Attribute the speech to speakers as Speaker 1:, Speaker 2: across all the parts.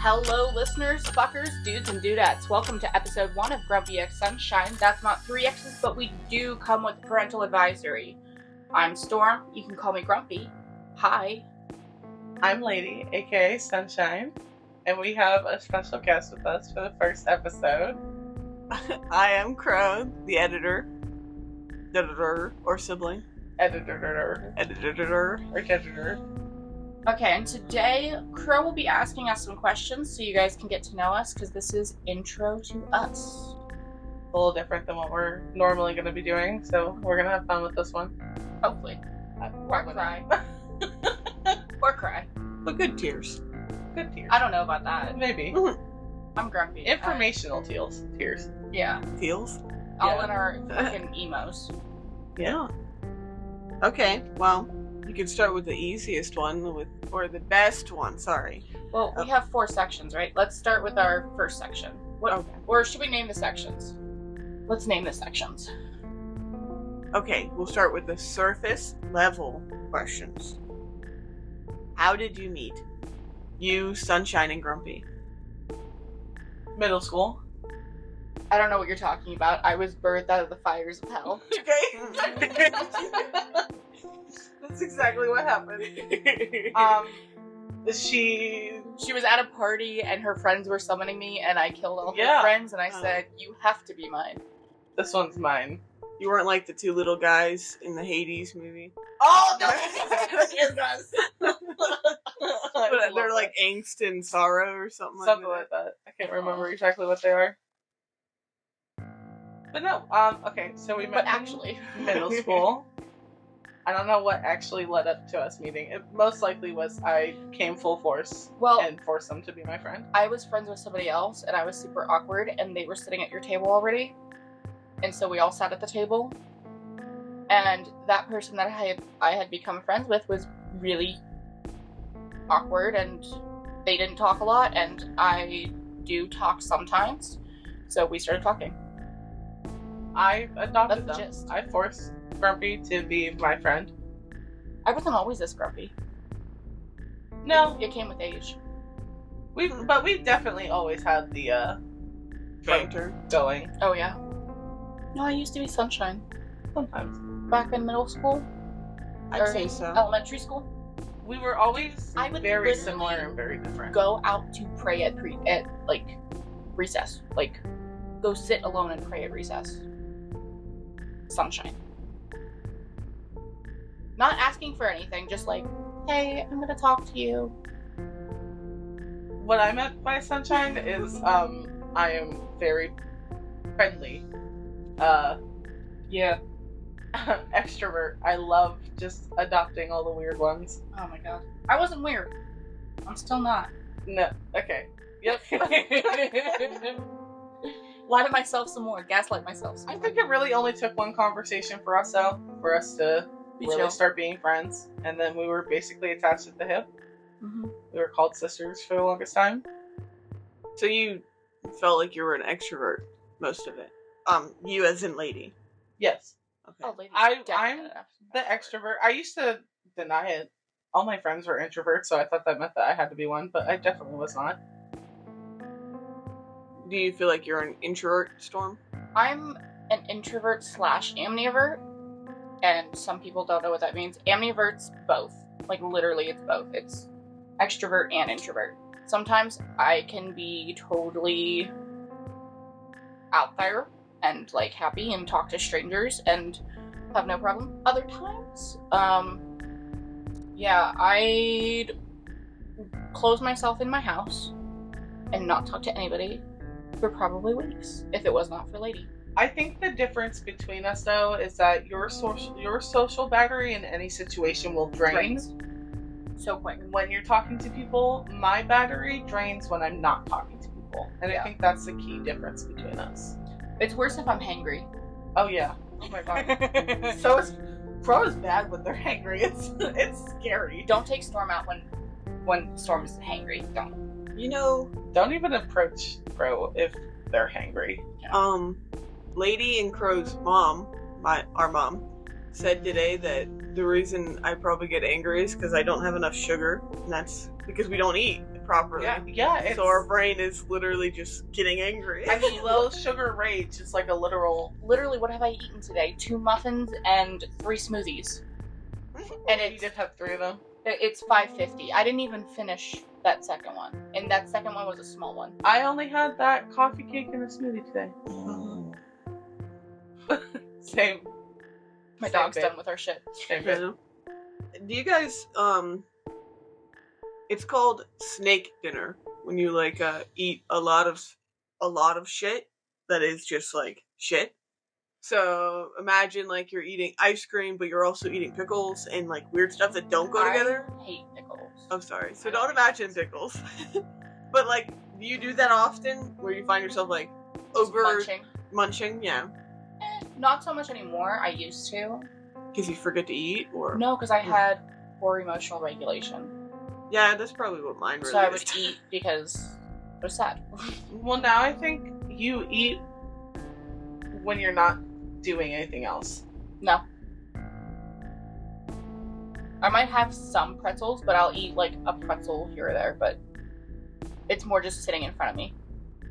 Speaker 1: Hello, listeners, fuckers, dudes, and dudettes. Welcome to episode 1 of GrumpyXSunshine. That's not 3 X's, but we do come with parental advisory. I'm Storm. You can call me Grumpy. Hi.
Speaker 2: I'm Lady, aka Sunshine, and we have a special guest with us for the first episode.
Speaker 3: I am Crow, the editor or sibling.
Speaker 2: Editor.
Speaker 1: Okay, and today, Crow will be asking us some questions so you guys can get to know us, because this is Intro to Us.
Speaker 2: A little different than what we're normally going to be doing, so we're going to have fun with this one.
Speaker 1: Hopefully. Or cry. Or cry.
Speaker 3: But good tears.
Speaker 2: Good tears.
Speaker 1: I don't know about that.
Speaker 2: Maybe.
Speaker 1: I'm grumpy.
Speaker 2: Informational tears.
Speaker 1: Yeah.
Speaker 3: Teals?
Speaker 1: All
Speaker 2: Yeah.
Speaker 1: in our fucking emos.
Speaker 3: Yeah. Okay, well, you can start with the easiest one, or the best one, sorry.
Speaker 1: Well, we have 4 sections, right? Let's start with our first section.
Speaker 3: Okay.
Speaker 1: Or should we name the sections? Let's name the sections.
Speaker 3: Okay, we'll start with the surface level questions. How did you meet? You, Sunshine, and Grumpy.
Speaker 2: Middle school.
Speaker 1: I don't know what you're talking about. I was birthed out of the fires of hell.
Speaker 2: Okay. That's exactly what happened. She
Speaker 1: was at a party and her friends were summoning me and I killed all
Speaker 2: Yeah.
Speaker 1: her friends and I said, you have to be mine.
Speaker 2: This one's mine.
Speaker 3: You weren't like the 2 little guys in the Hades movie?
Speaker 2: Oh no!
Speaker 3: But they're like angst and sorrow or something
Speaker 2: Something
Speaker 3: like
Speaker 2: like that. I can't remember exactly what they are. But no, okay, so we met
Speaker 1: But actually,
Speaker 2: in middle school. I don't know what actually led up to us meeting. It most likely was I came full force and forced them to be my friend.
Speaker 1: I was friends with somebody else and I was super awkward and they were sitting at your table already. And so we all sat at the table. And that person that I had become friends with was really awkward and they didn't talk a lot and I do talk sometimes. So we started talking.
Speaker 2: I adopted
Speaker 1: That's the
Speaker 2: them.
Speaker 1: gist.
Speaker 2: I forced Grumpy to be my friend.
Speaker 1: I wasn't always this grumpy.
Speaker 2: No,
Speaker 1: It came with age.
Speaker 2: we definitely always had the
Speaker 3: banter.
Speaker 2: going.
Speaker 1: Oh yeah. No, I used to be Sunshine.
Speaker 2: Sometimes
Speaker 1: Back in middle school.
Speaker 3: I'd
Speaker 1: or
Speaker 3: say so.
Speaker 1: Elementary school.
Speaker 2: we were always
Speaker 1: I would
Speaker 2: very
Speaker 1: literally
Speaker 2: similar and very different.
Speaker 1: Go out to pray at recess. Like, go sit alone and pray at recess. Sunshine. Not asking for anything, just like, hey, I'm gonna talk to you.
Speaker 2: What I meant by sunshine is I am very friendly. Yeah. Extrovert. I love just adopting all the weird ones.
Speaker 1: Oh my god. I wasn't weird. I'm still not.
Speaker 2: No. Okay. Yep.
Speaker 1: Lie to myself some more. Gaslight myself some
Speaker 2: I
Speaker 1: more.
Speaker 2: think it really only took one conversation for us though, for us to
Speaker 1: Be
Speaker 2: really
Speaker 1: chill.
Speaker 2: start being friends. And then we were basically attached at the hip.
Speaker 1: Mhm.
Speaker 2: We were called sisters for the longest time.
Speaker 3: So you felt like you were an extrovert most of it. You as in Lady.
Speaker 2: Yes.
Speaker 3: Okay.
Speaker 1: Oh, ladies,
Speaker 2: I'm
Speaker 1: definitely.
Speaker 2: the extrovert. I used to deny it. All my friends were introverts, so I thought that meant that I had to be one, but I definitely was not.
Speaker 3: Do you feel like you're an introvert, Storm?
Speaker 1: I'm an introvert / amnivert, and some people don't know what that means. Amnivert's both. Like, literally, it's both. It's extrovert and introvert. Sometimes I can be totally out there and, like, happy and talk to strangers and have no problem. Other times, yeah, I'd close myself in my house and not talk to anybody for probably weeks, if it was not for Lady.
Speaker 2: I think the difference between us, though, is that your social battery in any situation will drain.
Speaker 1: Drains so quick.
Speaker 2: When you're talking to people, my battery drains when I'm not talking to people. And
Speaker 1: Yeah.
Speaker 2: I think that's the key difference between us.
Speaker 1: It's worse if I'm hangry.
Speaker 2: Oh, yeah.
Speaker 1: Oh my god.
Speaker 2: So is Pro is bad when they're hangry. It's scary.
Speaker 1: Don't take Storm out when Storm is hangry. Don't.
Speaker 3: You know,
Speaker 2: Don't even approach Pro if they're hangry.
Speaker 3: Lady and Crow's mom, our mom, said today that the reason I probably get angry is because I don't have enough sugar, and that's because we don't eat properly.
Speaker 2: Yeah.
Speaker 3: So our brain is literally just getting angry.
Speaker 2: I mean, low sugar rage is like a literal.
Speaker 1: Literally, what have I eaten today? 2 muffins and 3 smoothies. And
Speaker 2: You did have 3 of them.
Speaker 1: It's $5.50. I didn't even finish that second one, and that second one was a small one.
Speaker 2: I only had that coffee cake and a smoothie today. Same.
Speaker 1: My
Speaker 2: Same
Speaker 1: dog's
Speaker 2: bit.
Speaker 1: done with our shit.
Speaker 2: Same bit.
Speaker 3: Do you guys it's called snake dinner when you like eat a lot of shit that is just like shit. So imagine like you're eating ice cream, but you're also eating pickles and like weird stuff that don't go together.
Speaker 1: I hate pickles.
Speaker 3: I'm sorry. So don't imagine pickles. But like, do you do that often where you find yourself like over munching? Yeah.
Speaker 1: Not so much anymore. I used to.
Speaker 3: Because you forget to eat, or
Speaker 1: No, because I had poor emotional regulation.
Speaker 3: Yeah, that's probably what mine really
Speaker 1: So I
Speaker 3: is.
Speaker 1: would eat because it was sad.
Speaker 2: Well, now I think you eat when you're not doing anything else.
Speaker 1: No. I might have some pretzels, but I'll eat like a pretzel here or there, but it's more just sitting in front of me.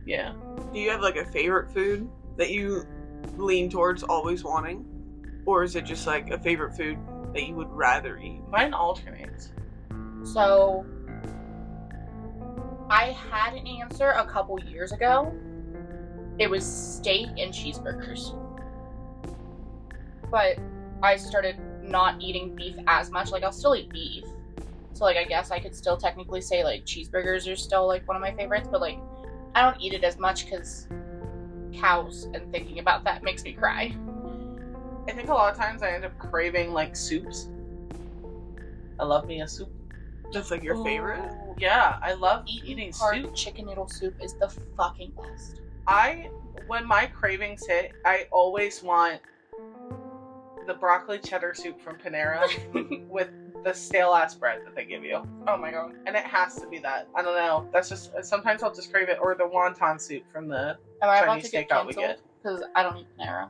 Speaker 2: Yeah.
Speaker 3: Do you have like a favorite food that you lean towards always wanting? Or is it just like a favorite food that you would rather eat?
Speaker 2: Mine alternates.
Speaker 1: So, I had an answer a couple years ago. It was steak and cheeseburgers. But I started not eating beef as much. Like, I'll still eat beef. So, like, I guess I could still technically say, like, cheeseburgers are still, like, one of my favorites. But, like, I don't eat it as much because cows and thinking about that makes me cry.
Speaker 2: I think a lot of times I end up craving like soups. I love me a soup.
Speaker 3: That's like your favorite?
Speaker 2: Ooh, yeah, I love eating
Speaker 1: hard
Speaker 2: soup.
Speaker 1: Chicken noodle soup is the fucking best.
Speaker 2: When my cravings hit, I always want the broccoli cheddar soup from Panera with the stale ass bread that they give you.
Speaker 1: Oh my god.
Speaker 2: And it has to be that. I don't know. That's just, sometimes I'll just crave it. Or the wonton soup from the
Speaker 1: Am I about
Speaker 2: Chinese
Speaker 1: to get
Speaker 2: steakout we
Speaker 1: canceled?
Speaker 2: get.
Speaker 1: Because I don't eat Panera.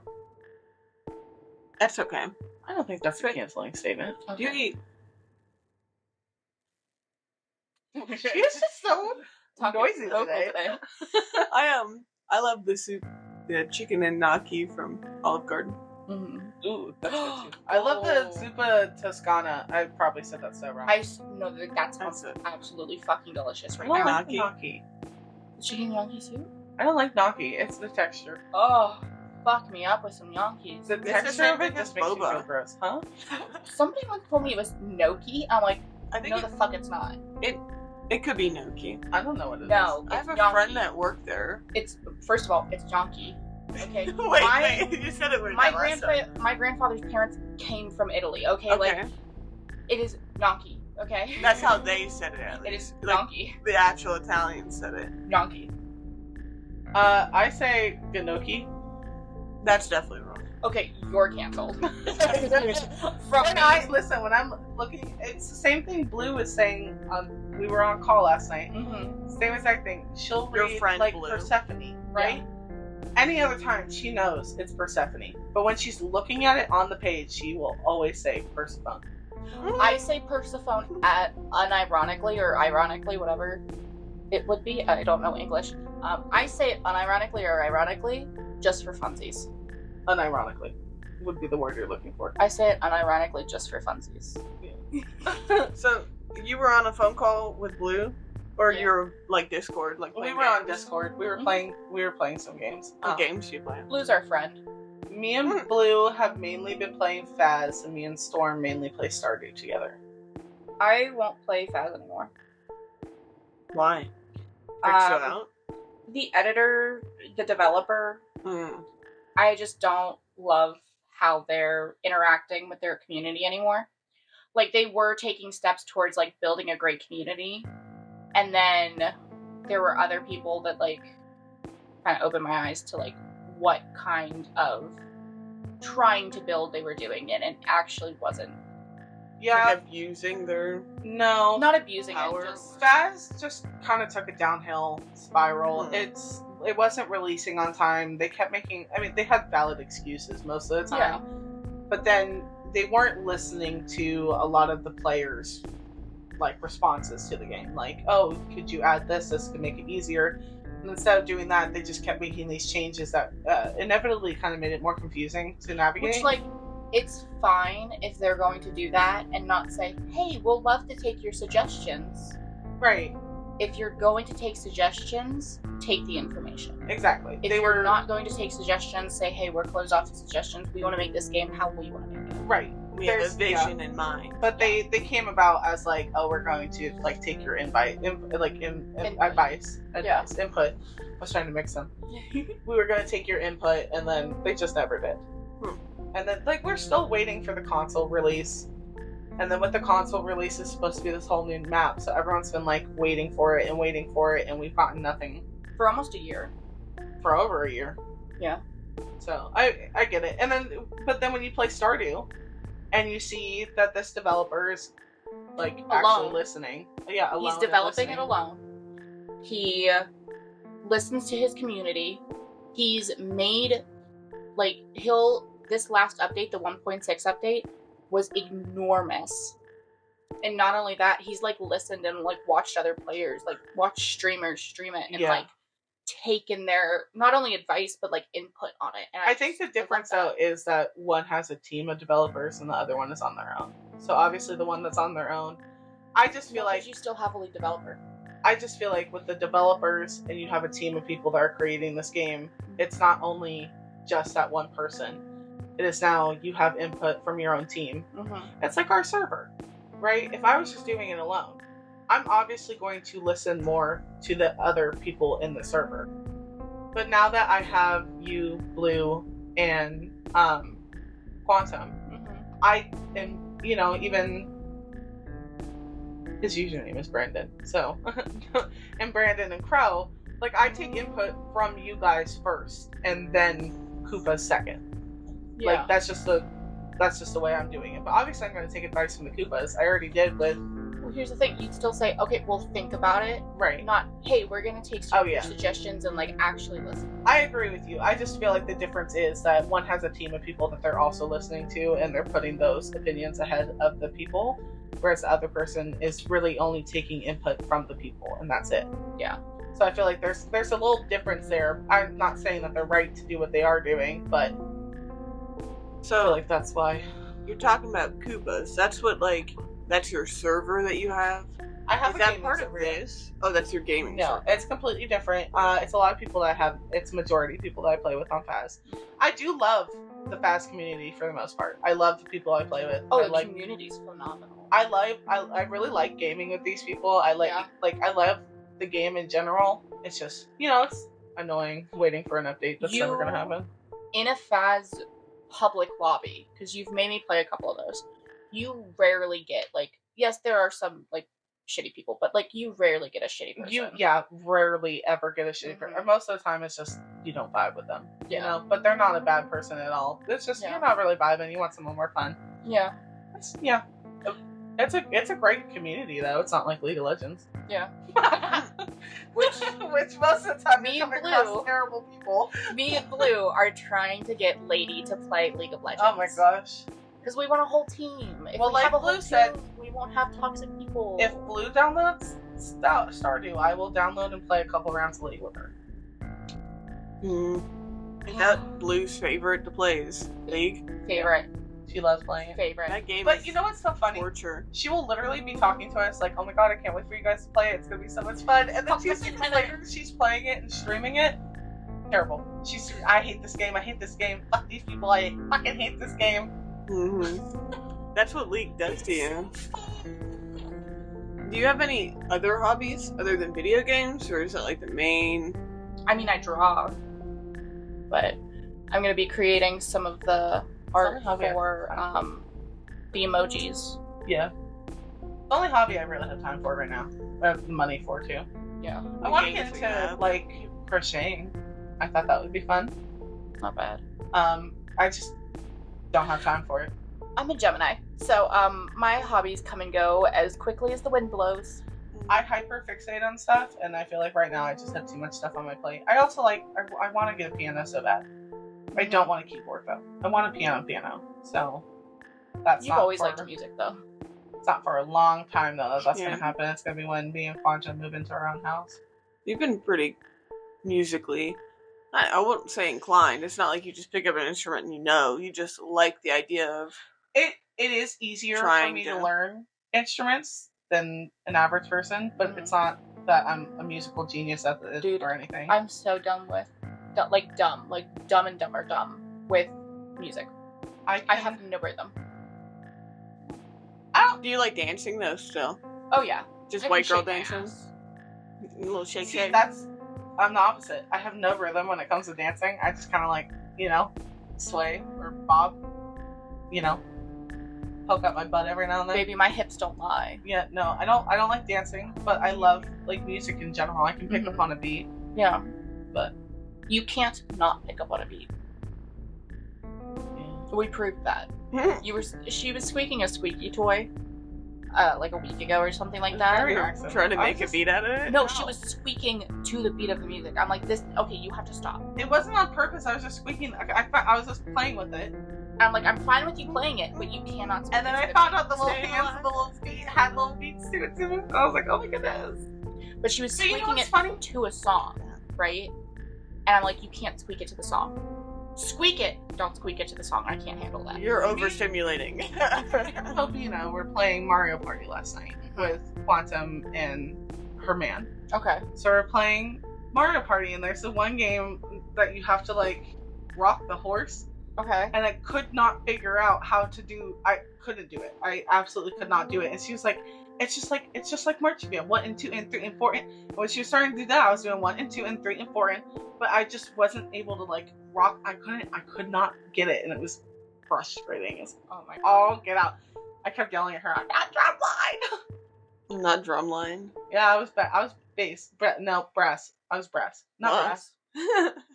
Speaker 3: That's okay.
Speaker 2: I don't think that's a canceling statement.
Speaker 3: Do you eat?
Speaker 2: She's just so
Speaker 1: Talking
Speaker 2: noisy
Speaker 1: local
Speaker 2: today.
Speaker 3: I love the soup, the chicken and gnocchi from Olive Garden.
Speaker 1: Mm-hmm.
Speaker 2: Ooh, that's good too. I love the zuppa toscana. I probably said that so wrong.
Speaker 1: I know that sounds
Speaker 3: That's it.
Speaker 1: absolutely fucking delicious
Speaker 2: I
Speaker 1: right
Speaker 2: don't
Speaker 1: now.
Speaker 2: like
Speaker 3: Gnocchi.
Speaker 2: gnocchi.
Speaker 1: Chicken gnocchi soup?
Speaker 2: I don't like gnocchi. It's the texture.
Speaker 1: Oh, fuck me up with some gnocchis.
Speaker 2: The
Speaker 3: It's the
Speaker 2: texture
Speaker 3: same
Speaker 2: of it
Speaker 3: thing as
Speaker 2: just makes me
Speaker 3: boba.
Speaker 2: feel gross. Huh?
Speaker 1: Somebody once told me it was gnocchi. I'm like,
Speaker 3: I think
Speaker 1: no, the fuck it's not.
Speaker 3: it could be gnocchi.
Speaker 2: I don't know what it is.
Speaker 1: No,
Speaker 3: I
Speaker 1: it's
Speaker 3: have a
Speaker 1: gnocchi.
Speaker 3: friend that worked there.
Speaker 1: It's, first of all, it's gnocchi. Okay.
Speaker 3: wait, you said it weird.
Speaker 1: My grandfather's parents came from Italy. Okay, like it is gnocchi. Okay.
Speaker 3: That's how they said it. At
Speaker 1: It
Speaker 3: least.
Speaker 1: is
Speaker 3: Like,
Speaker 1: gnocchi.
Speaker 3: the actual Italians said it.
Speaker 1: Gnocchi.
Speaker 2: I say gnocchi.
Speaker 3: That's definitely wrong.
Speaker 1: Okay, you're canceled. From
Speaker 2: When when I'm looking, it's the same thing Blue was saying. We were on call last night.
Speaker 1: Mm-hmm.
Speaker 2: Same exact thing. She'll
Speaker 3: Your
Speaker 2: read
Speaker 3: friend
Speaker 2: like
Speaker 3: Blue.
Speaker 2: Persephone, right? Any other time, she knows it's Persephone. But when she's looking at it on the page, she will always say Persephone.
Speaker 1: I say Persephone unironically or ironically, whatever it would be. I don't know English. I say it unironically or ironically just for funsies.
Speaker 2: Unironically, would be the word you're looking for.
Speaker 1: I say it unironically just for funsies.
Speaker 3: So you were on a phone call with Blue, or
Speaker 1: Yeah.
Speaker 3: you're like Discord, like
Speaker 2: We
Speaker 3: playing
Speaker 2: were on
Speaker 3: games?
Speaker 2: Discord. We were
Speaker 1: Mhm.
Speaker 2: playing. We were playing some games.
Speaker 3: What games do you play?
Speaker 1: Blue's our friend.
Speaker 2: Me and Blue have mainly been playing Faz, and me and Storm mainly play Stardew together.
Speaker 1: I won't play Faz anymore.
Speaker 3: Why? Fix it out.
Speaker 1: The editor, the developer,
Speaker 3: Hmm.
Speaker 1: I just don't love how they're interacting with their community anymore. Like, they were taking steps towards, like, building a great community. And then there were other people that, like, kind of opened my eyes to, like, what kind of trying to build they were doing. And it actually wasn't.
Speaker 2: Yeah,
Speaker 3: Like abusing their
Speaker 2: no.
Speaker 1: Not abusing
Speaker 3: Power.
Speaker 1: it, just...
Speaker 2: Faz just kind of took a downhill spiral.
Speaker 3: Hmm.
Speaker 2: It wasn't releasing on time. They kept making. I mean, they had valid excuses most of the time, but then they weren't listening to a lot of the players like responses to the game. Like, oh, could you add this? This could make it easier. And instead of doing that, they just kept making these changes that inevitably kind of made it more confusing to navigate.
Speaker 1: Which, like, it's fine if they're going to do that and not say, hey, we'll love to take your suggestions.
Speaker 2: Right.
Speaker 1: If you're going to take suggestions, take the information.
Speaker 2: Exactly.
Speaker 1: If you're not going to take suggestions, say, hey, we're closed off to suggestions. We want to make this game how we want to make it.
Speaker 2: Right.
Speaker 3: We have a vision in mind.
Speaker 2: But they came about as like, oh, we're going to like take your advice, input. I was trying to mix them. We were going to take your input, and then they just never did. And then like we're still waiting for the console release. And then with the console release, it's supposed to be this whole new map. So everyone's been like waiting for it, and we've gotten nothing
Speaker 1: For almost a year.
Speaker 2: for over a year.
Speaker 1: Yeah.
Speaker 2: So I get it. But then when you play Stardew, and you see that this developer is like actually listening. Yeah, alone.
Speaker 1: He's developing it alone. He listens to his community. He's made this last update, the 1.6 update, was enormous. And not only that, he's like listened and like watched other players, like watched streamers stream it and like taken their not only advice but like input on it. And
Speaker 2: I think the difference though is that one has a team of developers and the other one is on their own. So obviously the one that's on their own, I just feel like
Speaker 1: you still have a lead developer.
Speaker 2: I just feel like with the developers and you have a team of people that are creating this game, it's not only just that one person. It is now you have input from your own team. Mm-hmm. It's like our server, right? If I was just doing it alone, I'm obviously going to listen more to the other people in the server. But now that I have you, Blue, and Quantum, I am, even his username is Brandon. So, and Brandon and Crow, like I take input from you guys first, and then Koopa second. Yeah. Like that's just the way I'm doing it. But obviously, I'm going to take advice from the Koopas. I already did with.
Speaker 1: Well, here's the thing. You'd still say, okay, well, think about it.
Speaker 2: Right.
Speaker 1: Not, hey, we're going to take some of your suggestions and, like, actually listen.
Speaker 2: I agree with you. I just feel like the difference is that one has a team of people that they're also listening to, and they're putting those opinions ahead of the people, whereas the other person is really only taking input from the people, and that's it.
Speaker 1: Yeah.
Speaker 2: So I feel like there's a little difference there. I'm not saying that they're right to do what they are doing, but so I feel like that's why.
Speaker 3: You're talking about Koopas. That's your server that you have?
Speaker 2: I have
Speaker 3: Is that part of this? Oh, that's your gaming server.
Speaker 2: No, it's completely different. It's a lot of people that I have. It's majority people that I play with on Faz. I do love the Faz community for the most part. I love the people I play with.
Speaker 1: Oh, the community's phenomenal.
Speaker 2: I really like gaming with these people. I love the game in general. It's just, it's annoying waiting for an update that's never going to happen.
Speaker 1: In a Faz public lobby, because you've made me play a couple of those, you rarely get, yes, there are some, shitty people, but, you rarely get a shitty person.
Speaker 2: Rarely ever get a shitty person. Most of the time, it's just, you don't vibe with them, But they're not a bad person at all. It's just, you're not really vibing. You want someone more fun.
Speaker 1: Yeah.
Speaker 2: It's a great community, though. It's not like League of Legends.
Speaker 1: Yeah.
Speaker 2: which most of the time,
Speaker 1: me
Speaker 2: you
Speaker 1: and
Speaker 2: come across terrible people.
Speaker 1: Me and Blue are trying to get Lady to play League of Legends.
Speaker 2: Oh my gosh.
Speaker 1: Because we want a whole team. If
Speaker 2: well,
Speaker 1: we have a
Speaker 2: Blue
Speaker 1: whole
Speaker 2: said,
Speaker 1: team, we won't have toxic people.
Speaker 2: If Blue downloads Stardew, I will download and play a couple rounds of League with her.
Speaker 3: Is that Blue's favorite to play is League?
Speaker 1: Favorite.
Speaker 2: She loves playing it.
Speaker 1: Favorite.
Speaker 3: That game
Speaker 2: but you know what's so funny?
Speaker 3: Torture.
Speaker 2: She will literally be talking to us like, oh my god, I can't wait for you guys to play it. It's going to be so much fun. And then 2 seconds later, she's playing it and streaming it. Terrible. I hate this game. I hate this game. Fuck these people. I fucking hate this game.
Speaker 3: That's what League does to you. Do you have any other hobbies other than video games, or is that the main?
Speaker 1: I mean, I draw, but I'm gonna be creating some of the art for the emojis.
Speaker 2: Yeah. The only hobby I really have time for right now. I have the money for too.
Speaker 1: Yeah.
Speaker 2: I want to get into crocheting. I thought that would be fun.
Speaker 1: Not bad.
Speaker 2: I just don't have time for it.
Speaker 1: I'm a Gemini, so my hobbies come and go as quickly as the wind blows.
Speaker 2: I hyper fixate on stuff, and I feel like right now I just have too much stuff on my plate. I also I want to get a piano so bad. I don't want a keyboard though. I want a piano. So that's.
Speaker 1: You've always liked music though.
Speaker 2: It's not for a long time though that that's
Speaker 3: Yeah.
Speaker 2: gonna happen. It's gonna be when me and Quanja move into our own house.
Speaker 3: You've been pretty musically, I wouldn't say inclined. It's not like you just pick up an instrument and you just like the idea of
Speaker 2: It is easier for
Speaker 3: Trying
Speaker 2: me
Speaker 3: to.
Speaker 2: to learn instruments than an average person, but
Speaker 1: Mhm.
Speaker 2: it's not that I'm a musical genius at it
Speaker 1: Dude,
Speaker 2: or anything.
Speaker 1: I'm so dumb with, Dumb and Dumber dumb with music. I have no rhythm.
Speaker 3: Do you like dancing though still?
Speaker 1: Oh yeah.
Speaker 3: Just
Speaker 1: I
Speaker 3: white
Speaker 1: can
Speaker 3: girl
Speaker 1: shake my
Speaker 3: dancing?
Speaker 1: ass.
Speaker 3: A little shake
Speaker 2: See,
Speaker 3: shake.
Speaker 2: I'm the opposite. I have no rhythm when it comes to dancing. I just kind of like, sway or bob, poke out my butt every now and then.
Speaker 1: Baby, my hips don't lie.
Speaker 2: Yeah, no, I don't like dancing, but I love like music in general. I can pick
Speaker 1: Mhm.
Speaker 2: up on a beat.
Speaker 1: Yeah.
Speaker 2: But
Speaker 1: You can't not pick up on a beat. We proved that. She was squeaking a squeaky toy, like a week ago or something like that.
Speaker 2: Very
Speaker 3: You're
Speaker 2: accident.
Speaker 3: trying to
Speaker 2: I
Speaker 3: make a
Speaker 2: was
Speaker 3: beat out of it?
Speaker 1: No, she was squeaking to the beat of the music. I'm like, okay, you have to stop.
Speaker 2: It wasn't on purpose. I was just squeaking. I was just playing with it.
Speaker 1: I'm like, I'm fine with you playing it, but you cannot squeak
Speaker 2: And then
Speaker 1: to
Speaker 2: I
Speaker 1: the
Speaker 2: found
Speaker 1: beat.
Speaker 2: out the little
Speaker 3: Stay
Speaker 2: hands
Speaker 3: alive.
Speaker 2: and the little feet had little beats to it too. I was like, oh my goodness.
Speaker 1: But she was
Speaker 2: But you know
Speaker 1: squeaking
Speaker 2: what's
Speaker 1: it
Speaker 2: funny?
Speaker 1: to a song, right? And I'm like, you can't squeak it to the song. Squeak it, don't squeak it to the song. I can't handle that.
Speaker 3: You're overstimulating.
Speaker 2: Filipino were playing Mario Party last night with Quantum and her man.
Speaker 1: Okay.
Speaker 2: So we're playing Mario Party, and there's the one game that you have to like rock the horse,
Speaker 1: Okay.
Speaker 2: and I could not figure out how to do. I couldn't do it. I absolutely could not do it. And she was like, it's just like marching band, 1 and 2 and 3 and 4. And when she was starting to do that, I was doing 1 and 2 and 3 and 4, but I just wasn't able to like rock. I could not get it, and it was frustrating. It's
Speaker 1: Oh my god.
Speaker 2: all get out. I kept yelling at her, I'm not drumline.
Speaker 3: Not drumline.
Speaker 2: Yeah, I was bass. No, brass. I was brass. Not
Speaker 3: Wow.
Speaker 2: brass.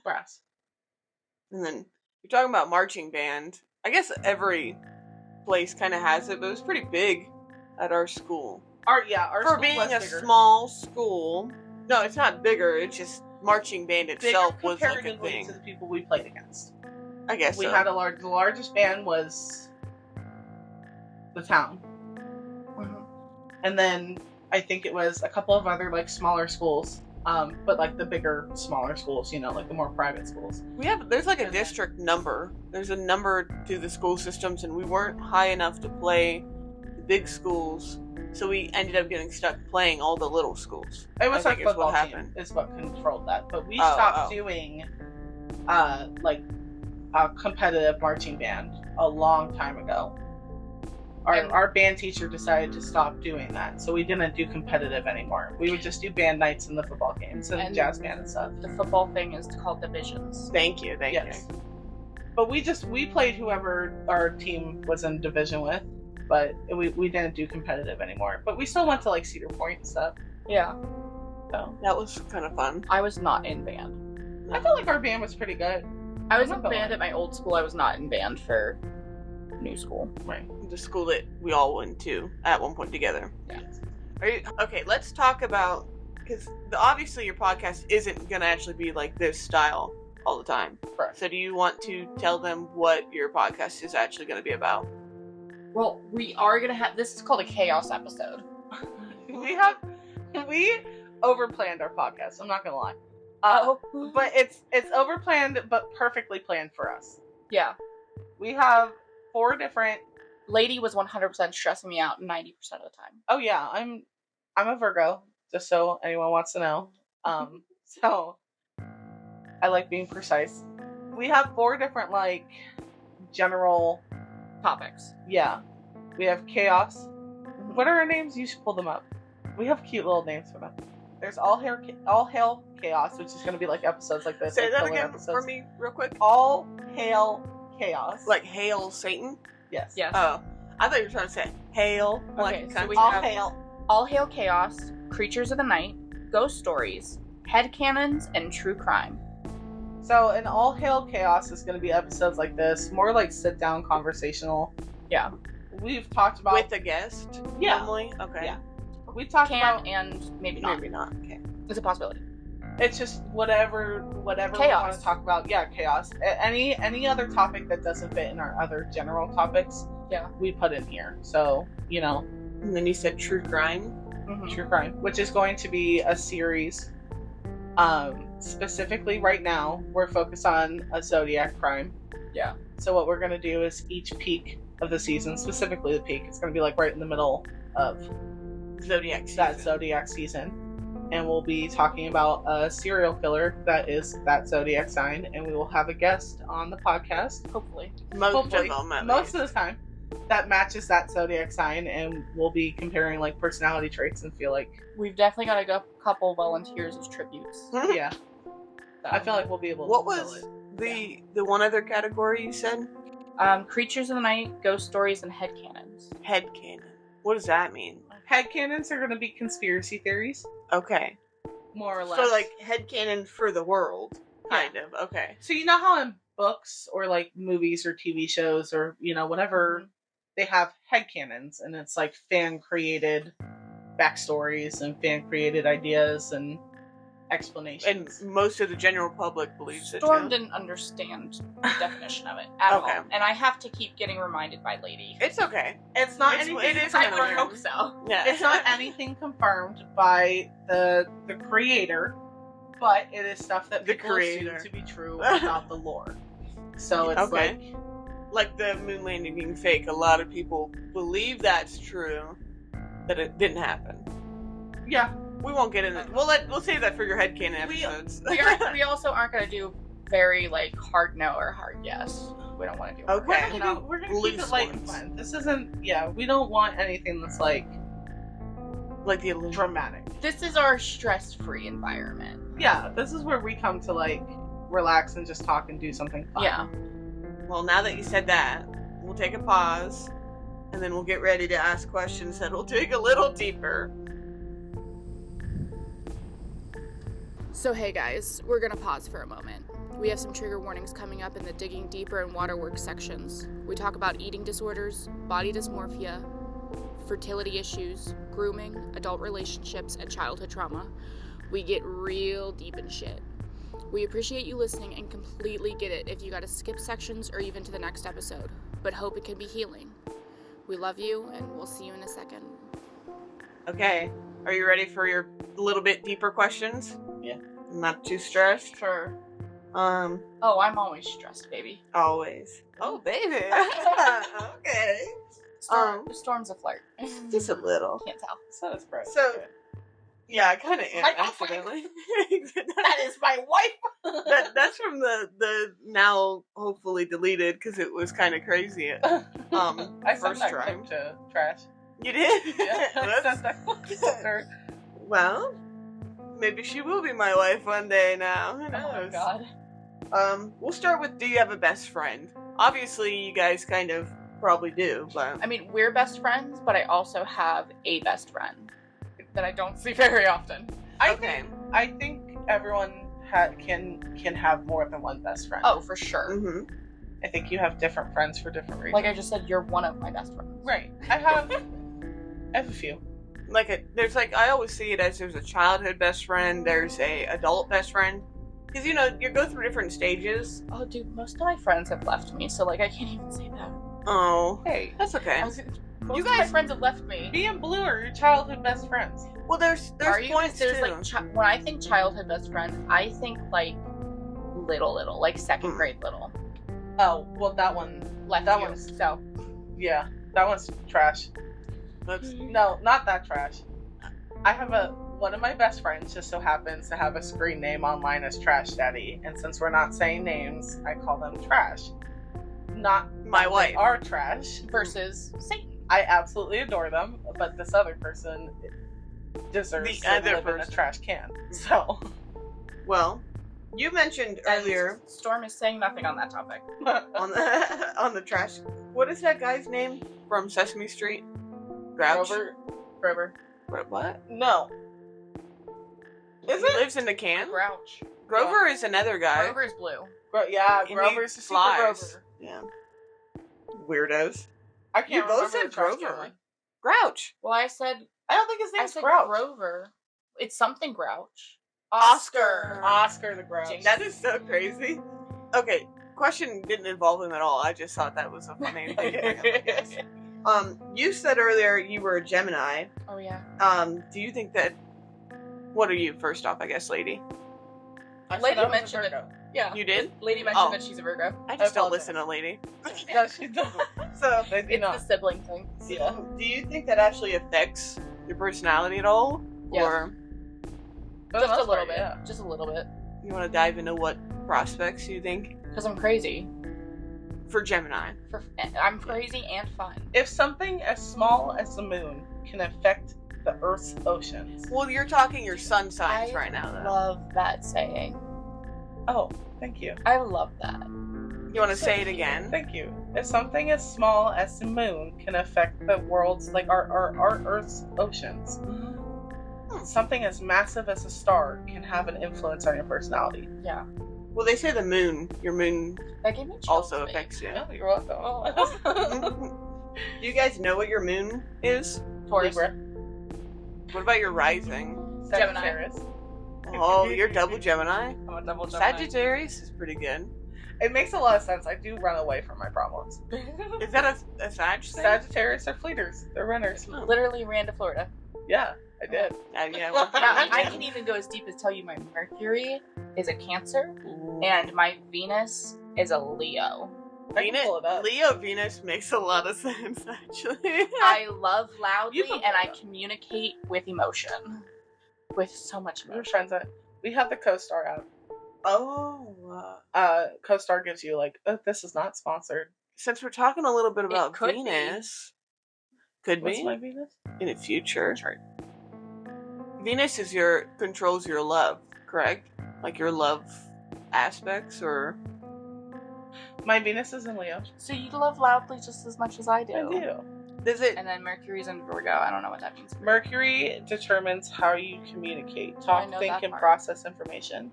Speaker 2: Brass.
Speaker 3: And then you're talking about marching band. I guess every place kind of has it, but it was pretty big at our school.
Speaker 2: Our
Speaker 3: For
Speaker 2: school
Speaker 3: being
Speaker 2: was
Speaker 3: a
Speaker 2: bigger.
Speaker 3: small school. No, it's not bigger. It's just marching band
Speaker 2: Bigger
Speaker 3: itself was like a
Speaker 2: comparatively
Speaker 3: thing.
Speaker 2: to the people we played against.
Speaker 3: I guess
Speaker 2: We
Speaker 3: so.
Speaker 2: had the largest band was the town,
Speaker 1: Mhm.
Speaker 2: and then I think it was a couple of other like smaller schools, but like the bigger, smaller schools, like the more private schools.
Speaker 3: There's like a district number. There's a number to the school systems, and we weren't high enough to play the big schools, so we ended up getting stuck playing all the little schools.
Speaker 2: It was
Speaker 3: I
Speaker 2: our
Speaker 3: think is what
Speaker 2: football team
Speaker 3: happened.
Speaker 2: is what controlled that, but we
Speaker 3: Oh,
Speaker 2: stopped
Speaker 3: oh.
Speaker 2: doing like a competitive marching band a long time ago.
Speaker 1: And-
Speaker 2: Our band teacher decided to stop doing that, so we didn't do competitive anymore. We would just do band nights and the football games and
Speaker 1: And-
Speaker 2: jazz band and stuff.
Speaker 1: The football thing is called divisions.
Speaker 3: Thank you.
Speaker 2: Yes. But we played whoever our team was in division with, but we didn't do competitive anymore. But we still went to like Cedar Point and stuff.
Speaker 1: Yeah.
Speaker 2: So
Speaker 3: That was kind of fun.
Speaker 1: I was not in band.
Speaker 2: I felt like our band was pretty good.
Speaker 1: I was
Speaker 2: I'm
Speaker 1: in
Speaker 2: not gonna
Speaker 1: band
Speaker 2: lie.
Speaker 1: at my old school. I was not in band for new school.
Speaker 2: Right.
Speaker 3: The school that we all went to at one point together.
Speaker 1: Yeah.
Speaker 3: Okay, let's talk about, because obviously your podcast isn't going to actually be like this style all the time.
Speaker 2: Correct.
Speaker 3: So do you want to tell them what your podcast is actually going to be about?
Speaker 1: Well, we are gonna have. This is called a chaos episode.
Speaker 2: We overplanned our podcast. I'm not gonna lie. But it's overplanned, but perfectly planned for us.
Speaker 1: Yeah.
Speaker 2: We have 4 different.
Speaker 1: Lady was 100% stressing me out 90% of the time.
Speaker 2: Oh yeah, I'm a Virgo. Just so anyone wants to know. So I like being precise. We have 4 different like general.
Speaker 1: Topics.
Speaker 2: Yeah, we have chaos. What are our names? You should pull them up. We have cute little names for them. There's all hail chaos, which is going to be like episodes like this.
Speaker 3: Say
Speaker 2: like
Speaker 3: that
Speaker 2: filler
Speaker 3: again
Speaker 2: episodes.
Speaker 3: for me real quick.
Speaker 2: All hail chaos.
Speaker 3: Like hail Satan?
Speaker 2: yes.
Speaker 1: Yes.
Speaker 3: Oh, I thought you were trying to say hail.
Speaker 1: Okay,
Speaker 3: Like
Speaker 1: so we
Speaker 2: All
Speaker 1: have
Speaker 2: hail.
Speaker 1: All Hail Chaos, Creatures of the Night, Ghost Stories, Headcanons, and True Crime.
Speaker 2: So an all hail chaos is going to be episodes like this, more like sit down conversational.
Speaker 1: Yeah.
Speaker 2: We've talked about
Speaker 3: with a guest.
Speaker 2: Yeah.
Speaker 3: Normally? Okay.
Speaker 2: Yeah. we talked
Speaker 1: Can
Speaker 2: about
Speaker 1: and maybe not.
Speaker 3: Maybe not. Okay.
Speaker 1: It's a possibility.
Speaker 2: it's just whatever we want
Speaker 1: Chaos.
Speaker 2: to talk about. Yeah, chaos. Any other topic that doesn't fit in our other general topics.
Speaker 1: Yeah.
Speaker 2: We put in here. So
Speaker 3: And then you said true crime.
Speaker 1: Mhm.
Speaker 2: True Crime, which is going to be a series. Specifically, right now, we're focused on a Zodiac crime.
Speaker 1: Yeah.
Speaker 2: So what we're going to do is each peak of the season, specifically the peak, it's going to be like right in the middle of
Speaker 3: Zodiac season.
Speaker 2: that Zodiac season. And we'll be talking about a serial killer that is that Zodiac sign. And we will have a guest on the podcast.
Speaker 1: Hopefully.
Speaker 3: Most of them, at
Speaker 2: most
Speaker 3: least.
Speaker 2: of the time, that matches that Zodiac sign. And we'll be comparing like personality traits and feel like,
Speaker 1: We've definitely got a couple volunteers as tributes.
Speaker 2: yeah.
Speaker 1: So.
Speaker 2: I feel like we'll be able
Speaker 3: What
Speaker 2: to
Speaker 3: was
Speaker 2: fill
Speaker 3: the one other category you said?
Speaker 1: Creatures of the night, ghost stories, and headcanons.
Speaker 3: Headcanon. What does that mean?
Speaker 2: Headcanons are going to be conspiracy theories,
Speaker 3: Okay.
Speaker 2: more or less.
Speaker 3: So, like, headcanon for the world, kind of. Okay.
Speaker 2: So you know how in books or like movies or TV shows or, you know, whatever, they have headcanons and it's like fan created backstories and fan created ideas and
Speaker 3: And
Speaker 2: explanations.
Speaker 3: most of the general public believes it,
Speaker 1: Storm
Speaker 3: too.
Speaker 1: didn't understand the definition of it at
Speaker 3: Okay.
Speaker 1: all. And I have to keep getting reminded by Lady.
Speaker 3: It's okay.
Speaker 2: It's not
Speaker 3: It's-
Speaker 2: anything
Speaker 3: it is
Speaker 1: I
Speaker 3: confirmed.
Speaker 1: hope so.
Speaker 3: Yeah.
Speaker 2: It's not anything confirmed by the creator, but it is stuff that
Speaker 3: The
Speaker 2: people
Speaker 3: creator.
Speaker 2: assume to be true about the lore. So it's
Speaker 3: Okay. Like the moon landing being fake, a lot of people believe that's true, that it didn't happen.
Speaker 2: yeah.
Speaker 3: We won't get into it. We'll save that for your headcanon episodes.
Speaker 1: We also aren't going to do very, like, hard no or hard yes. We don't want to do
Speaker 3: Okay.
Speaker 1: You know,
Speaker 2: We're gonna keep
Speaker 3: loose
Speaker 2: it light and
Speaker 3: ones.
Speaker 2: fun. This isn't. Yeah, we don't want anything that's like
Speaker 3: Like the illusion.
Speaker 2: dramatic.
Speaker 1: this is our stress-free environment.
Speaker 2: Yeah, this is where we come to like relax and just talk and do something fun.
Speaker 1: Yeah.
Speaker 3: Well, now that you said that, we'll take a pause, and then we'll get ready to ask questions that will dig a little deeper.
Speaker 1: So hey guys, we're gonna pause for a moment. We have some trigger warnings coming up in the digging deeper and waterworks sections. We talk about eating disorders, body dysmorphia, fertility issues, grooming, adult relationships, and childhood trauma. We get real deep in shit. We appreciate you listening and completely get it if you gotta skip sections or even to the next episode, but hope it can be healing. We love you, and we'll see you in a second.
Speaker 3: Okay, are you ready for your little bit deeper questions?
Speaker 2: Yeah.
Speaker 3: Not too stressed?
Speaker 1: Sure. Oh, I'm always stressed, baby.
Speaker 3: Always. Oh, baby. Okay.
Speaker 1: Storm's a flirt.
Speaker 3: Just a little.
Speaker 1: Can't tell.
Speaker 2: So it's gross.
Speaker 3: So, yeah, I kind of am,
Speaker 1: My
Speaker 3: accidentally.
Speaker 2: that is my wife.
Speaker 3: That's from the now hopefully deleted because it was kind of crazy.
Speaker 2: I sent
Speaker 3: first
Speaker 2: that
Speaker 3: try.
Speaker 2: clip to trash.
Speaker 3: You did?
Speaker 2: Yeah, I
Speaker 3: Whoops.
Speaker 2: sent that clip to her.
Speaker 3: Well, maybe she will be my wife one day now. Who
Speaker 1: Oh my
Speaker 3: knows?
Speaker 1: god.
Speaker 3: We'll start with, do you have a best friend? Obviously, you guys kind of probably do, but
Speaker 1: I mean, we're best friends, but I also have a best friend that I don't see very often.
Speaker 3: okay.
Speaker 2: I think everyone can have more than one best friend.
Speaker 1: Oh, for sure.
Speaker 3: Mm-hmm.
Speaker 2: I think you have different friends for different reasons.
Speaker 1: Like I just said, you're one of my best friends.
Speaker 2: Right. I have a few.
Speaker 3: I always see it as there's a childhood best friend, there's a adult best friend, because you go through different stages.
Speaker 1: Oh, dude, most of my friends have left me, so like I can't even say that.
Speaker 3: Oh,
Speaker 2: Hey,
Speaker 3: that's okay.
Speaker 1: Most
Speaker 2: You
Speaker 1: of my
Speaker 2: guys-
Speaker 1: friends have left me.
Speaker 2: me and Blue are your childhood best friends.
Speaker 3: Well, there's
Speaker 1: Are you?
Speaker 3: points
Speaker 1: There's
Speaker 3: too.
Speaker 1: like when I think childhood best friend, I think like little, like second
Speaker 3: Hmm.
Speaker 1: grade little.
Speaker 2: Oh, well, that one.
Speaker 1: Left
Speaker 2: That
Speaker 1: you.
Speaker 2: one's-
Speaker 1: So
Speaker 2: Yeah, that one's trash.
Speaker 3: Oops.
Speaker 2: No, not that trash. I have one of my best friends just so happens to have a screen name online as Trash Daddy, and since we're not saying names, I call them Trash. Not
Speaker 3: My
Speaker 2: that
Speaker 3: wife.
Speaker 2: They are trash.
Speaker 1: versus Satan.
Speaker 2: I absolutely adore them, but this other person deserves
Speaker 3: The
Speaker 2: to
Speaker 3: other
Speaker 2: live in a
Speaker 3: person.
Speaker 2: trash can. So,
Speaker 3: Well, you mentioned earlier
Speaker 1: And Storm is saying nothing on that topic.
Speaker 3: on the on the trash. What is that guy's name from Sesame Street? Grouch.
Speaker 1: Grover.
Speaker 3: What?
Speaker 2: no. Is
Speaker 3: He
Speaker 2: it?
Speaker 3: lives in the can.
Speaker 1: Grouch.
Speaker 3: Grover is another guy.
Speaker 1: Grover is blue.
Speaker 2: Yeah,
Speaker 3: And he
Speaker 2: Grover's the super
Speaker 3: flies.
Speaker 2: Grover.
Speaker 3: Yeah. Weirdos.
Speaker 2: I can't
Speaker 3: You both
Speaker 2: remember
Speaker 3: said
Speaker 2: the trash can
Speaker 3: Grover.
Speaker 2: one.
Speaker 3: Grouch.
Speaker 1: Well, I said
Speaker 2: I don't think his name's
Speaker 1: said
Speaker 2: Grouch.
Speaker 1: Grover. It's something Grouch.
Speaker 3: Oscar.
Speaker 2: Oscar the Grouch.
Speaker 3: That is so crazy. Okay, question didn't involve him at all. I just thought that was a funny thing. You said earlier you were a Gemini.
Speaker 1: Oh yeah.
Speaker 3: Do you think that? What are you? First off, I guess, lady.
Speaker 1: Lady mentioned it. Yeah.
Speaker 3: You did?
Speaker 1: Lady mentioned that she's a Virgo.
Speaker 3: I just don't
Speaker 2: apologize.
Speaker 3: listen to lady.
Speaker 2: No, she doesn't.
Speaker 3: So,
Speaker 2: Maybe
Speaker 1: It's the
Speaker 2: not.
Speaker 1: sibling thing.
Speaker 2: Yeah.
Speaker 3: do you think that actually affects your personality at all?
Speaker 1: Yeah.
Speaker 3: Or
Speaker 2: For the
Speaker 1: Just a
Speaker 2: most
Speaker 1: little
Speaker 2: part,
Speaker 1: bit.
Speaker 2: yeah.
Speaker 1: Just a little bit.
Speaker 3: you want to dive into what prospects you think
Speaker 1: Because I'm crazy.
Speaker 3: for Gemini?
Speaker 1: I'm crazy and fun.
Speaker 2: If something as small as the moon can affect the Earth's oceans.
Speaker 3: Well, you're talking your sun signs
Speaker 1: I
Speaker 3: right now, though.
Speaker 1: love that saying.
Speaker 2: Oh, thank you.
Speaker 1: I love that.
Speaker 3: You want to say it again?
Speaker 2: Thank you. If something as small as the moon can affect the world's, like our Earth's oceans, something as massive as a star can have an influence on your personality.
Speaker 1: Yeah.
Speaker 3: Well, they say the moon, your moon,
Speaker 1: That gave me chills.
Speaker 3: also
Speaker 1: babe.
Speaker 3: affects you.
Speaker 2: Yeah, you're welcome.
Speaker 3: Do you guys know what your moon is?
Speaker 1: Taurus.
Speaker 2: Libra.
Speaker 3: What about your rising?
Speaker 2: Sagittarius.
Speaker 3: Oh, you're double Gemini?
Speaker 1: I'm a double Gemini.
Speaker 3: Sagittarius is pretty good.
Speaker 2: It makes a lot of sense. I do run away from my problems.
Speaker 3: Is that a Sag thing?
Speaker 2: Sagittarius are fleeters. They're runners.
Speaker 1: Literally ran to Florida.
Speaker 2: Yeah, I did.
Speaker 3: Yeah,
Speaker 1: I can even go as deep as tell you my Mercury is a Cancer and my Venus is a Leo.
Speaker 2: I can
Speaker 3: Venus,
Speaker 2: pull it up.
Speaker 3: Leo Venus makes a lot of sense, actually.
Speaker 1: I love loudly
Speaker 2: You can
Speaker 1: and I
Speaker 2: pull it up.
Speaker 1: communicate with emotion. With so much
Speaker 2: We're
Speaker 1: emotion.
Speaker 2: friends. We have the CoStar app.
Speaker 3: Oh,
Speaker 2: CoStar gives you like, this is not sponsored.
Speaker 3: since we're talking a little bit about
Speaker 1: could be.
Speaker 3: Venus, could
Speaker 2: What's
Speaker 3: be
Speaker 2: my Venus?
Speaker 3: in the future. Venus is controls your love, correct? Like your love aspects, or
Speaker 2: My Venus is in Leo.
Speaker 1: So you love loudly just as much as I do.
Speaker 2: I do.
Speaker 3: does it?
Speaker 1: And then Mercury's in Virgo. I don't know what that means.
Speaker 2: Mercury determines how you communicate,
Speaker 1: I
Speaker 2: talk,
Speaker 1: know
Speaker 2: think,
Speaker 1: that
Speaker 2: and
Speaker 1: part.
Speaker 2: process information.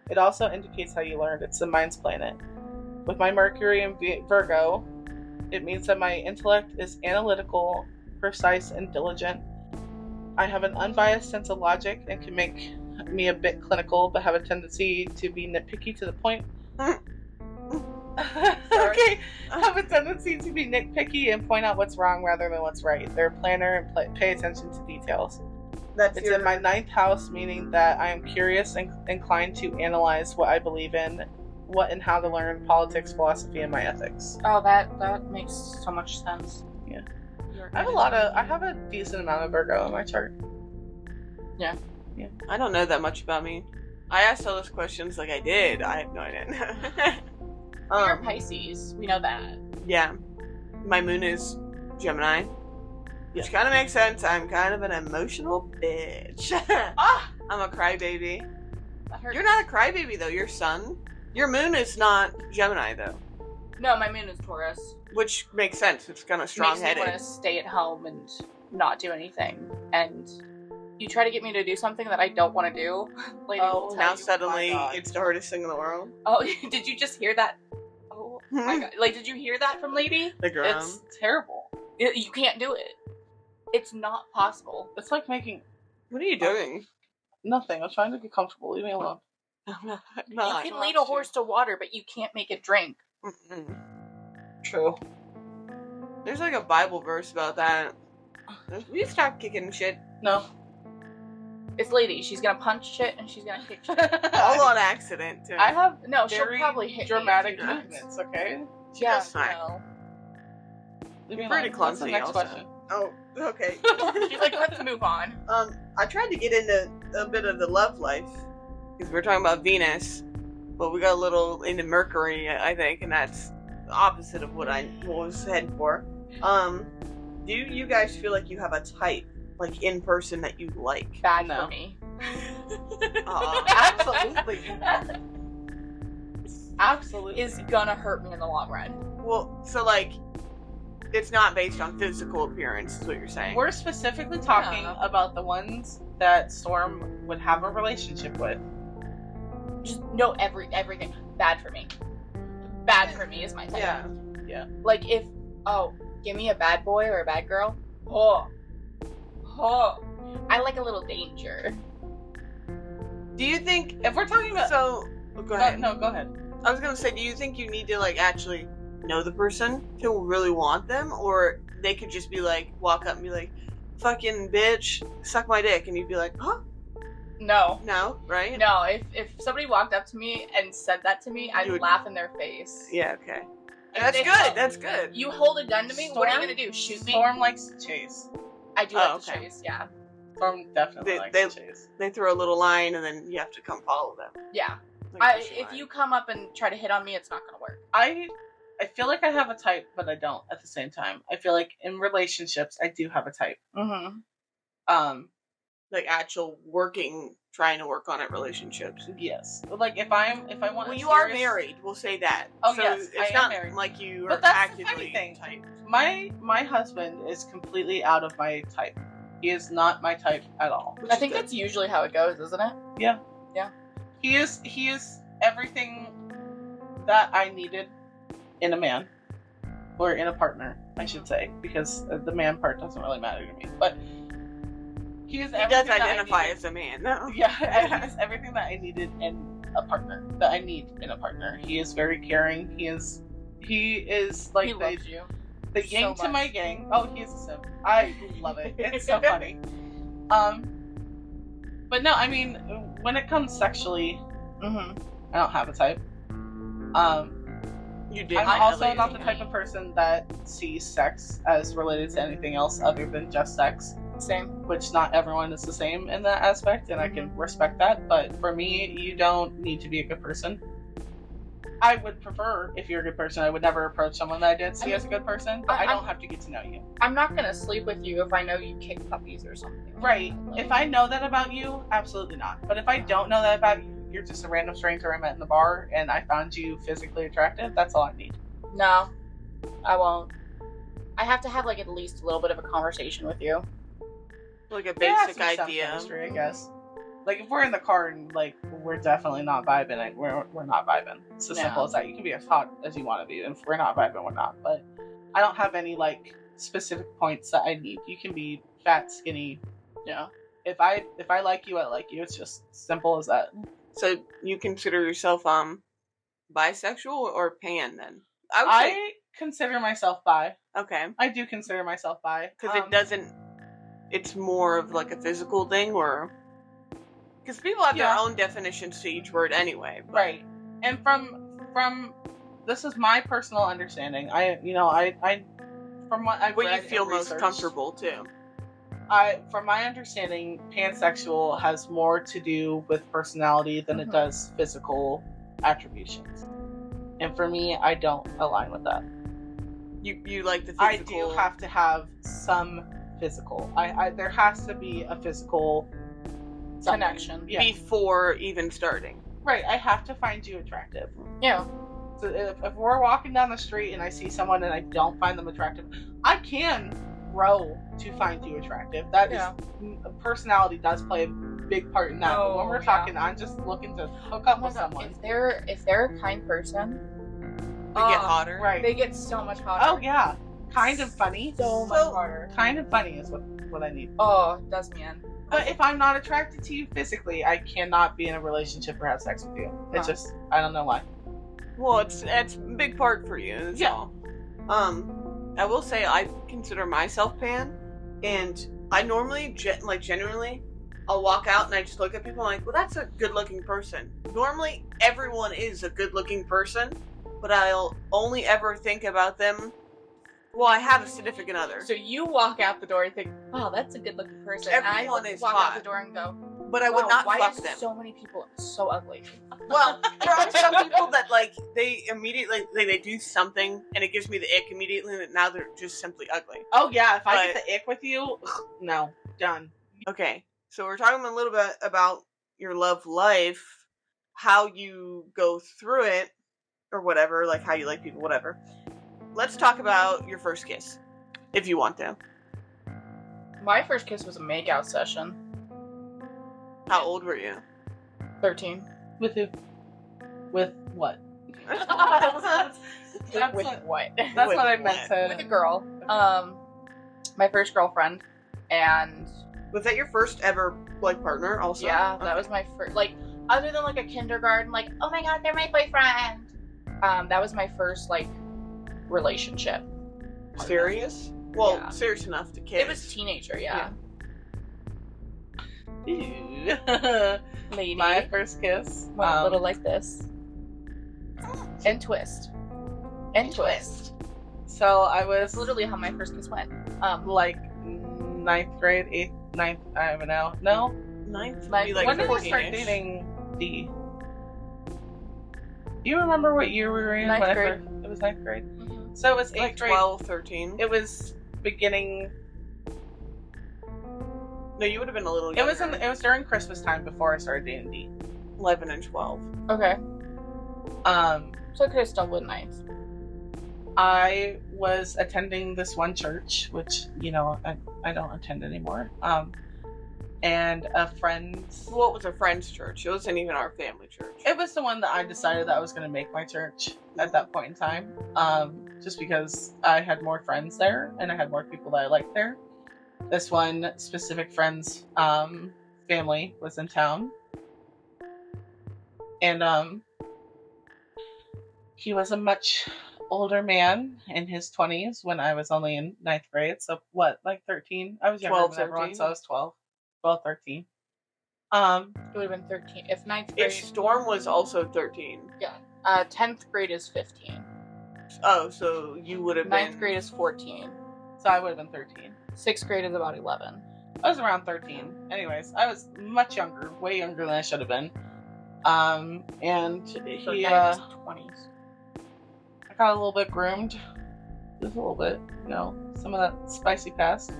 Speaker 2: It also indicates how you learned. It's the mind's planet. With my Mercury in Virgo, it means that my intellect is analytical, precise, and diligent. I have an unbiased sense of logic and can make me a bit clinical, but have a tendency to be nitpicky to the point. Okay, have a tendency to be nitpicky and point out what's wrong rather than what's right. They're a planner and pay attention to details.
Speaker 3: That's
Speaker 2: It's in my 9th house, meaning that I am curious and inclined to analyze what I believe in, what and how to learn politics, philosophy, and my ethics.
Speaker 1: Oh, that makes so much sense.
Speaker 2: Yeah.
Speaker 1: You're
Speaker 2: I have a decent amount of Virgo in my chart.
Speaker 3: I don't know that much about me. I asked all those questions like I did. I have no idea.
Speaker 1: You're Pisces. We know that.
Speaker 3: Yeah. My moon is Gemini. Which kind of makes sense. I'm kind of an emotional bitch.
Speaker 1: Ah!
Speaker 3: I'm a crybaby.
Speaker 1: That hurts.
Speaker 3: You're not a crybaby though. Your sun. Your moon is not Gemini though.
Speaker 1: No, my moon is Taurus.
Speaker 3: Which makes sense. It's kind of
Speaker 1: Makes me want
Speaker 3: strong-headed.
Speaker 1: to stay at home and not do anything. And you try to get me to do something that I don't want to do. Lady will tell
Speaker 3: Now
Speaker 1: you.
Speaker 3: suddenly
Speaker 2: God.
Speaker 3: it's the hardest thing in the world.
Speaker 1: Oh, did you just hear that? Oh my god! Like, did you hear that from Lady?
Speaker 3: The drum.
Speaker 2: It's terrible.
Speaker 1: You can't do it. It's not possible.
Speaker 2: It's like making
Speaker 3: What are you doing?
Speaker 2: nothing. I'm trying to get comfortable. Leave me alone.
Speaker 3: I'm
Speaker 1: You
Speaker 3: not.
Speaker 1: can lead a horse to water, but you can't make it drink.
Speaker 3: Mm-mm.
Speaker 2: True.
Speaker 3: There's like a Bible verse about that. We stop kicking shit
Speaker 2: No.
Speaker 1: It's Lady. She's gonna punch shit and she's gonna kick shit.
Speaker 3: all on accident too.
Speaker 2: I have
Speaker 1: No, she'll
Speaker 2: very
Speaker 1: probably hit
Speaker 2: dramatic
Speaker 1: me a few times.
Speaker 2: movements, okay?
Speaker 1: Yeah,
Speaker 3: That's fine.
Speaker 1: no.
Speaker 2: Leave me
Speaker 3: You're pretty
Speaker 2: alone. What's the
Speaker 3: clumsy
Speaker 2: next
Speaker 3: also.
Speaker 2: question?
Speaker 3: Oh, okay.
Speaker 1: She's like, let's move on.
Speaker 3: I tried to get into a bit of the love life because we're talking about Venus, but we got a little into Mercury, I think, and that's the opposite of what I was heading for. Do you guys feel like you have a type, like in person, that you like?
Speaker 1: Bad
Speaker 2: No.
Speaker 1: for me.
Speaker 2: Absolutely. Absolutely.
Speaker 1: Is gonna hurt me in the long run.
Speaker 3: Well, so like, it's not based on physical appearance, is what you're saying.
Speaker 2: We're specifically talking
Speaker 1: Yeah.
Speaker 2: about the ones that Storm would have a relationship with.
Speaker 1: Just know everything. Bad for me. Bad for me is my type.
Speaker 2: Yeah.
Speaker 1: Like if give me a bad boy or a bad girl. I like a little danger.
Speaker 3: Do you think?
Speaker 2: If we're talking about
Speaker 3: So, go ahead.
Speaker 2: no, go ahead.
Speaker 3: I was gonna say, do you think you need to like actually know the person to really want them, or they could just be like, walk up and be like, fucking bitch, suck my dick, and you'd be like, huh?
Speaker 1: No.
Speaker 3: No, right?
Speaker 1: No, if somebody walked up to me and said that to me, I'd
Speaker 3: You would-
Speaker 1: laugh in their face.
Speaker 3: Yeah, okay.
Speaker 1: If
Speaker 3: That's
Speaker 1: they
Speaker 3: good,
Speaker 1: held-
Speaker 3: that's good.
Speaker 1: You hold a gun to me, what are you
Speaker 2: Storm-
Speaker 1: gonna do? Shoot me?
Speaker 2: Storm likes to chase.
Speaker 1: I do
Speaker 3: Oh,
Speaker 1: like to
Speaker 3: okay.
Speaker 1: chase, yeah.
Speaker 2: Storm definitely
Speaker 3: They-
Speaker 2: likes to chase.
Speaker 3: They throw a little line, and then you have to come follow them.
Speaker 1: Yeah.
Speaker 3: Like push a
Speaker 1: If
Speaker 3: line.
Speaker 1: you come up and try to hit on me, it's not gonna work.
Speaker 2: I feel like I have a type, but I don't at the same time. I feel like in relationships, I do have a type.
Speaker 1: Mm-hmm.
Speaker 3: Like actual trying to work on it relationships.
Speaker 2: Yes. Like if I want.
Speaker 3: Well,
Speaker 2: a
Speaker 3: you are
Speaker 2: serious-
Speaker 3: married. We'll say that.
Speaker 2: Oh,
Speaker 3: So
Speaker 2: yes,
Speaker 3: it's
Speaker 2: I am
Speaker 3: not
Speaker 2: married.
Speaker 3: like you are
Speaker 2: But that's the funny
Speaker 3: actively
Speaker 2: thing.
Speaker 3: type.
Speaker 2: My husband is completely out of my type. He is not my type at all.
Speaker 1: I think that's usually how it goes, isn't it?
Speaker 2: He is everything that I needed in a man, or in a partner, I should say, because the man part doesn't really matter to me. But he is
Speaker 3: He
Speaker 2: everything
Speaker 3: does
Speaker 2: that I
Speaker 3: identify
Speaker 2: needed.
Speaker 3: as a man. No.
Speaker 2: Yeah, he's everything that I needed in a partner. That I need in a partner. He is very caring. He is like
Speaker 1: He loves you.
Speaker 2: the
Speaker 1: so
Speaker 2: yang to
Speaker 1: much.
Speaker 2: my yang. Oh, he is a simp. I love it. It's so funny. But no, I mean, when it comes sexually,
Speaker 1: Mm-hmm.
Speaker 2: I don't have a type.
Speaker 3: You did.
Speaker 2: I'm
Speaker 3: highlight
Speaker 2: also
Speaker 3: it.
Speaker 2: not the type of person that sees sex as related to anything else other than just sex,
Speaker 1: Same.
Speaker 2: which not everyone is the same in that aspect, and I can respect that. But for me, you don't need to be a good person. I would prefer, if you're a good person, I would never approach someone that I didn't see as a good person, but I don't have to get to know you.
Speaker 1: I'm not gonna sleep with you if I know you kick puppies or something.
Speaker 2: Right.
Speaker 1: Like,
Speaker 2: If I know that about you, absolutely not. But if I don't know that about you, you're just a random stranger I met in the bar, and I found you physically attractive, that's all I need.
Speaker 1: No, I won't. I have to have like at least a little bit of a conversation with you.
Speaker 3: Like a
Speaker 2: There has
Speaker 3: basic
Speaker 2: to be some
Speaker 3: idea.
Speaker 2: chemistry, I guess. Like if we're in the car and like we're definitely not vibing, we're not vibing. It's as
Speaker 1: No.
Speaker 2: simple as that. You can be as hot as you want to be, and if we're not vibing, we're not. But I don't have any like specific points that I need. You can be fat, skinny.
Speaker 1: Yeah.
Speaker 2: If I like you, I like you. It's just simple as that.
Speaker 3: So you consider yourself bisexual or pan then? I would say
Speaker 2: I consider myself bi.
Speaker 3: okay,
Speaker 2: I do consider myself bi
Speaker 3: because it doesn't. It's more of like a physical thing, or because people have
Speaker 2: Yeah.
Speaker 3: their own definitions to each word anyway. But
Speaker 2: right. And from this is my personal understanding. I from what I've
Speaker 3: what
Speaker 2: read
Speaker 3: you feel
Speaker 2: and
Speaker 3: most
Speaker 2: researched,
Speaker 3: comfortable too.
Speaker 2: From my understanding, pansexual has more to do with personality than it
Speaker 1: Mhm.
Speaker 2: does physical attributions. And for me, I don't align with that.
Speaker 3: You like the
Speaker 2: I
Speaker 3: physical.
Speaker 2: do have to have some physical. I there has to be a physical something.
Speaker 1: Connection.
Speaker 2: Yeah.
Speaker 3: before even starting.
Speaker 2: Right. I have to find you attractive.
Speaker 1: Yeah.
Speaker 2: So if we're walking down the street and I see someone and I don't find them attractive, I can grow to find you attractive. That
Speaker 1: Yeah.
Speaker 2: is personality does play a big part in that. But when
Speaker 1: Oh,
Speaker 2: we're
Speaker 1: yeah.
Speaker 2: talking, I'm just looking to hook up
Speaker 1: Oh my
Speaker 2: with
Speaker 1: God,
Speaker 2: someone.
Speaker 1: if they're a kind person,
Speaker 3: They get
Speaker 1: Oh,
Speaker 3: hotter.
Speaker 2: Right.
Speaker 1: they get so much hotter.
Speaker 2: Oh yeah. Kind of funny.
Speaker 1: So much hotter.
Speaker 2: Kind of funny is what I need.
Speaker 1: Oh, it does me in.
Speaker 2: But if I'm not attracted to you physically, I cannot be in a relationship or have sex with you. It's
Speaker 1: Huh.
Speaker 2: just I don't know why.
Speaker 3: Well, it's a big part for you. That's
Speaker 2: Yeah.
Speaker 3: all. I will say I consider myself pan, and I normally genuinely, I'll walk out and I just look at people and I'm like, well, that's a good-looking person. Normally, everyone is a good-looking person, but I'll only ever think about them. Well, I have a significant other,
Speaker 1: So you walk out the door and think, "Oh, that's a good-looking person." And
Speaker 3: Everyone
Speaker 1: I
Speaker 3: is
Speaker 1: walk
Speaker 3: hot.
Speaker 1: out the door and go,
Speaker 3: but I would
Speaker 1: "Wow,
Speaker 3: not
Speaker 1: why
Speaker 3: fuck
Speaker 1: are
Speaker 3: them.
Speaker 1: so many people so ugly?"
Speaker 3: Well, there are some people that like they immediately they do something and it gives me the ick immediately, and now they're just simply ugly.
Speaker 2: Oh yeah, if I get
Speaker 3: But-
Speaker 2: the ick with you, no, done.
Speaker 3: Okay, so we're talking a little bit about your love life, how you go through it, or whatever, like how you like people, whatever. Let's talk about your first kiss, if you want to.
Speaker 1: My first kiss was a makeout session.
Speaker 3: How old were you?
Speaker 1: 13.
Speaker 2: With who? With what? That's
Speaker 1: With
Speaker 2: what-
Speaker 1: what?
Speaker 2: That's
Speaker 3: With
Speaker 2: what I meant
Speaker 3: what?
Speaker 1: With a
Speaker 2: to.
Speaker 1: girl. My first girlfriend, and
Speaker 3: Was that your first ever like partner? Also,
Speaker 1: yeah, that was my first. Like, other than like a kindergarten, like, oh my god, they're my boyfriend. That was my first like relationship.
Speaker 3: serious. Well,
Speaker 1: Yeah.
Speaker 3: serious enough to kiss.
Speaker 1: It was teenager, yeah. Lady.
Speaker 2: My first kiss.
Speaker 1: Went a little like this. And twist. And twist.
Speaker 2: So I was
Speaker 1: That's literally how my first kiss went.
Speaker 2: like 9th grade, 8th, 9th, I don't know. No?
Speaker 3: 9th?
Speaker 1: Like,
Speaker 3: Maybe, like,
Speaker 2: When did I
Speaker 3: 14-ish.
Speaker 2: start dating D? Do you remember what year we were in?
Speaker 1: Ninth
Speaker 2: when I
Speaker 1: grade.
Speaker 2: first- It was 9th grade.
Speaker 1: Mhm.
Speaker 2: So it was 8th
Speaker 3: Like
Speaker 2: grade.
Speaker 3: 12, 13.
Speaker 2: It was beginning.
Speaker 3: No, you would have been a little
Speaker 2: It
Speaker 3: younger.
Speaker 2: was during Christmas time before I started dating D.
Speaker 3: 11 and 12.
Speaker 1: Okay.
Speaker 2: Um,
Speaker 1: So I could have still been nice.
Speaker 2: I was attending this one church, which I don't attend anymore. And a friend's.
Speaker 3: What was a friend's church? It wasn't even our family church.
Speaker 2: It was the one that I decided that I was going to make my church at that point in time. Just because I had more friends there and I had more people that I liked there. This one specific friend's family was in town. And he was a much older man in his 20s when I was only in 9th grade. So what, like 13? I was younger
Speaker 3: 12,
Speaker 2: than everyone,
Speaker 3: 13.
Speaker 2: so I was 12, 13.
Speaker 1: It would have been 13. If 9th grade.
Speaker 3: If Storm was also 13.
Speaker 1: 10th grade is 15.
Speaker 3: Oh, so you would have been...
Speaker 1: 9th grade is 14.
Speaker 2: So I would have been 13.
Speaker 1: 6th grade is about 11.
Speaker 2: I was around 13. Anyways, I was much younger, way younger than I should have been. And
Speaker 1: So
Speaker 2: he,
Speaker 1: now he's 20s.
Speaker 2: I got a little bit groomed. Just a little bit, some of that spicy past.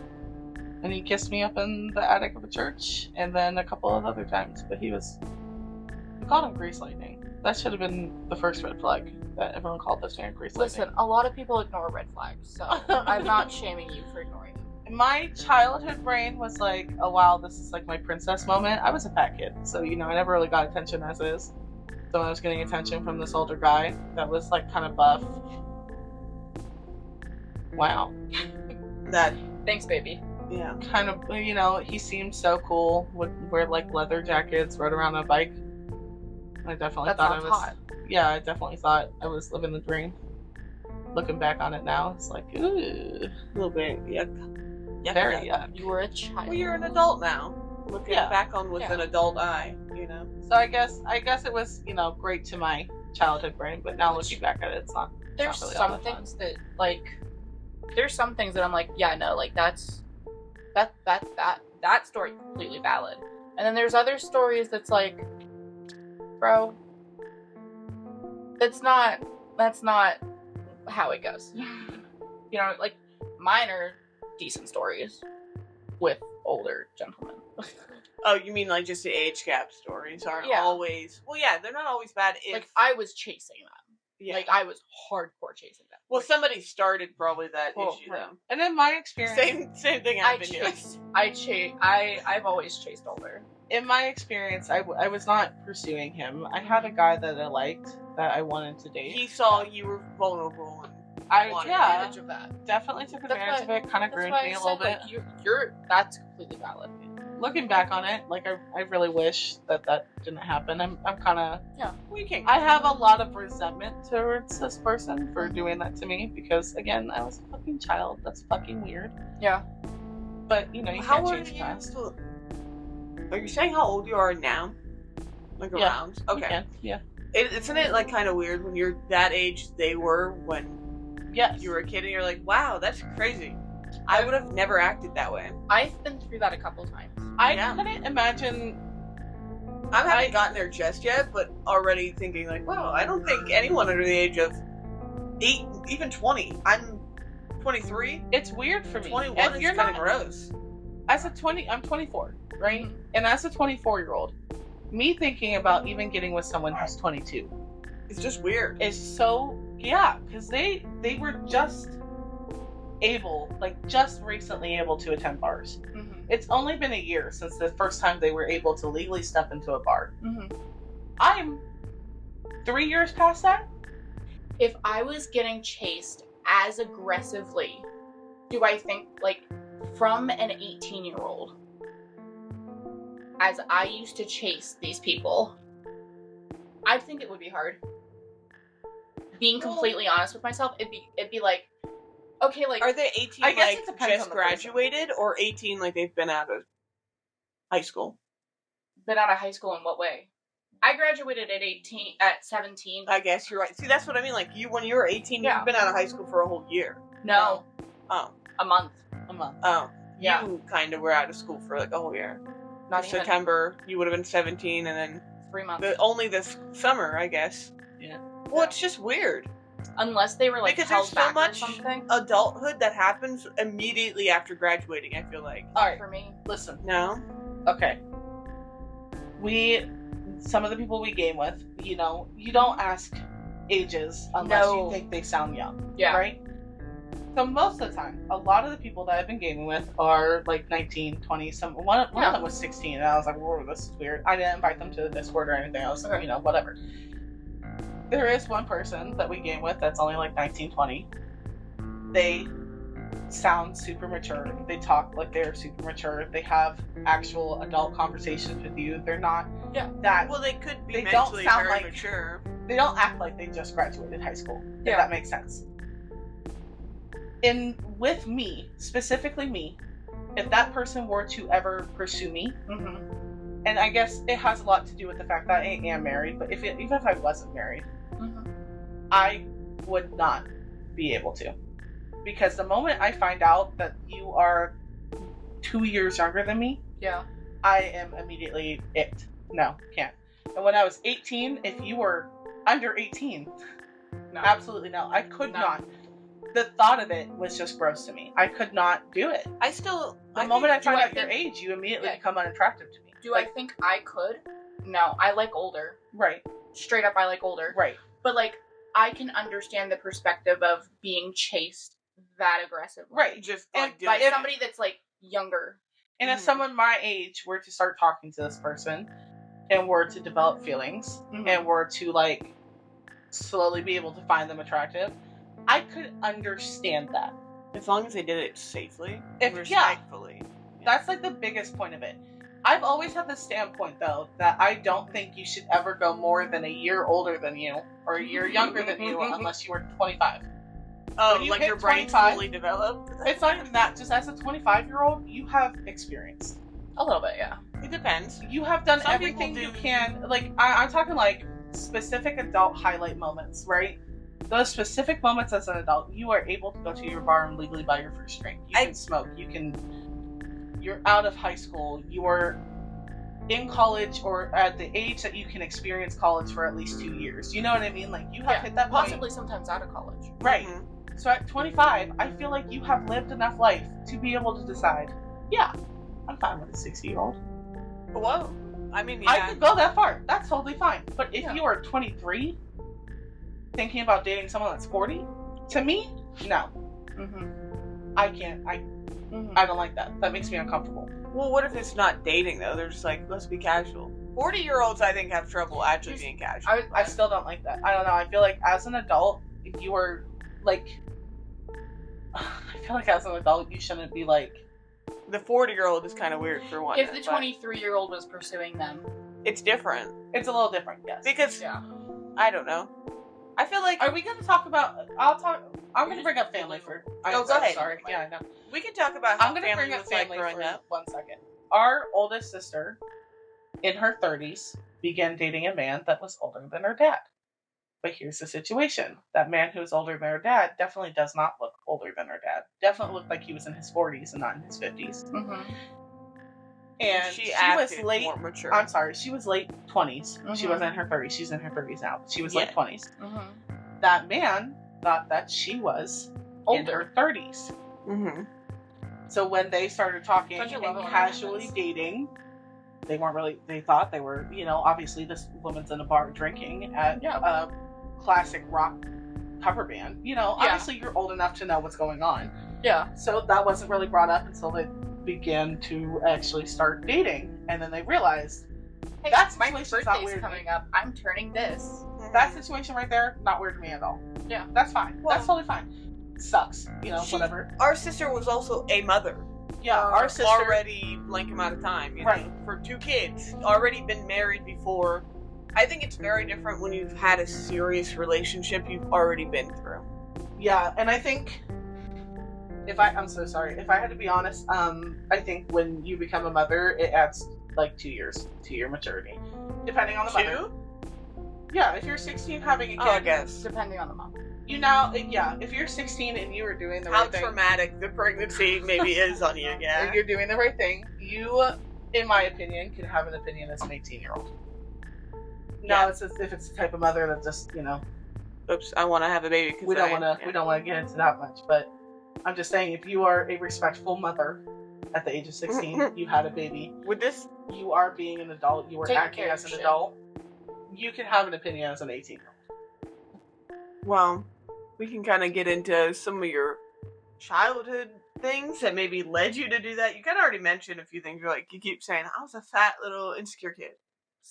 Speaker 2: And he kissed me up in the attic of a church, and then a couple of other times. But we called him grease lightning. That should have been the first red flag that everyone called this man grease lightning.
Speaker 1: Listen, a lot of people ignore red flags, so I'm not shaming you for ignoring them.
Speaker 2: My childhood brain was like, oh wow, this is like my princess moment. I was a fat kid, so I never really got attention as is. So I was getting attention from this older guy that was like kind of buff. Wow.
Speaker 3: That,
Speaker 1: Thanks, baby.
Speaker 3: yeah.
Speaker 2: Kind of, he seemed so cool. Would wear like leather jackets, rode around on a bike. I definitely
Speaker 1: That
Speaker 2: thought I
Speaker 1: sounds
Speaker 2: was.
Speaker 1: hot.
Speaker 2: Yeah, I definitely thought I was living the dream. Looking back on it now, it's like, ooh,
Speaker 3: A little bit, yuck.
Speaker 2: very
Speaker 3: yuck.
Speaker 2: yuck.
Speaker 1: You were a child.
Speaker 3: Well, you're an adult now. Looking
Speaker 2: Yeah.
Speaker 3: back on with an adult eye,
Speaker 2: So I guess it was, great to my childhood brain, but now looking back at it, it's not.
Speaker 1: There's
Speaker 2: not really all
Speaker 1: some
Speaker 2: that fun.
Speaker 1: things that, like, there's some things that I'm like, yeah, no, like, that story completely valid. And then there's other stories that's like, bro, that's not how it goes. Like, mine are decent stories with older gentlemen.
Speaker 3: Oh, you mean like just the age gap stories aren't
Speaker 1: Yeah.
Speaker 3: always... Well, yeah, they're not always bad if...
Speaker 1: Like, I was chasing them.
Speaker 3: yeah.
Speaker 1: Like, I was hardcore chasing them.
Speaker 3: Well, somebody started probably that
Speaker 1: Well,
Speaker 3: issue,
Speaker 1: right.
Speaker 3: though.
Speaker 2: And in my experience,
Speaker 3: Same thing happened. yes.
Speaker 1: I've always chased older.
Speaker 2: in my experience, I was not pursuing him. I had a guy that I liked that I wanted to date.
Speaker 3: He saw you were vulnerable and wanted
Speaker 2: yeah,
Speaker 1: Advantage of that.
Speaker 2: definitely took
Speaker 1: That's
Speaker 2: advantage of it. Kind of
Speaker 1: That's
Speaker 2: groomed
Speaker 1: why
Speaker 2: me
Speaker 1: I
Speaker 2: a little
Speaker 1: said,
Speaker 2: bit.
Speaker 1: like, you're that's completely valid.
Speaker 2: Looking back on it, like I really wish that didn't happen. I'm kind of
Speaker 3: we can't.
Speaker 2: I have a lot of resentment towards this person for doing that to me because again, I was a fucking child. That's fucking weird.
Speaker 1: Yeah.
Speaker 2: But you
Speaker 3: How
Speaker 2: can't
Speaker 3: old are
Speaker 2: change the
Speaker 3: you?
Speaker 2: past.
Speaker 3: Are you saying how old you are now? Like
Speaker 2: Yeah.
Speaker 3: around?
Speaker 2: You
Speaker 3: Okay.
Speaker 2: can, yeah.
Speaker 3: Isn't it like kind of weird when you're that age they were when
Speaker 2: Yes.
Speaker 3: you were a kid and you're like, wow, that's crazy. I would have never acted that way.
Speaker 1: I've been through that a couple times.
Speaker 2: I
Speaker 3: Yeah.
Speaker 2: couldn't imagine.
Speaker 3: I haven't gotten there just yet, but already thinking like, wow, I don't think anyone under the age of 8, even 20. I'm 23.
Speaker 2: It's weird for me.
Speaker 3: 21
Speaker 2: And
Speaker 3: is
Speaker 2: you're
Speaker 3: kind of
Speaker 2: not
Speaker 3: gross.
Speaker 2: as a 20. I'm 24, right?
Speaker 1: Mhm.
Speaker 2: And as a 24-year-old, me thinking about even getting with someone who's 22
Speaker 3: It's just weird.
Speaker 2: is so because they were just recently able to attend bars.
Speaker 1: Mm-hmm.
Speaker 2: It's only been a year since the first time they were able to legally step into a bar.
Speaker 1: Mm-hmm.
Speaker 2: I'm 3 years past that.
Speaker 1: If I was getting chased as aggressively, do I think, like, from an 18-year-old, as I used to chase these people, I think it would be hard. Being completely honest with myself, it'd be like, Okay, like
Speaker 3: Are they 18
Speaker 2: I guess
Speaker 3: like
Speaker 2: it depends
Speaker 3: just
Speaker 2: on the person.
Speaker 3: graduated, or 18 like they've been out of high school?
Speaker 1: been out of high school in what way? I graduated at 17.
Speaker 3: I guess you're right. See, that's what I mean. Like when you were 18,
Speaker 1: Yeah.
Speaker 3: you've been out of high school for a whole year.
Speaker 1: No,
Speaker 3: Oh,
Speaker 1: a month.
Speaker 2: A month.
Speaker 3: oh,
Speaker 1: Yeah.
Speaker 3: You kind of were out of school for like a whole year.
Speaker 1: Not even
Speaker 3: September, you would have been 17, and then
Speaker 1: 3 months.
Speaker 3: only this summer, I guess.
Speaker 2: Yeah.
Speaker 3: Well, it's just weird.
Speaker 1: Unless they were like
Speaker 3: Because
Speaker 1: held
Speaker 3: there's so
Speaker 1: back
Speaker 3: much
Speaker 1: or something.
Speaker 3: Adulthood that happens immediately after graduating, I feel like.
Speaker 2: All right.
Speaker 1: For me.
Speaker 2: Listen.
Speaker 3: No?
Speaker 2: Okay. Some of the people we game with, you don't ask ages unless
Speaker 1: No.
Speaker 2: you think they sound young.
Speaker 1: Yeah.
Speaker 2: Right? So most of the time, a lot of the people that I've been gaming with are like 19, 20. One of them was 16, and I was like, whoa, this is weird. I didn't invite them to the Discord or anything else,
Speaker 1: Okay.
Speaker 2: whatever. There is one person that we game with that's only like 19, 20. They sound super mature. They talk like they're super mature. They have actual adult conversations with you. They're not that.
Speaker 3: Well, they could be
Speaker 2: They don't
Speaker 3: mentally
Speaker 2: sound
Speaker 3: very
Speaker 2: like-
Speaker 3: mature.
Speaker 2: They don't act like they just graduated high school. If
Speaker 1: Yeah.
Speaker 2: that makes sense. And with me, specifically me, if that person were to ever pursue me,
Speaker 1: Mm-hmm.
Speaker 2: and I guess it has a lot to do with the fact that I am married, but even if I wasn't married,
Speaker 1: Mm-hmm.
Speaker 2: I would not be able to. Because the moment I find out that you are 2 years younger than me,
Speaker 1: Yeah.
Speaker 2: I am immediately icked. No, can't. And when I was 18, if you were under 18,
Speaker 1: No.
Speaker 2: absolutely no. I could
Speaker 1: No.
Speaker 2: not. The thought of it was just gross to me. I could not do it.
Speaker 3: The
Speaker 2: The moment I find
Speaker 1: I
Speaker 2: out your
Speaker 1: think-
Speaker 2: age, you immediately
Speaker 1: Yeah.
Speaker 2: become unattractive to me.
Speaker 1: Do I think I could? No. I like older.
Speaker 2: Right,
Speaker 1: Straight up, I like older.
Speaker 2: right.
Speaker 1: But like, I can understand the perspective of being chased that aggressively.
Speaker 2: Right.
Speaker 3: Just
Speaker 2: And
Speaker 3: like
Speaker 1: By
Speaker 3: doing-
Speaker 1: somebody that's like younger.
Speaker 2: And if
Speaker 3: Mhm.
Speaker 2: someone my age were to start talking to this person and were to develop feelings
Speaker 1: Mhm.
Speaker 2: and were to like slowly be able to find them attractive, I could understand that.
Speaker 3: as long as they did it safely,
Speaker 2: If- yeah.
Speaker 3: respectfully.
Speaker 2: That's like the biggest point of it. I've always had the standpoint though that I don't think you should ever go more than a year older than you or a year younger than you unless you were 25.
Speaker 3: Oh,
Speaker 2: When you
Speaker 3: like
Speaker 2: hit
Speaker 3: your brain's
Speaker 2: 25,
Speaker 3: fully developed?
Speaker 2: It's not even that. Just as a 25-year-old, you have experience.
Speaker 1: A little bit, yeah.
Speaker 3: It depends.
Speaker 2: You have done
Speaker 3: Some
Speaker 2: everything
Speaker 3: people
Speaker 2: you
Speaker 3: do.
Speaker 2: can. Like I'm talking like specific adult highlight moments, right? Those specific moments as an adult, you are able to go to your bar and legally buy your first drink. You can smoke. You're out of high school. You are in college or at the age that you can experience college for at least 2 years. You know what I mean? Like you have hit that point.
Speaker 1: Possibly sometimes out of college.
Speaker 2: Right.
Speaker 3: Mhm.
Speaker 2: So at 25, I feel like you have lived enough life to be able to decide, yeah, I'm fine with a 60-year-old.
Speaker 3: Whoa. I mean,
Speaker 2: I
Speaker 3: yeah.
Speaker 2: could go that far. That's totally fine. But if
Speaker 1: Yeah.
Speaker 2: you are 23, thinking about dating someone that's 40, to me, no.
Speaker 1: Mm-hmm.
Speaker 2: I can't. I don't like that. That makes me uncomfortable.
Speaker 3: Well, what if it's not dating, though? They're just like, let's be casual. 40-year-olds, I think, have trouble actually
Speaker 1: Just-
Speaker 3: being casual.
Speaker 2: I still don't like that. I don't know. I feel like as an adult, if you are like, I feel like as an adult, you shouldn't be like,
Speaker 3: The 40-year-old is kind of weird for one.
Speaker 1: If the
Speaker 3: but
Speaker 1: 23-year-old was pursuing them.
Speaker 3: It's different.
Speaker 2: it's a little different, yes.
Speaker 3: Because,
Speaker 1: Yeah.
Speaker 3: I don't know. I feel like
Speaker 2: Are we going to talk about? I'm going to bring up family for.
Speaker 3: Oh, go ahead.
Speaker 2: Sorry. Yeah, I know.
Speaker 3: we can talk about how
Speaker 2: I'm going to
Speaker 3: family
Speaker 2: bring up
Speaker 3: was like
Speaker 2: family
Speaker 3: growing
Speaker 2: for
Speaker 3: up.
Speaker 2: 1 second. Our oldest sister, in her 30s, began dating a man that was older than her dad. But here's the situation. That man who was older than her dad definitely does not look older than her dad. Definitely looked like he was in his 40s and not in his 50s.
Speaker 1: Mm-hmm.
Speaker 2: And
Speaker 3: she
Speaker 2: she
Speaker 3: acted
Speaker 2: was late.
Speaker 3: more mature.
Speaker 2: I'm sorry, she was late 20s. She
Speaker 1: Mhm.
Speaker 2: wasn't in her 30s. She's in her 30s now. She was
Speaker 3: Yeah.
Speaker 2: late 20s.
Speaker 1: Mm-hmm.
Speaker 2: That man thought that she was in
Speaker 1: Older.
Speaker 2: her 30s.
Speaker 3: Mm-hmm.
Speaker 2: So when they started talking
Speaker 1: Such a
Speaker 2: and
Speaker 1: level of
Speaker 2: casually
Speaker 1: innocence.
Speaker 2: dating, they weren't really, they thought they were, obviously this woman's in a bar drinking at
Speaker 1: Yeah.
Speaker 2: a classic rock cover band. Obviously you're old enough to know what's going on.
Speaker 1: Yeah.
Speaker 2: So that wasn't really brought up until they began to actually start dating. And then they realized
Speaker 1: Hey,
Speaker 2: That
Speaker 1: my
Speaker 2: situation's not
Speaker 1: birthday's
Speaker 2: weird to me.
Speaker 1: coming up. I'm turning this.
Speaker 2: that situation right there, not weird to me at all.
Speaker 1: Yeah.
Speaker 2: That's fine.
Speaker 3: Well-
Speaker 2: That's totally fine. Sucks. Whatever.
Speaker 3: Our sister was also a mother.
Speaker 2: Yeah, our sister.
Speaker 3: Already blank amount of time,
Speaker 2: Right.
Speaker 3: for 2 kids. Already been married before. I think it's very different when you've had a serious relationship you've already been through.
Speaker 2: Yeah, and I think I'm so sorry. If I had to be honest, I think when you become a mother, it adds like 2 years to your maturity, depending on the mother.
Speaker 3: 2?
Speaker 2: Yeah, if you're 16 having a kid,
Speaker 3: I guess.
Speaker 1: Depending on the mom.
Speaker 2: you now, yeah, if you're 16 and you are doing the
Speaker 3: How
Speaker 2: right thing,
Speaker 3: traumatic the pregnancy maybe is on you, yeah.
Speaker 2: if you're doing the right thing, you, in my opinion, can have an opinion as an 18-year-old.
Speaker 3: Yeah.
Speaker 2: No, it's just, if it's the type of mother that just,
Speaker 3: Oops, I want to have a baby.
Speaker 2: we don't want to get into that much, but I'm just saying, if you are a respectful mother at the age of 16, you had a baby,
Speaker 3: With this,
Speaker 2: you are being an adult, you are
Speaker 1: Taking
Speaker 2: acting
Speaker 1: care
Speaker 2: as
Speaker 1: of
Speaker 2: an
Speaker 1: shit.
Speaker 2: adult, you can have an opinion as an 18-year-old.
Speaker 3: well, we can kind of get into some of your childhood things that maybe led you to do that. You kind of already mentioned a few things. You're like, you keep saying, I was a fat little insecure kid.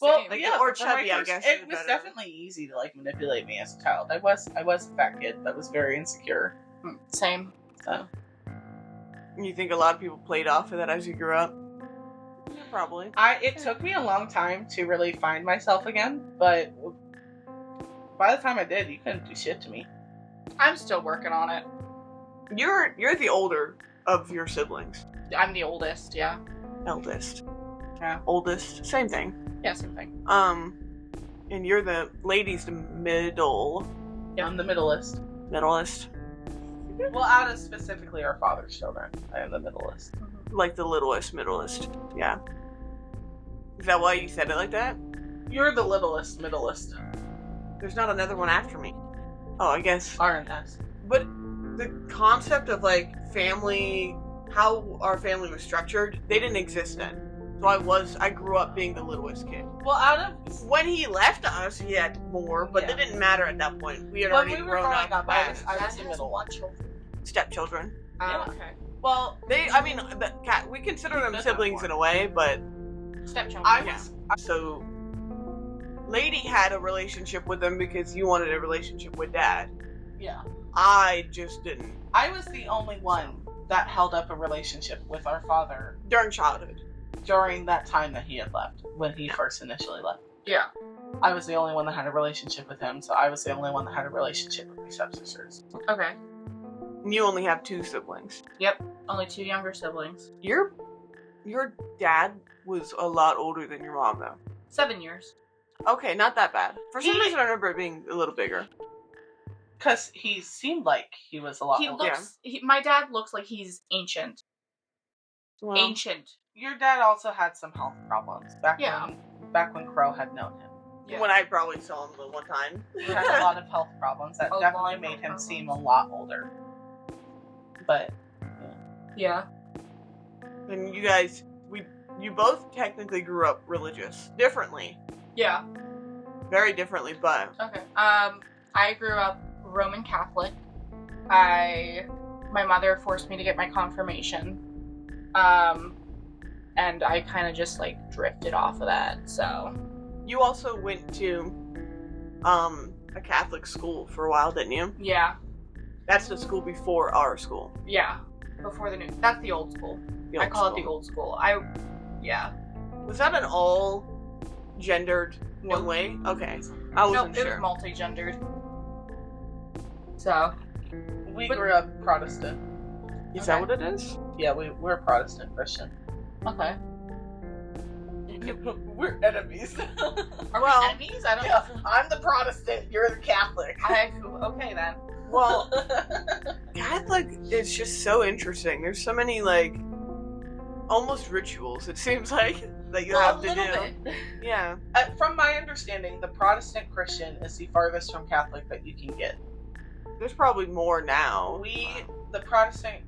Speaker 2: Well,
Speaker 1: Same.
Speaker 3: Like,
Speaker 2: yeah,
Speaker 3: or
Speaker 2: for my
Speaker 3: chubby, I
Speaker 2: first-
Speaker 3: guess,
Speaker 2: It
Speaker 3: is
Speaker 2: was
Speaker 3: better.
Speaker 2: definitely easy to like manipulate me as a child. I was a fat kid that was very insecure.
Speaker 1: Same.
Speaker 2: So
Speaker 3: You think a lot of people played off of that as you grew up? Yeah, probably.
Speaker 2: it took me a long time to really find myself again, but by the time I did, you couldn't do shit to me.
Speaker 1: I'm still working on it.
Speaker 3: You're the older of your siblings.
Speaker 1: I'm the oldest, yeah.
Speaker 3: Eldest.
Speaker 1: Yeah.
Speaker 3: Oldest. Same thing.
Speaker 1: Yeah, same thing.
Speaker 3: And you're the ladies, the middle.
Speaker 2: Yeah, I'm the middleist.
Speaker 3: Middleist.
Speaker 2: Well, out of specifically our father's children, I am the middleist.
Speaker 3: Like the littlest, middleist. Yeah. Is that why you said it like that?
Speaker 2: You're the littlest, middleist.
Speaker 3: There's not another one after me. Oh, I guess.
Speaker 2: R&S.
Speaker 3: But the concept of like family, how our family was structured, they didn't exist then. So I grew up being the littlest kid.
Speaker 2: Well, out of
Speaker 3: When he left us, he had more, but
Speaker 2: Yeah.
Speaker 3: it didn't matter at that point. We had
Speaker 2: when
Speaker 3: already
Speaker 2: we were
Speaker 3: grown
Speaker 2: growing up, I was
Speaker 3: as
Speaker 2: the middle.
Speaker 3: stepchildren.
Speaker 2: Yeah.
Speaker 1: Okay.
Speaker 2: Well,
Speaker 3: We consider them
Speaker 2: That's
Speaker 3: siblings
Speaker 2: not
Speaker 3: in a way, but
Speaker 1: Stepchild.
Speaker 2: I
Speaker 3: Yeah.
Speaker 2: was
Speaker 3: so Lady had a relationship with them because you wanted a relationship with Dad.
Speaker 2: yeah.
Speaker 3: I just didn't
Speaker 2: I was the only one that held up a relationship with our father
Speaker 3: during childhood.
Speaker 2: during that time that he had left, when he first initially left.
Speaker 1: Yeah.
Speaker 2: I was the only one that had a relationship with him, so I was the only one that had a relationship with my stepsisters.
Speaker 1: Okay.
Speaker 3: You only have 2 siblings.
Speaker 1: Only 2 younger siblings.
Speaker 3: Your dad was a lot older than your mom, though.
Speaker 1: 7 years.
Speaker 3: Okay, not that bad. For some
Speaker 2: He-
Speaker 3: reason, I remember it being a little bigger.
Speaker 2: Because he seemed like he was a lot
Speaker 1: He
Speaker 2: older.
Speaker 1: looks. My dad looks like he's ancient.
Speaker 3: Well,
Speaker 1: Ancient.
Speaker 2: Your dad also had some health problems back
Speaker 1: Yeah.
Speaker 2: when Crow had known him.
Speaker 1: Yeah.
Speaker 3: when I probably saw him the one time.
Speaker 2: He had a lot of health problems that
Speaker 1: A
Speaker 2: definitely
Speaker 1: lot of
Speaker 2: made
Speaker 1: health
Speaker 2: him
Speaker 1: problems.
Speaker 2: seem a lot older. But
Speaker 1: Yeah.
Speaker 3: And you guys, you both technically grew up religious. Differently.
Speaker 1: Yeah.
Speaker 3: Very differently, but
Speaker 1: Okay. I grew up Roman Catholic. My mother forced me to get my confirmation. And I kind of just like drifted off of that. So
Speaker 3: you also went to a Catholic school for a while, didn't you?
Speaker 1: yeah,
Speaker 3: That's the school before our school.
Speaker 1: yeah. Before the new, that's the old school.
Speaker 3: The
Speaker 1: I
Speaker 3: old
Speaker 1: call it
Speaker 3: school.
Speaker 1: the old school. Yeah.
Speaker 3: Was that an all gendered one
Speaker 1: Nope.
Speaker 3: way? Okay. I wasn't
Speaker 1: Nope, it was
Speaker 3: sure.
Speaker 1: multi-gendered. So
Speaker 2: we
Speaker 1: But-
Speaker 2: grew up Protestant.
Speaker 3: Is that
Speaker 1: Okay.
Speaker 3: what it is?
Speaker 2: Yeah, we're Protestant Christian.
Speaker 1: okay.
Speaker 2: We're enemies.
Speaker 1: Are
Speaker 3: Well,
Speaker 1: we enemies? I don't.
Speaker 2: Yeah, I'm the Protestant, you're the Catholic.
Speaker 1: Okay then.
Speaker 3: Well, Catholic is just so interesting. There's so many like almost rituals. It seems like that you have
Speaker 1: a
Speaker 3: to
Speaker 1: little
Speaker 3: do.
Speaker 1: bit.
Speaker 3: Yeah.
Speaker 2: From my understanding, the Protestant Christian is the farthest from Catholic that you can get.
Speaker 3: There's probably more now.
Speaker 2: The Protestant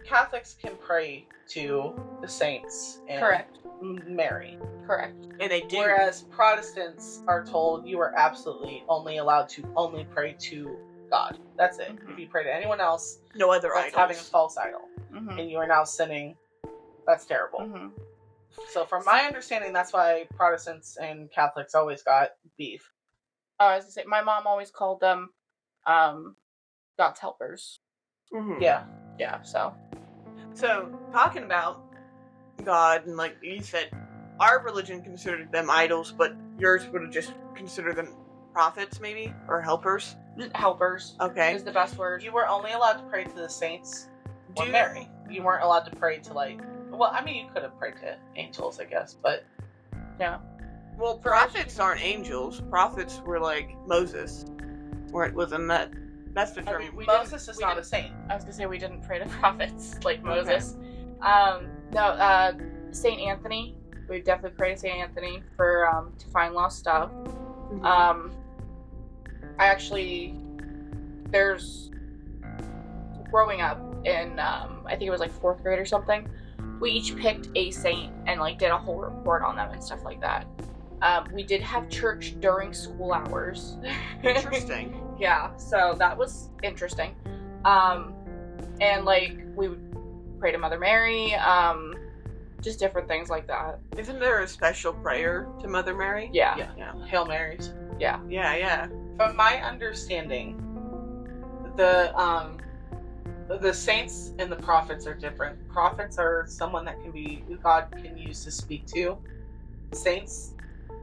Speaker 2: Catholics can pray to the saints and
Speaker 1: Correct.
Speaker 2: Mary.
Speaker 1: Correct.
Speaker 3: And they do.
Speaker 2: Whereas Protestants are told you are absolutely only allowed to only pray to God. That's it.
Speaker 1: Mhm.
Speaker 2: If you pray to anyone else,
Speaker 3: no other
Speaker 2: that's
Speaker 3: idols.
Speaker 2: having a false idol.
Speaker 1: Mm-hmm.
Speaker 2: And you are now sinning. That's terrible.
Speaker 1: Mm-hmm.
Speaker 2: So from my understanding, that's why Protestants and Catholics always got beef.
Speaker 1: Oh, I was gonna say, my mom always called them, God's helpers.
Speaker 3: Mhm.
Speaker 2: Yeah.
Speaker 1: Yeah. So.
Speaker 3: So, talking about God, and like you said, our religion considered them idols, but yours would have just considered them prophets, maybe? Or helpers?
Speaker 1: Helpers
Speaker 3: Okay.
Speaker 1: is the best word.
Speaker 2: You were only allowed to pray to the saints were Mary. You weren't allowed to pray to like. Well, I mean, you could have prayed to angels, I guess, but
Speaker 1: Yeah.
Speaker 3: Well, prophets aren't angels. Prophets were like Moses. Wasn't that? That's the term.
Speaker 2: Moses is not a saint.
Speaker 1: I was gonna say we didn't pray to prophets like Moses. Saint Anthony. We definitely pray to Saint Anthony for to find lost stuff.
Speaker 3: Mm-hmm.
Speaker 1: There's growing up in I think it was like 4th grade or something. We each picked a saint and like did a whole report on them and stuff like that. We did have church during school hours.
Speaker 3: Interesting.
Speaker 1: Yeah, so that was interesting. And like we would pray to Mother Mary, just different things like that.
Speaker 3: Isn't there a special prayer to Mother Mary?
Speaker 1: Yeah.
Speaker 2: Hail Marys.
Speaker 1: Yeah.
Speaker 2: From my understanding, the saints and the prophets are different. Prophets are someone that God can use to speak to. Saints,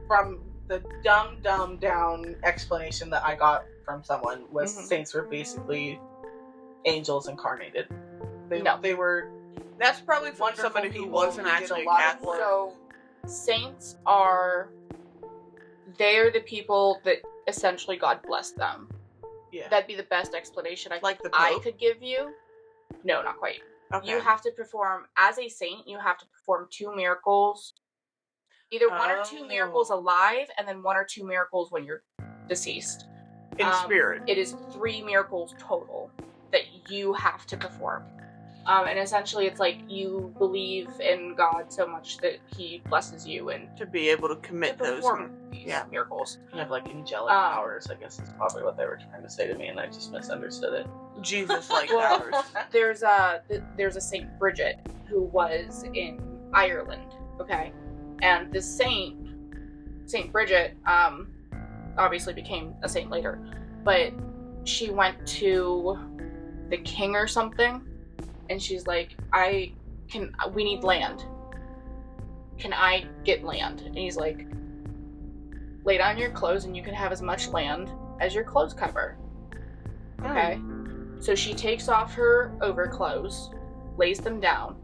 Speaker 2: from the dumbed down explanation that I got from someone, was saints were basically angels incarnated. They were.
Speaker 3: That's probably from somebody who wasn't actually a Catholic.
Speaker 1: So, saints they're the people that essentially God blessed them.
Speaker 2: Yeah.
Speaker 1: That'd be the best explanation
Speaker 3: Like the
Speaker 1: I
Speaker 3: Pope?
Speaker 1: could give you. No, not quite.
Speaker 3: Okay.
Speaker 1: You have to perform, as a saint, you have to perform 2 miracles. Either 1 or 2 miracles alive, and then 1 or 2 miracles when you're deceased.
Speaker 3: In spirit.
Speaker 1: It is 3 miracles total that you have to perform. And essentially it's like you believe in God so much that he blesses you and
Speaker 3: To be able to commit
Speaker 1: to
Speaker 3: those.
Speaker 1: perform these miracles.
Speaker 2: You have like angelic powers, I guess is probably what they were trying to say to me, and I just misunderstood it.
Speaker 3: Jesus-like
Speaker 1: Well,
Speaker 3: powers.
Speaker 1: There's a Saint Bridget who was in Ireland, okay? And this Saint Bridget, obviously became a saint later, but she went to the king or something, and she's like, we need land. Can I get land? And he's like, lay down your clothes and you can have as much land as your clothes cover. Okay? So she takes off her overclothes, lays them down.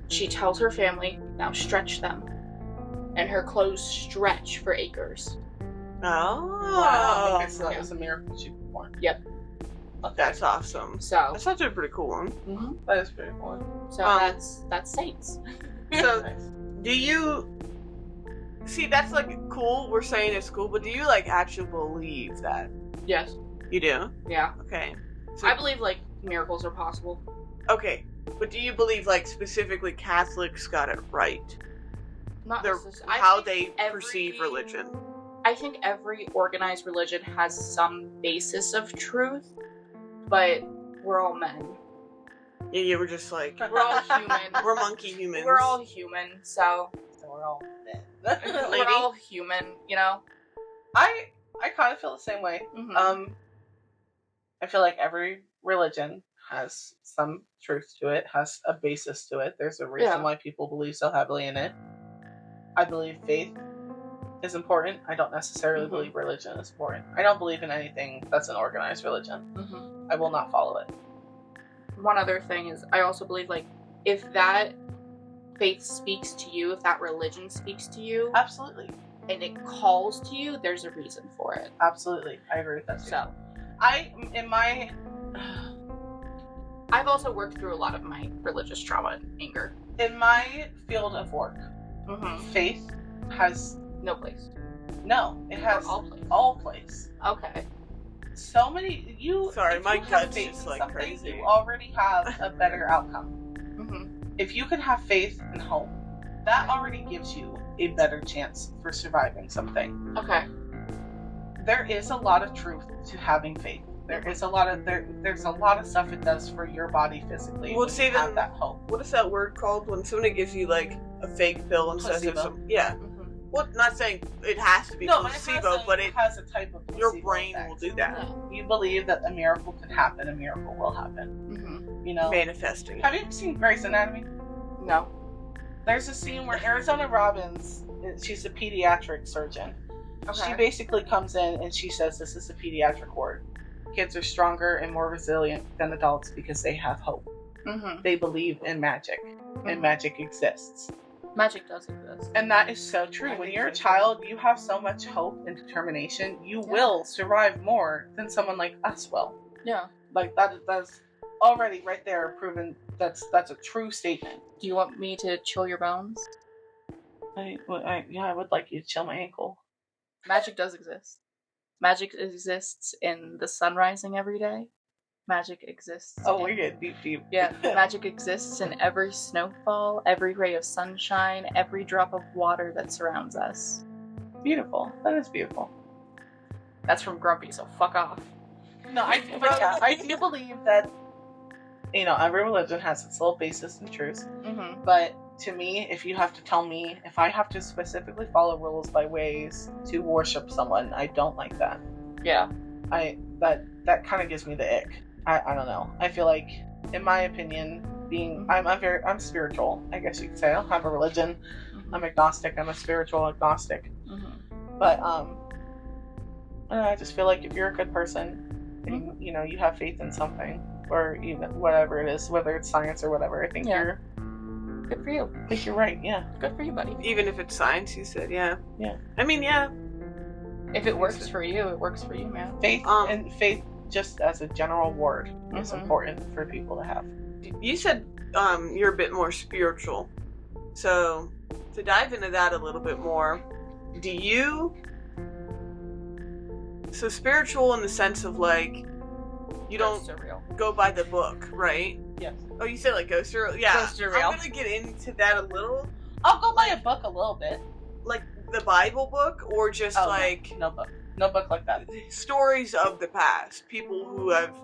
Speaker 1: She tells her family, now stretch them. And her clothes stretch for acres.
Speaker 3: Oh.
Speaker 2: Wow. Okay, so that was a miracle she performed.
Speaker 1: Yep.
Speaker 2: Okay.
Speaker 3: That's awesome.
Speaker 1: So
Speaker 3: That's actually a pretty cool one.
Speaker 2: That is pretty cool.
Speaker 1: So that's saints.
Speaker 3: So,
Speaker 2: Nice.
Speaker 3: do you... See, that's like cool. We're saying it's cool, but do you like actually believe that?
Speaker 1: Yes.
Speaker 3: You do?
Speaker 1: Yeah.
Speaker 3: Okay. So,
Speaker 1: I believe like miracles are possible.
Speaker 3: Okay. But do you believe like specifically Catholics got it right?
Speaker 1: Not necessarily.
Speaker 3: How they perceive religion.
Speaker 1: I think every organized religion has some basis of truth, but we're all men.
Speaker 3: Yeah, you were just like,
Speaker 1: We're all human.
Speaker 3: we're monkey humans.
Speaker 1: We're all human, so
Speaker 2: We're all men.
Speaker 1: we're all human, you know?
Speaker 2: I kind of feel the same way.
Speaker 1: Mhm.
Speaker 2: I feel like every religion has some truth to it, has a basis to it. There's a reason why people believe so heavily in it. I believe faith is important. I don't necessarily believe religion is important. I don't believe in anything that's an organized religion. I will not follow it.
Speaker 1: One other thing is, I also believe, like, if that faith speaks to you, if that religion speaks to you,
Speaker 2: Absolutely.
Speaker 1: and it calls to you, there's a reason for it.
Speaker 2: Absolutely. I agree with that too.
Speaker 1: So, I've also worked through a lot of my religious trauma and anger.
Speaker 2: In my field of work, faith has
Speaker 1: No place.
Speaker 2: it has
Speaker 1: Or all place.
Speaker 2: all place.
Speaker 1: Okay.
Speaker 2: So many
Speaker 3: Sorry,
Speaker 2: if
Speaker 3: my
Speaker 2: you have
Speaker 3: gut's
Speaker 2: faith
Speaker 3: just
Speaker 2: in
Speaker 3: like
Speaker 2: something,
Speaker 3: crazy.
Speaker 2: You already have a better outcome. If you can have faith and hope, that already gives you a better chance for surviving something.
Speaker 1: Okay.
Speaker 2: There is a lot of truth to having faith. There's a lot of stuff it does for your body physically.
Speaker 3: Well,
Speaker 2: when
Speaker 3: see,
Speaker 2: you have
Speaker 3: then-
Speaker 2: that hope.
Speaker 3: What is that word called when somebody gives you like a fake pill and says it's
Speaker 2: Placebo.
Speaker 3: yeah. Well, not saying it has to be placebo, but it
Speaker 2: has a type of
Speaker 3: your
Speaker 2: placebo
Speaker 3: brain
Speaker 2: effect.
Speaker 3: will do that.
Speaker 2: You believe that a miracle could happen, a miracle will happen. You know?
Speaker 3: Manifesting.
Speaker 2: Have you ever seen Grey's Anatomy?
Speaker 1: No.
Speaker 2: There's a scene where Arizona Robbins, she's a pediatric surgeon.
Speaker 1: Okay.
Speaker 2: She basically comes in and she says this is a pediatric ward. Kids are stronger and more resilient than adults because they have hope. They believe in magic, and magic exists.
Speaker 1: Magic does exist.
Speaker 2: And that is so true. When you're a child, you have so much hope and determination. You will survive more than someone like us will.
Speaker 1: Yeah.
Speaker 2: Like that's already right there proven. That's a true statement.
Speaker 1: Do you want me to chill your bones?
Speaker 2: I would like you to chill my ankle.
Speaker 1: Magic does exist. Magic exists in the sun rising every day. Magic exists.
Speaker 2: Oh, we're good. Deep.
Speaker 1: Yeah, magic exists in every snowfall, every ray of sunshine, every drop of water that surrounds us.
Speaker 2: Beautiful. That is beautiful.
Speaker 1: That's from Grumpy, so fuck off.
Speaker 2: No, I do believe that, every religion has its little basis and truths.
Speaker 1: Mm-hmm.
Speaker 2: But to me, if you have to tell me, if I have to specifically follow rules by ways to worship someone, I don't like that.
Speaker 1: Yeah.
Speaker 2: That kind of gives me the ick. I don't know. I feel like, in my opinion, I'm spiritual, I guess you could say. I don't have a religion.
Speaker 1: Mm-hmm.
Speaker 2: I'm agnostic. I'm a spiritual agnostic.
Speaker 1: Mm-hmm.
Speaker 2: But I just feel like if you're a good person, and you have faith in something, or even whatever it is, whether it's science or whatever, I think you're
Speaker 1: good for you.
Speaker 2: I think you're right. Yeah.
Speaker 1: Good for you, buddy.
Speaker 3: Even if it's science, you said, yeah.
Speaker 2: Yeah.
Speaker 3: I mean, yeah.
Speaker 1: If it works for you, it works for you, man.
Speaker 2: Faith and faith, just as a general word, is important for people to have.
Speaker 3: You said you're a bit more spiritual. So, to dive into that a little bit more, so spiritual in the sense of like, you don't go by the book, right?
Speaker 2: Yes.
Speaker 3: Oh, you said like ghost or yeah.
Speaker 1: Ghost or real.
Speaker 3: I'm gonna get into that a little.
Speaker 2: I'll go by a book a little bit.
Speaker 3: Like the Bible book, or just
Speaker 2: no book like that.
Speaker 3: Stories of the past, people who have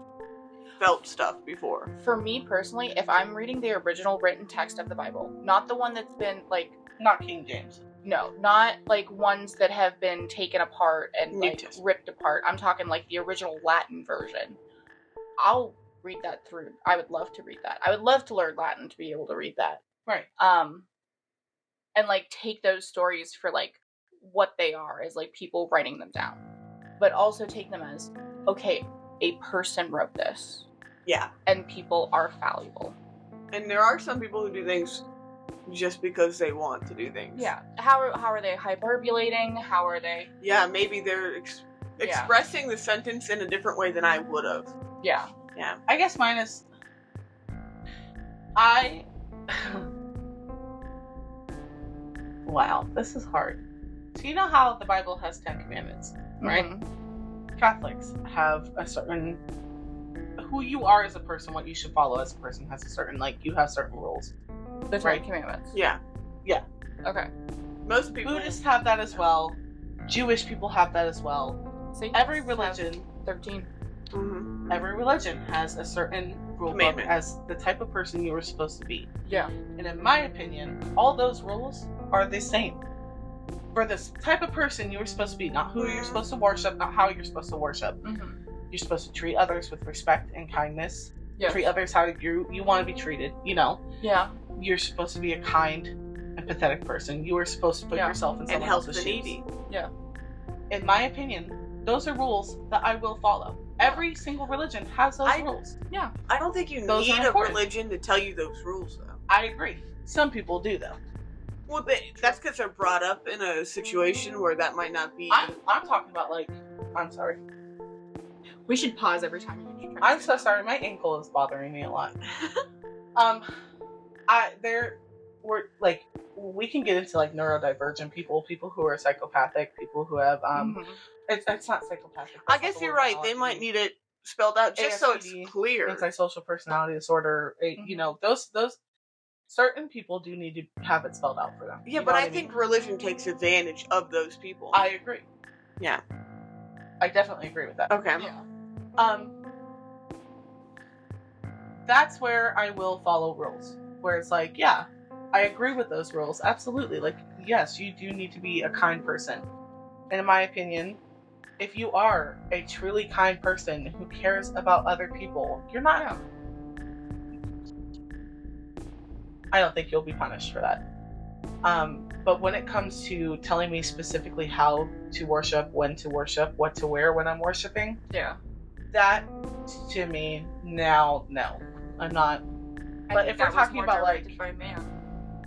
Speaker 3: felt stuff before.
Speaker 1: For me personally, if I'm reading the original written text of the Bible, not the one that's been like,
Speaker 2: not King James.
Speaker 1: No, not like ones that have been taken apart and like ripped apart. I'm talking like the original Latin version. I'll read that through. I would love to read that. I would love to learn Latin to be able to read that.
Speaker 2: Right.
Speaker 1: And like take those stories for like what they are as like people writing them down, but also take them as, okay, a person wrote this.
Speaker 3: Yeah.
Speaker 1: And people are fallible.
Speaker 3: And there are some people who do things just because they want to do things.
Speaker 1: Yeah. How are they hyperbolating? How are they?
Speaker 3: Yeah, maybe they're expressing the sentence in a different way than I would have.
Speaker 1: Yeah.
Speaker 3: Yeah.
Speaker 2: I guess mine is, wow, this is hard. So you know how the Bible has 10 commandments, right?
Speaker 1: Mm-hmm.
Speaker 2: Catholics have a certain, who you are as a person, what you should follow as a person has a certain, you have certain rules.
Speaker 1: The 10 commandments.
Speaker 3: Yeah.
Speaker 2: Yeah.
Speaker 1: Okay.
Speaker 3: Most people.
Speaker 2: Buddhists have that as well. Jewish people have that as well.
Speaker 1: So
Speaker 2: every religion.
Speaker 1: 13.
Speaker 3: Mm-hmm.
Speaker 2: Every religion has a certain rule book as the type of person you were supposed to be.
Speaker 1: Yeah.
Speaker 2: And in my opinion, all those rules are the same. For this type of person you were supposed to be, not who you're supposed to worship, not how you're supposed to worship.
Speaker 1: Mm-hmm.
Speaker 2: You're supposed to treat others with respect and kindness.
Speaker 1: Yes.
Speaker 2: Treat others how you want to be treated,
Speaker 1: Yeah.
Speaker 2: You're supposed to be a kind and pathetic person. You are supposed to put yourself in someone else's shoes.
Speaker 3: And help the needy.
Speaker 1: Yeah.
Speaker 2: In my opinion, those are rules that I will follow. Every single religion has those rules.
Speaker 1: Yeah.
Speaker 3: I don't think you
Speaker 2: Those
Speaker 3: need
Speaker 2: are
Speaker 3: a
Speaker 2: important.
Speaker 3: religion to tell you those rules, though.
Speaker 2: I agree. Some people do, though.
Speaker 3: Well, that's because they're brought up in a situation where that might not be.
Speaker 2: I'm talking about, I'm sorry.
Speaker 1: We should pause every time you try.
Speaker 2: I'm so sorry. My ankle is bothering me a lot. We can get into neurodivergent people who are psychopathic, people who have it's not psychopathic.
Speaker 3: I guess you're right. They might need it spelled out just so it's clear.
Speaker 2: Antisocial personality disorder. Those certain people do need to have it spelled out for them.
Speaker 3: Yeah, but I think religion takes advantage of those people.
Speaker 2: I agree.
Speaker 3: Yeah,
Speaker 2: I definitely agree with that.
Speaker 3: Okay.
Speaker 1: Yeah.
Speaker 2: That's where I will follow rules. Where it's I agree with those rules. Absolutely. Yes, you do need to be a kind person. And in my opinion, if you are a truly kind person who cares about other people, you're not.
Speaker 1: Yeah.
Speaker 2: I don't think you'll be punished for that. But when it comes to telling me specifically how to worship, when to worship, what to wear when I'm worshiping,
Speaker 1: Yeah.
Speaker 2: that to me, now, no. I'm not But if we're talking about like,
Speaker 1: by man.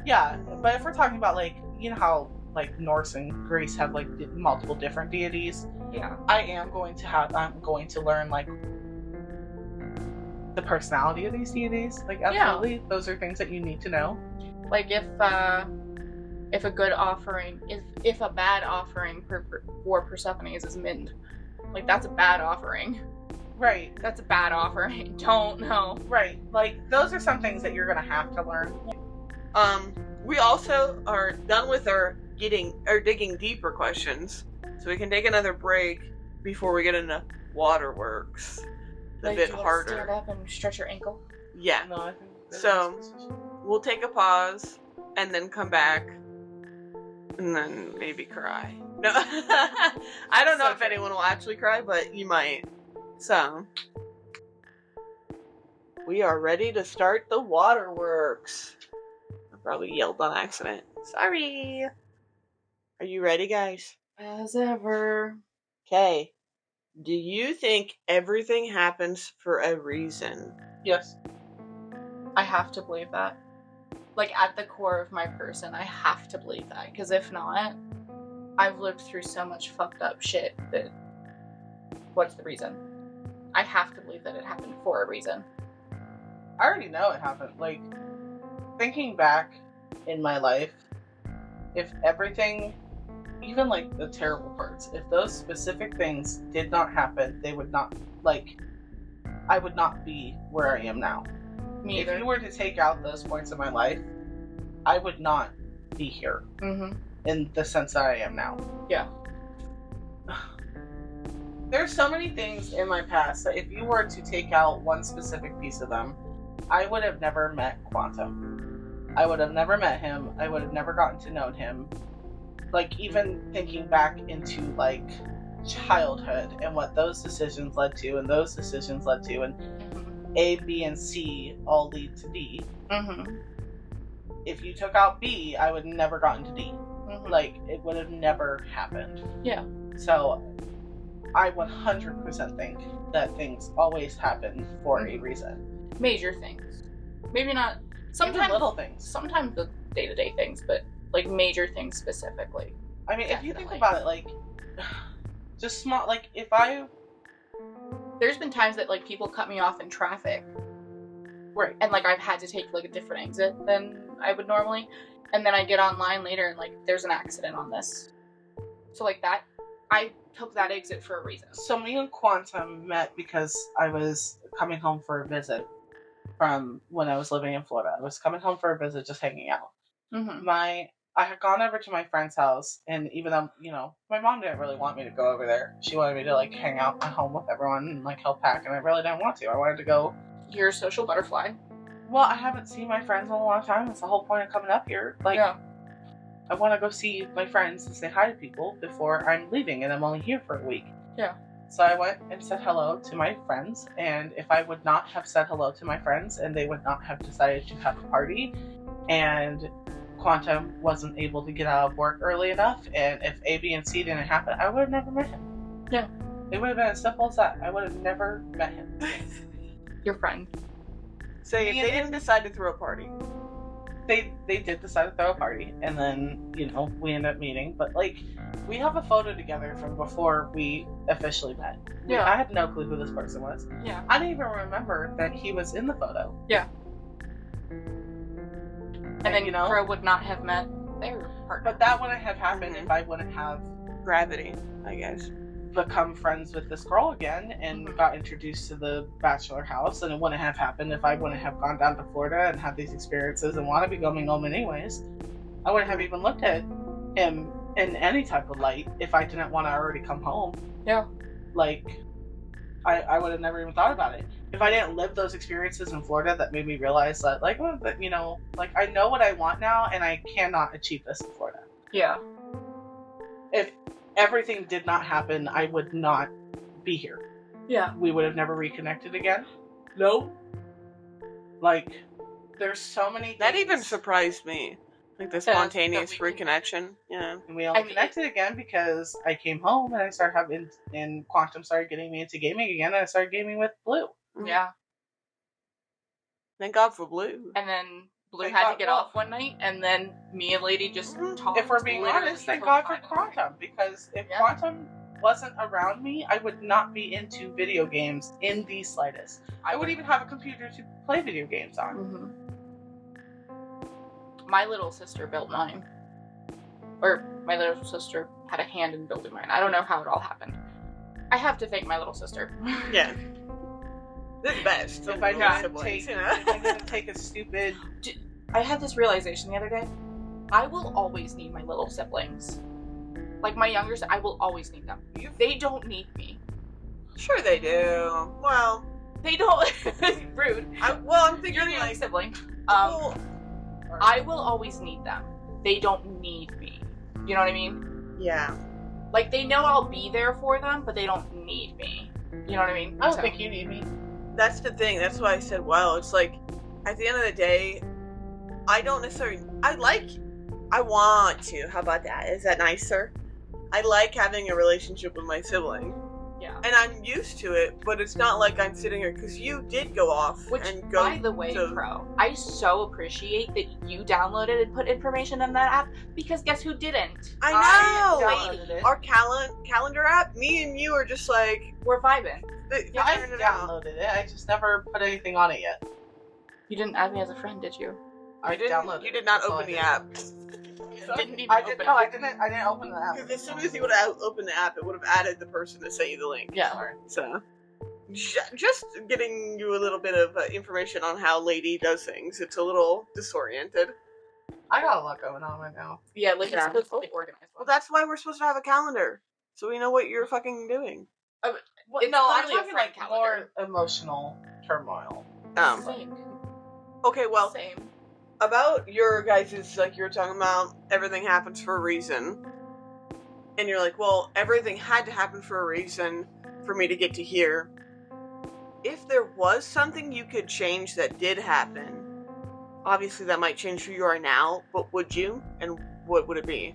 Speaker 2: yeah, but if we're talking about like, you know how like Norse and Greece have like multiple different deities.
Speaker 1: Yeah.
Speaker 2: I'm going to learn like the personality of these deities. Like absolutely, those are things that you need to know.
Speaker 1: Like if a good offering, if a bad offering for Persephone's is Mind, like that's a bad offering.
Speaker 2: Right.
Speaker 1: That's a bad offering. Don't know.
Speaker 2: Right. Like those are some things that you're gonna have to learn.
Speaker 3: We also are done with our digging deeper questions, so we can take another break before we get into waterworks. A bit harder.
Speaker 1: Stand up and stretch your ankle.
Speaker 3: Yeah.
Speaker 2: No, I think
Speaker 3: So we'll take a pause and then come back and then maybe cry. No, I don't know if anyone will actually cry, but you might. So we are ready to start the waterworks. I probably yelled on accident. Sorry. Are you ready, guys?
Speaker 1: As ever.
Speaker 3: Okay. Do you think everything happens for a reason?
Speaker 2: yes.
Speaker 1: I have to believe that. Like, at the core of my person, I have to believe that. Because if not, I've lived through so much fucked up shit that... What's the reason? I have to believe that it happened for a reason.
Speaker 2: I already know it happened. Like, thinking back in my life, if everything, even like the terrible parts, if those specific things did not happen, they would not, like, I would not be where I am now.
Speaker 1: Me either.
Speaker 2: If you were to take out those points of my life, I would not be here in the sense that I am now.
Speaker 1: Yeah.
Speaker 2: There's so many things in my past that if you were to take out one specific piece of them, I would have never met Quantum. I would have never met him. I would have never gotten to know him. Like, even thinking back into, like, childhood and what those decisions led to, and those decisions led to, and A, B, and C all lead to D. If you took out B, I would have never gotten to D. Like, it would have never happened.
Speaker 1: Yeah.
Speaker 2: So, I 100% think that things always happen for a reason.
Speaker 1: Major things. Maybe not... Sometimes
Speaker 2: even little things.
Speaker 1: Sometimes the day-to-day things, but, like, major things specifically.
Speaker 2: I mean,
Speaker 1: Definitely.
Speaker 2: if you think about it, like, just small... Like, if I...
Speaker 1: There's been times that, like, people cut me off in traffic.
Speaker 2: Right.
Speaker 1: And, like, I've had to take, like, a different exit than I would normally. And then I get online later and, like, there's an accident on this. So, like, that... I took that exit for a reason.
Speaker 2: So me and Quantum met because I was coming home for a visit from when I was living in Florida. I was coming home for a visit, just hanging out. I had gone over to my friend's house, and even though, you know, my mom didn't really want me to go over there. She wanted me to, like, hang out at home with everyone and, like, help pack, and I really didn't want to. I wanted to go...
Speaker 1: You're a social butterfly.
Speaker 2: Well, I haven't seen my friends in a long time. That's the whole point of coming up here. Like,
Speaker 1: yeah.
Speaker 2: I want to go see my friends and say hi to people before I'm leaving, and I'm only here for a week.
Speaker 1: Yeah.
Speaker 2: So I went and said hello to my friends, and if I would not have said hello to my friends, and they would not have decided to have a party, and Quantum wasn't able to get out of work early enough, and if A, B, and C didn't happen, I would have never met him.
Speaker 1: Yeah.
Speaker 2: It would have been as simple as that. I would have never met him.
Speaker 1: Your friend.
Speaker 3: Say, if they didn't decide to throw a party.
Speaker 2: They did decide to throw a party, and then, you know, we ended up meeting. But, like, we have a photo together from before we officially met.
Speaker 1: Yeah.
Speaker 2: I had no clue who this person was.
Speaker 1: Yeah.
Speaker 2: I didn't even remember that he was in the photo.
Speaker 1: Yeah. And then,
Speaker 2: you know,
Speaker 1: Crow would not have met their partner.
Speaker 2: but that wouldn't have happened if I wouldn't have
Speaker 3: Gravity, I guess.
Speaker 2: become friends with this girl again and got introduced to the bachelor house, and it wouldn't have happened if I wouldn't have gone down to Florida and had these experiences and want to be going home anyways. I wouldn't have even looked at him in any type of light if I didn't want to already come home.
Speaker 1: Yeah.
Speaker 2: Like, I would have never even thought about it. If I didn't live those experiences in Florida that made me realize that, like, well, that, you know, like, I know what I want now, and I cannot achieve this in Florida.
Speaker 1: Yeah.
Speaker 2: If everything did not happen, I would not be here.
Speaker 1: Yeah.
Speaker 2: We would have never reconnected again.
Speaker 1: No.
Speaker 2: Like, there's so many things.
Speaker 3: That even surprised me. Like the spontaneous
Speaker 1: that we can-
Speaker 3: reconnection. Yeah.
Speaker 2: And we only connected again because I came home and I started having, and Quantum started getting me into gaming again, and I started gaming with Blue.
Speaker 1: Yeah.
Speaker 3: Thank God for Blue.
Speaker 1: And then Blue
Speaker 2: Thank
Speaker 1: had
Speaker 2: God-
Speaker 1: to get
Speaker 2: well-
Speaker 1: off one night, and then me and Lady just talked.
Speaker 2: If we're being
Speaker 1: literally
Speaker 2: honest, thank
Speaker 1: till
Speaker 2: God for
Speaker 1: 5 a.m.
Speaker 2: Quantum, because if
Speaker 1: Yeah.
Speaker 2: Quantum wasn't around me, I would not be into video games in the slightest. I wouldn't even have a computer to play video games on.
Speaker 1: My little sister built mine. Or my little sister had a hand in building mine. I don't know how it all happened. I have to thank my little sister.
Speaker 3: Yeah. They're the best.
Speaker 2: If I
Speaker 1: Yeah.
Speaker 2: didn't take a stupid...
Speaker 1: I had this realization the other day. I will always need my little siblings. Like my younger I will always need them. They don't need me.
Speaker 3: Sure they do. Well,
Speaker 1: They don't. Rude.
Speaker 3: I'm
Speaker 1: You're
Speaker 3: thinking
Speaker 1: the young
Speaker 3: like,
Speaker 1: sibling.
Speaker 3: well,
Speaker 1: I will always need them. They don't need me. You know what I mean?
Speaker 3: yeah.
Speaker 1: Like, they know I'll be there for them, but they don't need me. You know what I mean?
Speaker 2: I don't
Speaker 1: So-
Speaker 2: think you need me.
Speaker 3: That's the thing. That's why I said, well, it's like, at the end of the day, I don't necessarily, I want to. How about that? Is that nicer? I like having a relationship with my sibling.
Speaker 1: Yeah.
Speaker 3: And I'm used to it, but it's not like I'm sitting here, because you did go off
Speaker 1: Which,
Speaker 3: and go
Speaker 1: by the way,
Speaker 3: to-
Speaker 1: Pro, I so appreciate that you downloaded and put information in that app, because guess who didn't?
Speaker 3: I know!
Speaker 2: downloaded it.
Speaker 3: Our calendar app, me and you are just like,
Speaker 1: We're vibing.
Speaker 3: yeah,
Speaker 2: I
Speaker 3: figuring it out.
Speaker 2: downloaded it. I just never put anything on it yet.
Speaker 1: You didn't add me as a friend, did you?
Speaker 2: I downloaded
Speaker 3: You
Speaker 2: it.
Speaker 3: did not
Speaker 2: That's all
Speaker 3: open
Speaker 2: I
Speaker 3: the
Speaker 2: did.
Speaker 3: app.
Speaker 1: Didn't even
Speaker 2: I
Speaker 1: open
Speaker 2: did, no, I
Speaker 1: it.
Speaker 2: didn't open the app.
Speaker 3: Because as soon as you would have opened the app, it would have added the person that sent you the link.
Speaker 1: Yeah.
Speaker 2: Sorry.
Speaker 3: So, just getting you a little bit of information on how Lady does things. It's a little disoriented.
Speaker 2: I got a lot going on right now.
Speaker 1: Yeah, like
Speaker 3: Yeah.
Speaker 1: it's fully organized.
Speaker 3: Well, that's why we're supposed to have a calendar, so we know what you're fucking doing.
Speaker 2: Well,
Speaker 1: It's
Speaker 2: no, I'm
Speaker 1: literally a
Speaker 2: talking
Speaker 1: friend
Speaker 2: like
Speaker 1: calendar.
Speaker 2: more emotional turmoil.
Speaker 1: Same.
Speaker 3: Okay, well,
Speaker 1: Same.
Speaker 3: about your guys' like you were talking about, everything happens for a reason, and you're like, well, everything had to happen for a reason for me to get to here. If there was something you could change that did happen, obviously that might change who you are now, but would you? And what would it be?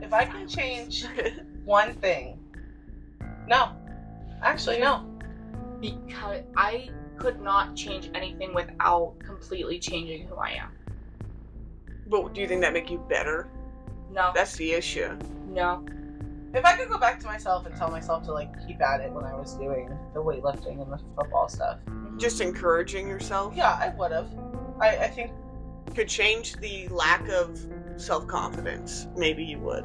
Speaker 2: If I can change one thing, no, actually no.
Speaker 1: Because I could not change anything without completely changing who I am.
Speaker 3: But do you think that make you better?
Speaker 1: No.
Speaker 3: That's the issue.
Speaker 1: No.
Speaker 2: If I could go back to myself and tell myself to like keep at it when I was doing the weightlifting and the football stuff,
Speaker 3: Just encouraging yourself.
Speaker 2: yeah, I would have. I think
Speaker 3: Could change the lack of self-confidence. Maybe you would.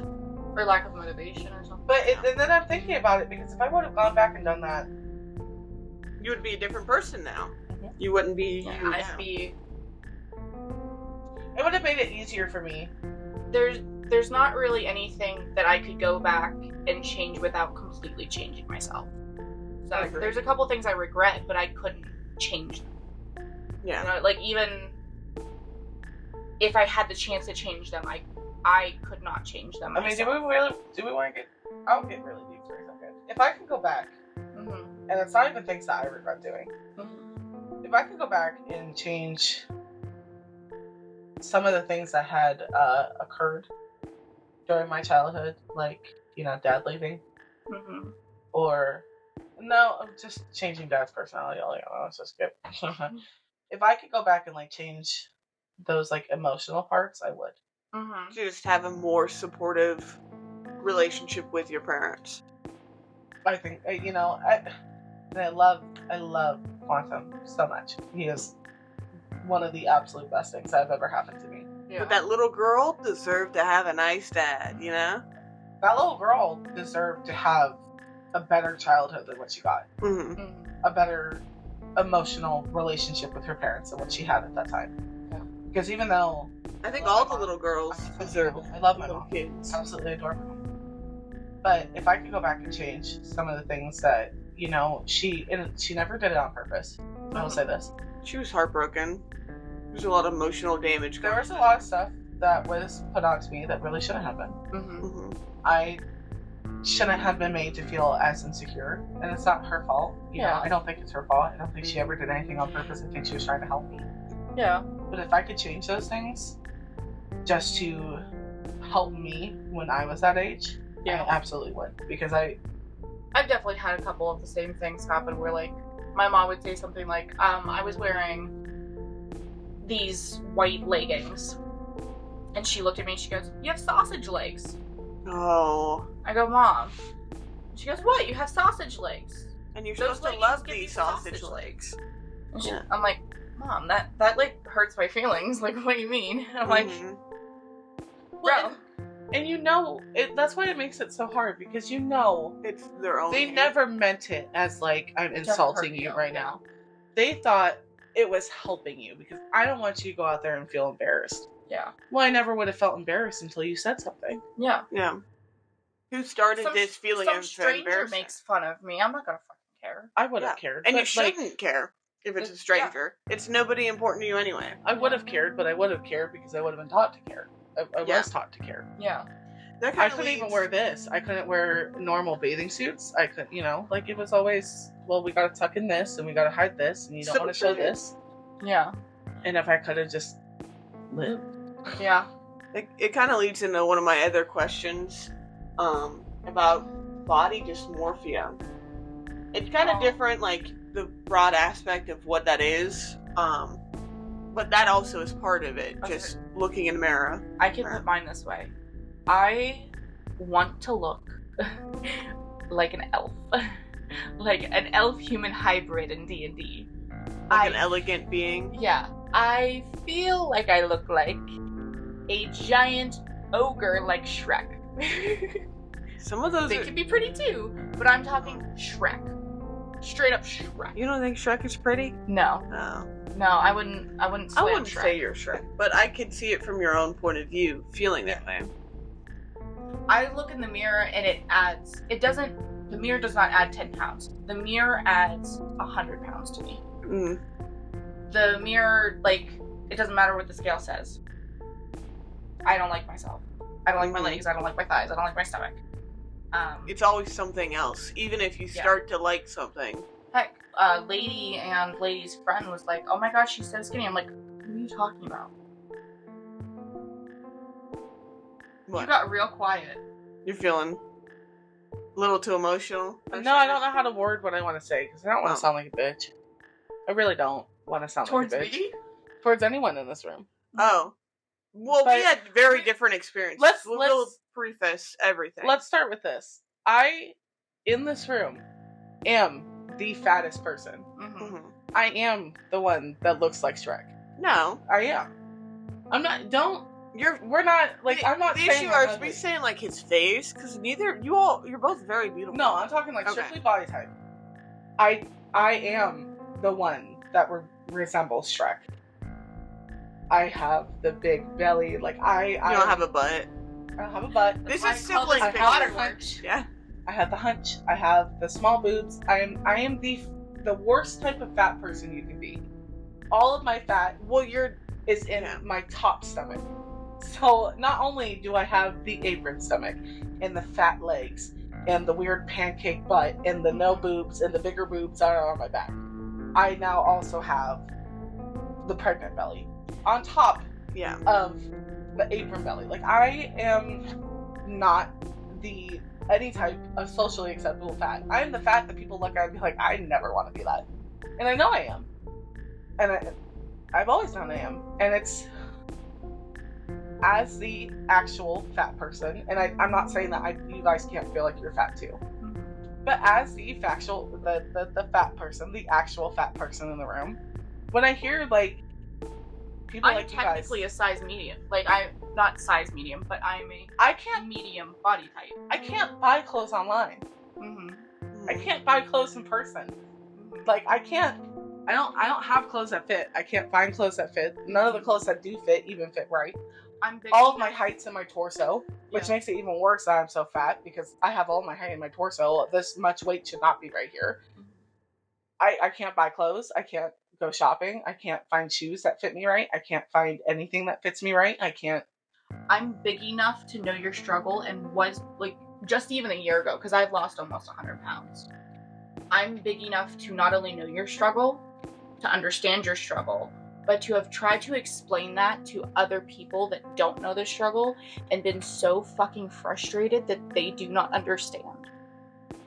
Speaker 1: Or lack of motivation or something.
Speaker 2: But and then I'm thinking about it, because if I would have gone back and done that,
Speaker 3: You would be a different person now.
Speaker 2: Mhm.
Speaker 3: You wouldn't be
Speaker 1: Yeah,
Speaker 3: you
Speaker 1: I'd
Speaker 3: now.
Speaker 1: be.
Speaker 2: it would have made it easier for me.
Speaker 1: There's not really anything that I could go back and change without completely changing myself. So
Speaker 2: I agree.
Speaker 1: there's a couple things I regret, but I couldn't change them.
Speaker 3: Yeah.
Speaker 1: You know, like even if I had the chance to change them, I could not change them.
Speaker 2: I mean, do we want to get? I'll get really deep for a second. If I could go back,
Speaker 1: Mm-hmm.
Speaker 2: and it's not even things that I regret doing.
Speaker 1: Mm-hmm.
Speaker 2: If I could go back and change some of the things that had occurred during my childhood, like, you know, dad leaving,
Speaker 1: Mm-hmm.
Speaker 2: or no, just changing dad's personality. Like, oh, let's just skip. If I could go back and like change those like emotional parts, I would.
Speaker 1: Mm-hmm.
Speaker 3: Just have a more supportive relationship with your parents.
Speaker 2: I think you know, I love Quantum so much. He is one of the absolute best things that have ever happened to me.
Speaker 1: Yeah.
Speaker 3: But that little girl deserved to have a nice dad, you know?
Speaker 2: That little girl deserved to have a better childhood than what she got.
Speaker 3: Mm-hmm.
Speaker 1: Mhm.
Speaker 2: A better emotional relationship with her parents than what she had at that time.
Speaker 1: Yeah.
Speaker 2: Because even though
Speaker 3: I think
Speaker 2: I love
Speaker 3: all
Speaker 2: my
Speaker 3: the
Speaker 2: mom.
Speaker 3: little girls
Speaker 2: I
Speaker 3: deserve
Speaker 2: love my
Speaker 3: little
Speaker 2: mom.
Speaker 3: kids.
Speaker 2: Absolutely adore my mom. But if I could go back and change some of the things that, you know, she never did it on purpose. I will say this.
Speaker 3: She was heartbroken. There's a lot of emotional damage.
Speaker 2: There was a lot of stuff that was put onto me that really shouldn't have been.
Speaker 1: Mm-hmm.
Speaker 3: Mm-hmm.
Speaker 2: I shouldn't have been made to feel as insecure, and it's not her fault. You know,
Speaker 1: Yeah.
Speaker 2: I don't think it's her fault. I don't think she ever did anything on purpose. I think she was trying to help me.
Speaker 1: Yeah.
Speaker 2: But if I could change those things, just to help me when I was that age,
Speaker 1: Yeah.
Speaker 2: I absolutely would. Because
Speaker 1: I've definitely had a couple of the same things happen where, like, my mom would say something like, I was wearing these white leggings. And she looked at me and she goes, you have sausage legs.
Speaker 3: Oh.
Speaker 1: I go, Mom. She goes, what? You have sausage legs.
Speaker 3: And you're
Speaker 1: Those
Speaker 3: supposed to
Speaker 1: leggings
Speaker 3: love
Speaker 1: give you
Speaker 3: these sausage legs.
Speaker 1: And
Speaker 3: Yeah.
Speaker 1: I'm like, Mom, that like hurts my feelings. Like, what do you mean? And I'm like, bro.
Speaker 2: And that's why it makes it so hard, because
Speaker 3: it's their own.
Speaker 2: They never meant it as like, I'm insulting you right now. They thought it was helping you, because I don't want you to go out there and feel embarrassed.
Speaker 1: Yeah.
Speaker 2: Well, I never would have felt embarrassed until you said something.
Speaker 1: Yeah.
Speaker 3: Yeah. Who started this feeling of embarrassment?
Speaker 1: Some stranger makes fun of me. I'm not gonna fucking care.
Speaker 2: I would have cared.
Speaker 3: And you shouldn't care if it's a stranger. Yeah. It's nobody important to you anyway.
Speaker 2: I would have cared, but I would have cared because I would have been taught to care. I was taught to care.
Speaker 1: Yeah.
Speaker 2: I couldn't even wear this. I couldn't wear normal bathing suits. I couldn't, like it was always, well, we gotta tuck in this and we gotta hide this and you don't want to show this.
Speaker 1: Yeah.
Speaker 2: And if I could have just lived.
Speaker 1: Yeah.
Speaker 3: It kind of leads into one of my other questions about body dysmorphia. It's kind of different, like the broad aspect of what that is, but that also is part of it, just looking in the mirror.
Speaker 1: I can put mine this way. I want to look like an elf. Like an elf-human hybrid in D&D.
Speaker 3: Like an elegant being?
Speaker 1: Yeah. I feel like I look like a giant ogre like Shrek.
Speaker 3: Some of those
Speaker 1: can be pretty too, but I'm talking Shrek. Straight up Shrek.
Speaker 3: You don't think Shrek is pretty?
Speaker 1: No.
Speaker 3: No.
Speaker 1: No, I wouldn't slam
Speaker 3: I wouldn't
Speaker 1: Shrek.
Speaker 3: say you're Shrek, but I could see it from your own point of view, feeling that way.
Speaker 1: I look in the mirror and the mirror does not add 10 pounds. The mirror adds 100 pounds to me.
Speaker 3: Mm.
Speaker 1: The mirror, it doesn't matter what the scale says. I don't like myself. I don't like my legs. I don't like my thighs. I don't like my stomach.
Speaker 3: It's always something else, even if you start to like something.
Speaker 1: Heck, Lady and Lady's friend was like, oh my gosh, she's so skinny. I'm like, what are you talking about?
Speaker 3: What?
Speaker 1: You got real quiet.
Speaker 3: You're feeling a little too emotional?
Speaker 2: No, I don't know how to word what I want to say, because I don't want to sound like a bitch. I really don't want to sound like a bitch.
Speaker 1: Towards me?
Speaker 2: Towards anyone in this room.
Speaker 3: Oh. Well, we had very different experiences. We'll preface everything.
Speaker 2: Let's start with this. I, in this room, am the fattest person.
Speaker 1: Mm-hmm.
Speaker 2: I am the one that looks like Shrek.
Speaker 3: No.
Speaker 2: I am. I'm not, we're not, I'm not saying...
Speaker 3: The issue are we saying, his face, because you're both very beautiful.
Speaker 2: No, I'm talking, strictly body type. I am the one that resembles Shrek. I have the big belly, you don't
Speaker 3: have a butt.
Speaker 2: I don't have a butt.
Speaker 3: This is simply
Speaker 2: I have the hunch.
Speaker 3: Yeah.
Speaker 2: I have the hunch. I have the small boobs. I am the worst type of fat person you can be. All of my fat, is in my top stomach. So not only do I have the apron stomach and the fat legs and the weird pancake butt and the no boobs and the bigger boobs that are on my back, I now also have the pregnant belly on top of the apron belly. I am not any type of socially acceptable fat. I am the fat that people look at and be like, I never want to be that. And I know I am. And I've always known I am. And it's as the actual fat person, and I'm not saying that you guys can't feel like you're fat too. But as the fat person, the actual fat person in the room, when I hear people
Speaker 1: I'm
Speaker 2: like you guys,
Speaker 1: technically a size medium. I'm not size medium, but I'm medium body type.
Speaker 2: I can't buy clothes online.
Speaker 1: Mm-hmm.
Speaker 2: I can't buy clothes in person. I don't have clothes that fit. I can't find clothes that fit. None of the clothes that do fit even fit right. All of my height's in my torso, which makes it even worse that I'm so fat, because I have all my height in my torso. This much weight should not be right here. I can't buy clothes. I can't go shopping. I can't find shoes that fit me right. I can't find anything that fits me right.
Speaker 1: I'm big enough to know your struggle, and was just even a year ago, because I've lost almost 100 pounds. I'm big enough to not only know your struggle, to understand your struggle, but to have tried to explain that to other people that don't know the struggle and been so fucking frustrated that they do not understand.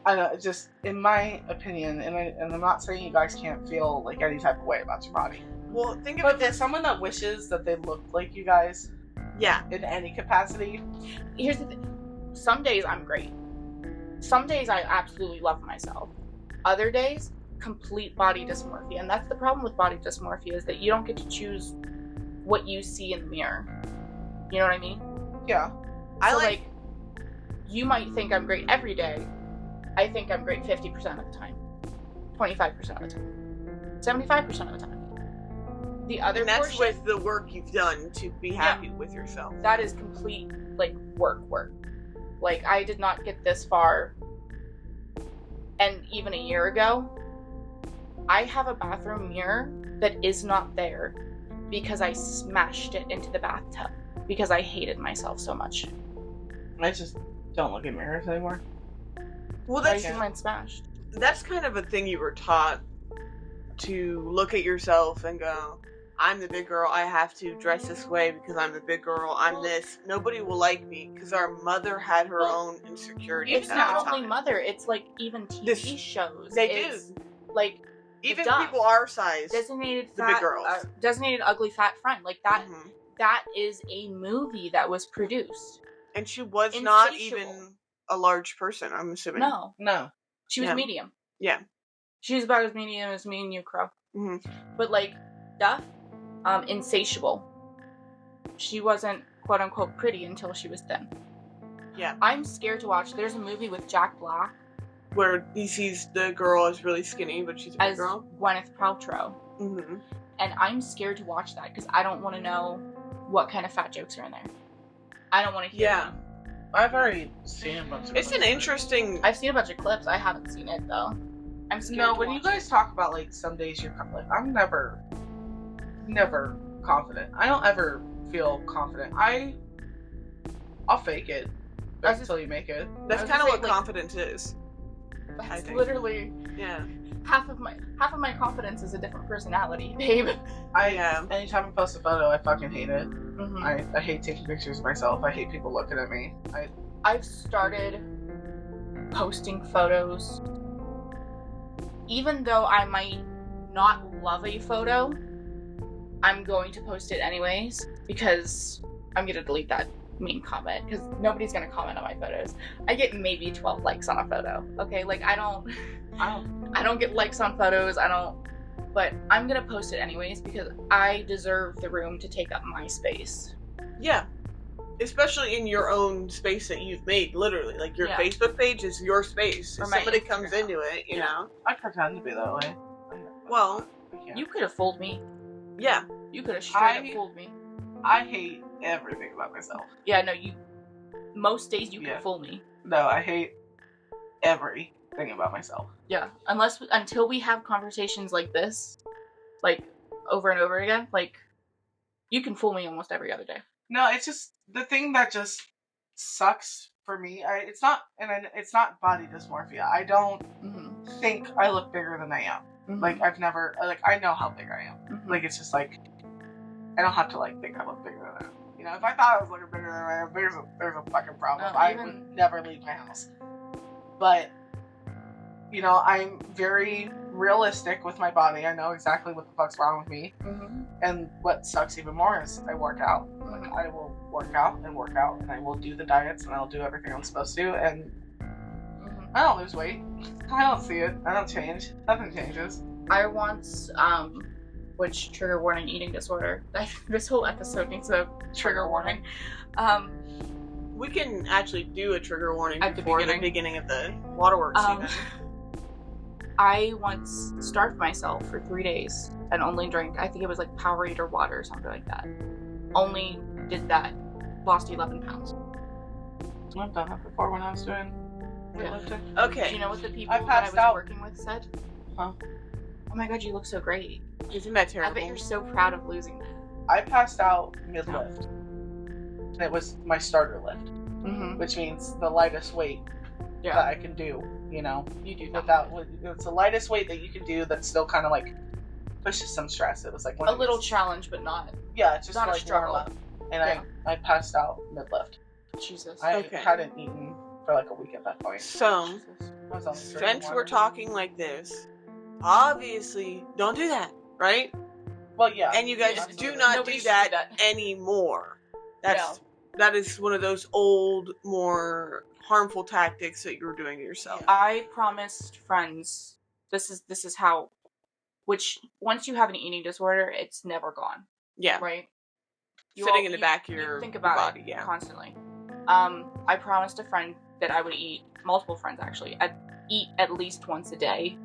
Speaker 2: I know, just in my opinion, and I'm not saying you guys can't feel like any type of way about your body.
Speaker 3: Well, think of
Speaker 2: But
Speaker 3: it
Speaker 2: for
Speaker 3: this.
Speaker 2: someone that wishes that they looked like you guys
Speaker 3: Yeah.
Speaker 2: in any capacity,
Speaker 1: Here's the thing. Some days I'm great. Some days I absolutely love myself. Other days, complete body dysmorphia. And that's the problem with body dysmorphia, is that you don't get to choose what you see in the mirror. You know what I mean?
Speaker 2: yeah.
Speaker 1: You might think I'm great every day. I think I'm great 50% of the time. 25% of the time. 75% of the time. The other
Speaker 3: And that's
Speaker 1: portion,
Speaker 3: with the work you've done to be happy with yourself.
Speaker 1: that is complete, like, work. Like, I did not get this far. And even a year ago, I have a bathroom mirror that is not there because I smashed it into the bathtub because I hated myself so much.
Speaker 2: I just don't look in mirrors anymore.
Speaker 3: Well,
Speaker 1: I
Speaker 3: that's
Speaker 1: see mine smashed.
Speaker 3: that's kind of a thing you were taught, to look at yourself and go, I'm the big girl, I have to dress this way because I'm the big girl, I'm this, nobody will like me, because our mother had her own insecurities.
Speaker 1: It's
Speaker 3: at
Speaker 1: not
Speaker 3: the
Speaker 1: only
Speaker 3: time.
Speaker 1: mother, it's like even TV shows.
Speaker 3: They
Speaker 1: It's
Speaker 3: do.
Speaker 1: like
Speaker 3: Even
Speaker 1: Duff.
Speaker 3: people our size.
Speaker 1: designated
Speaker 3: The
Speaker 1: fat,
Speaker 3: big girls.
Speaker 1: designated ugly fat friend. Like that.
Speaker 3: Mhm.
Speaker 1: That is a movie that was produced.
Speaker 3: And she was not
Speaker 1: Insatiable.
Speaker 3: even a large person, I'm assuming.
Speaker 1: No, she was
Speaker 3: Yeah.
Speaker 1: medium.
Speaker 3: Yeah.
Speaker 1: She was about as medium as me and you, Crow.
Speaker 3: Mhm.
Speaker 1: But like Duff, insatiable. She wasn't quote unquote pretty until she was thin.
Speaker 3: Yeah.
Speaker 1: I'm scared to watch. There's a movie with Jack Black
Speaker 3: Where he sees the girl as really skinny, but she's a big
Speaker 1: as
Speaker 3: girl.
Speaker 1: Gwyneth Paltrow.
Speaker 3: Mm-hmm.
Speaker 1: And I'm scared to watch that because I don't want to know what kind of fat jokes are in there. I don't want to hear
Speaker 3: Yeah.
Speaker 1: them.
Speaker 2: I've already seen a bunch of
Speaker 3: It's an
Speaker 2: them.
Speaker 3: interesting...
Speaker 1: I've seen a bunch of clips. I haven't seen it though. I'm scared
Speaker 2: No,
Speaker 1: to
Speaker 2: when
Speaker 1: watch
Speaker 2: you guys talk about like some days you're like, I'm never confident. I don't ever feel confident. I'll fake it until you make it.
Speaker 3: That's
Speaker 1: I was
Speaker 3: kind of
Speaker 1: gonna
Speaker 3: what
Speaker 1: say, like-
Speaker 3: confidence is.
Speaker 1: it.
Speaker 3: I
Speaker 1: That's
Speaker 3: think.
Speaker 1: literally
Speaker 3: Yeah.
Speaker 1: half of my confidence is a different personality, babe.
Speaker 3: Yeah.
Speaker 2: Anytime I post a photo, I fucking hate it.
Speaker 1: Mhm.
Speaker 2: I hate taking pictures of myself. I hate people looking at me.
Speaker 1: I've started posting photos, even though I might not love a photo. I'm going to post it anyways because I'm gonna delete that mean comment because nobody's gonna comment on my photos. I get maybe 12 likes on a photo. Okay, like I don't get likes on photos. But I'm gonna post it anyways because I deserve the room to take up my space.
Speaker 3: Yeah. Especially in your own space that you've made, literally. Like, your
Speaker 1: Yeah.
Speaker 3: Facebook page is your space.
Speaker 1: Or
Speaker 3: If
Speaker 1: my
Speaker 3: somebody comes
Speaker 1: Instagram.
Speaker 3: into it, you
Speaker 1: Yeah.
Speaker 3: know?
Speaker 2: I pretend to be that way.
Speaker 3: Well,
Speaker 2: I can't.
Speaker 1: You could have fooled me.
Speaker 3: yeah.
Speaker 1: You could have straight
Speaker 2: I-
Speaker 1: up fooled me.
Speaker 2: I hate everything about myself.
Speaker 1: Yeah, no, most days you
Speaker 2: Yeah.
Speaker 1: can fool me.
Speaker 2: No, I hate everything about myself.
Speaker 1: Yeah, until we have conversations like this, like over and over again, like you can fool me almost every other day.
Speaker 2: No, it's just the thing that just sucks for me. It's not body dysmorphia. I don't
Speaker 1: Mm-hmm.
Speaker 2: think I look bigger than I am. Like I've never I know how big I am.
Speaker 1: Mhm.
Speaker 2: Like it's just like I don't have to like think I look bigger than I am. You know, if I thought I was looking bigger than I am, there's a fucking problem.
Speaker 1: No,
Speaker 2: I
Speaker 1: even-
Speaker 2: would never leave my house. But you know, I'm very realistic with my body. I know exactly what the fuck's wrong with me.
Speaker 1: Mm-hmm.
Speaker 2: And what sucks even more is I work out. Like I will work out, and I will do the diets, and I'll do everything I'm supposed to, and I don't lose weight. I don't see it. I don't change. Nothing changes.
Speaker 1: I once, which trigger warning, eating disorder. This whole episode needs a trigger warning.
Speaker 3: We can actually do a trigger warning
Speaker 1: At the
Speaker 3: before the
Speaker 1: beginning.
Speaker 3: beginning of the waterworks even.
Speaker 1: I once starved myself for 3 days and only drank, I think it was like Powerade or water or something like that. Only did that, lost 11 pounds.
Speaker 2: I've done that before when I was doing
Speaker 1: Yeah.
Speaker 2: weightlifting.
Speaker 1: Do
Speaker 3: Okay.
Speaker 1: you know what the people
Speaker 2: I
Speaker 1: that I
Speaker 2: passed
Speaker 1: was
Speaker 2: out.
Speaker 1: working with said?
Speaker 2: Huh?
Speaker 1: Oh my god, you look so great.
Speaker 3: Isn't that
Speaker 1: I
Speaker 3: terrible?
Speaker 1: bet you're so proud of losing that.
Speaker 2: I passed out mid-lift. And it was my starter lift,
Speaker 1: Mm-hmm.
Speaker 2: which means the lightest weight that
Speaker 1: Yeah,
Speaker 2: I can do, you know.
Speaker 1: you do that.
Speaker 2: It's the lightest weight that you can do that's still kind of like pushes some stress. It was like
Speaker 1: A little challenge, but not
Speaker 2: yeah, it's just
Speaker 1: not a
Speaker 2: like
Speaker 1: struggle.
Speaker 2: warm up. And
Speaker 1: Yeah.
Speaker 2: I passed out mid-lift.
Speaker 1: Jesus.
Speaker 2: I
Speaker 3: Okay.
Speaker 2: hadn't eaten for like a week at that point.
Speaker 3: So,
Speaker 1: Jesus.
Speaker 2: I was only drinking
Speaker 3: since
Speaker 2: water.
Speaker 3: we're talking like this, obviously, don't do that, right?
Speaker 2: Well, yeah.
Speaker 3: And you guys
Speaker 2: absolutely.
Speaker 3: do not
Speaker 1: Nobody
Speaker 3: do
Speaker 1: should do
Speaker 3: that,
Speaker 1: that.
Speaker 3: anymore. That is one of those old, more harmful tactics that you were doing to yourself.
Speaker 1: I promised friends this is how, which once you have an eating disorder, it's never gone.
Speaker 3: Yeah.
Speaker 1: Right?
Speaker 3: Sitting in the back of your
Speaker 1: think about
Speaker 3: body,
Speaker 1: it
Speaker 3: yeah.
Speaker 1: constantly. I promised a friend that I would eat, multiple friends actually, I'd eat at least once a day.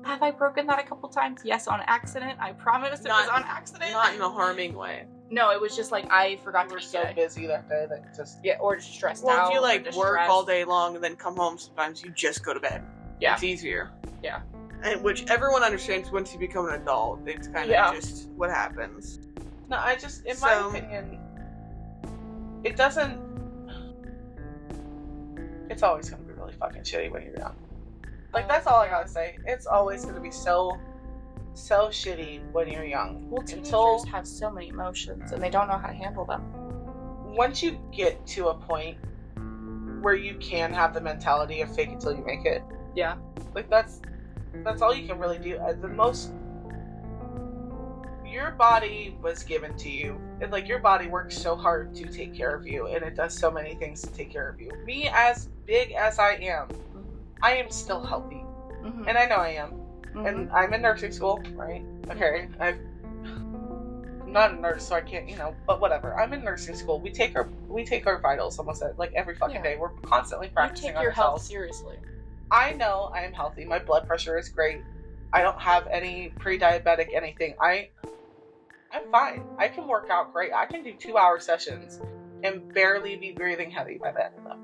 Speaker 1: Have I broken that a couple times? Yes, on accident. I promise it was on accident.
Speaker 3: Not in a harming way.
Speaker 1: No, it was just like I forgot
Speaker 2: You
Speaker 1: to
Speaker 2: were
Speaker 1: eat
Speaker 2: so
Speaker 1: today.
Speaker 2: busy that day that just...
Speaker 1: Yeah, or just stressed
Speaker 3: Well,
Speaker 1: out.
Speaker 3: if you
Speaker 1: or
Speaker 3: like
Speaker 1: just
Speaker 3: work
Speaker 1: stressed.
Speaker 3: all day long and then come home, sometimes you just go to bed.
Speaker 1: Yeah.
Speaker 3: It's easier.
Speaker 1: Yeah.
Speaker 3: And which everyone understands once you become an adult. It's kind of just what happens.
Speaker 2: No, I just, in my opinion, it doesn't... It's always going to be really fucking shitty when you're young. Like, that's all I gotta say. It's always going to be so shitty when you're young.
Speaker 1: Well, teenagers have so many emotions, and they don't know how to handle them.
Speaker 2: Once you get to a point where you can have the mentality of fake it till you make it.
Speaker 1: Yeah.
Speaker 2: Like, that's all you can really do. Your body was given to you, and like your body works so hard to take care of you, and it does so many things to take care of you. Me, as big as I am still healthy, and I know I am. And I'm in nursing school, right? Okay, I'm not a nurse, so I can't, but whatever. I'm in nursing school. We take our vitals almost every fucking day. We're constantly practicing.
Speaker 1: You take
Speaker 2: on
Speaker 1: your health
Speaker 2: ourselves.
Speaker 1: seriously.
Speaker 2: I know I am healthy. My blood pressure is great. I don't have any pre-diabetic anything. I'm fine. I can work out great. I can do 2-hour sessions and barely be breathing heavy by the end of them.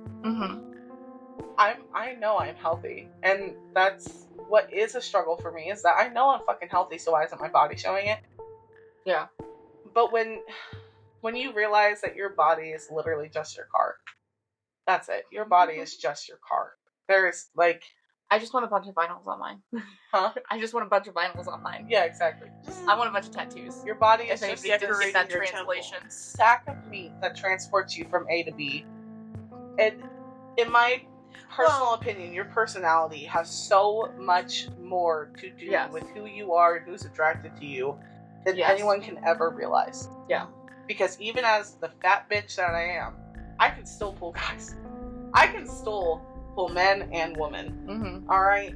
Speaker 2: I know I'm healthy, and that's what is a struggle for me, is that I know I'm fucking healthy, so why isn't my body showing it?
Speaker 1: Yeah.
Speaker 2: But when you realize that your body is literally just your car, that's it. Your body is just your car. There's
Speaker 1: I just want a bunch of vinyls on mine.
Speaker 2: Huh?
Speaker 1: I just want a bunch of vinyls on mine.
Speaker 2: Yeah, exactly.
Speaker 1: I want a bunch of tattoos.
Speaker 2: Your body is
Speaker 1: If
Speaker 2: just
Speaker 1: anybody
Speaker 2: a
Speaker 1: didn't get that
Speaker 3: your
Speaker 1: translation.
Speaker 2: sack of meat that transports you from A to B. And in my personal opinion, your personality has so much more to do with who you are and who's attracted to you than anyone can ever realize.
Speaker 1: Yeah.
Speaker 2: Because even as the fat bitch that I am, I can still pull guys. I can still pull men and women. Alright?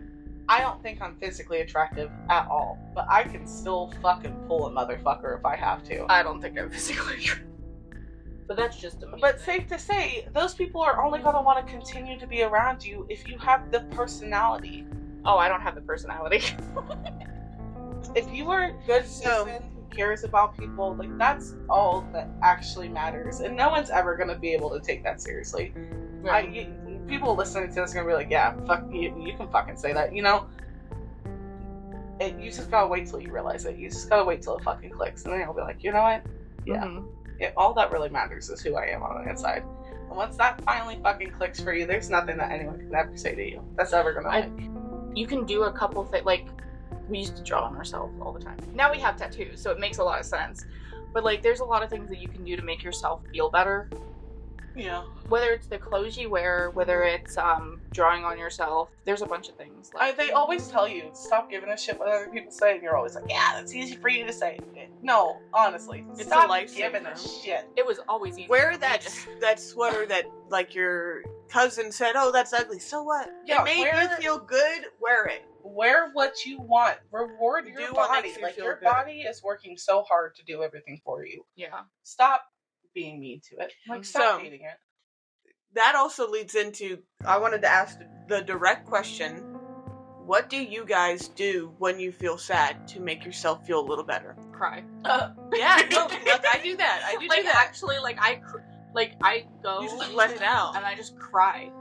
Speaker 2: I don't think I'm physically attractive at all, but I can still fucking pull a motherfucker if I have to.
Speaker 1: I don't think I'm physically attractive. But that's just a me
Speaker 2: But
Speaker 1: thing.
Speaker 2: safe to say, those people are only going to want to continue to be around you if you have the personality.
Speaker 1: Oh, I don't have the personality.
Speaker 2: If you are a good person who cares about people, that's all that actually matters. And no one's ever going to be able to take that seriously. People listening to this are going to be like, yeah, fuck you, you can fucking say that, And you just gotta wait till you realize it. You just gotta wait till it fucking clicks. And then you'll be like, you know what? Yeah. All that really matters is who I am on the inside. And once that finally fucking clicks for you, there's nothing that anyone can ever say to you that's ever gonna
Speaker 1: You can do a couple things, we used to draw on ourselves all the time. Now we have tattoos, so it makes a lot of sense. But there's a lot of things that you can do to make yourself feel better.
Speaker 2: Yeah.
Speaker 1: Whether it's the clothes you wear, whether it's drawing on yourself, there's a bunch of things.
Speaker 2: They always tell you, stop giving a shit what other people say, and you're always like, yeah, that's easy for you to say. No, honestly,
Speaker 3: it's
Speaker 2: stop
Speaker 3: a life
Speaker 2: giving a shit.
Speaker 1: It was always easy.
Speaker 3: Wear that sweater that your cousin said, oh, that's ugly. So what?
Speaker 2: Yeah,
Speaker 3: it made you feel good. Wear it.
Speaker 2: Wear what you want. Reward your body. Your body is working so hard to do everything for you.
Speaker 1: Yeah.
Speaker 2: Stop being mean to it. Stop hating it.
Speaker 3: That also leads into, I wanted to ask the direct question, what do you guys do when you feel sad to make yourself feel a little better?
Speaker 1: Cry.
Speaker 3: Yeah, no, I do that. I do that.
Speaker 1: Actually, I go.
Speaker 3: You just let it out.
Speaker 1: And I just cry.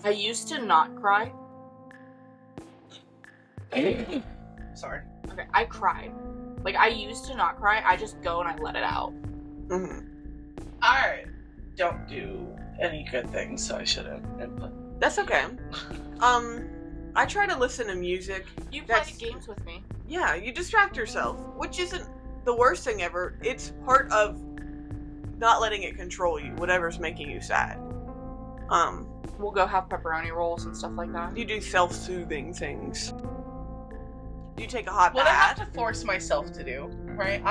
Speaker 1: I used to not cry.
Speaker 2: Sorry.
Speaker 1: Okay, I cried. I used to not cry. I just go and I let it out.
Speaker 2: I don't do any good things, so I shouldn't input.
Speaker 3: That's okay. I try to listen to music.
Speaker 1: You play games with me.
Speaker 3: Yeah, you distract yourself, which isn't the worst thing ever. It's part of not letting it control you, whatever's making you sad.
Speaker 1: We'll go have pepperoni rolls and stuff like that.
Speaker 3: You do self-soothing things. You take a hot
Speaker 2: What I have
Speaker 3: bath.
Speaker 2: to force myself to do, right?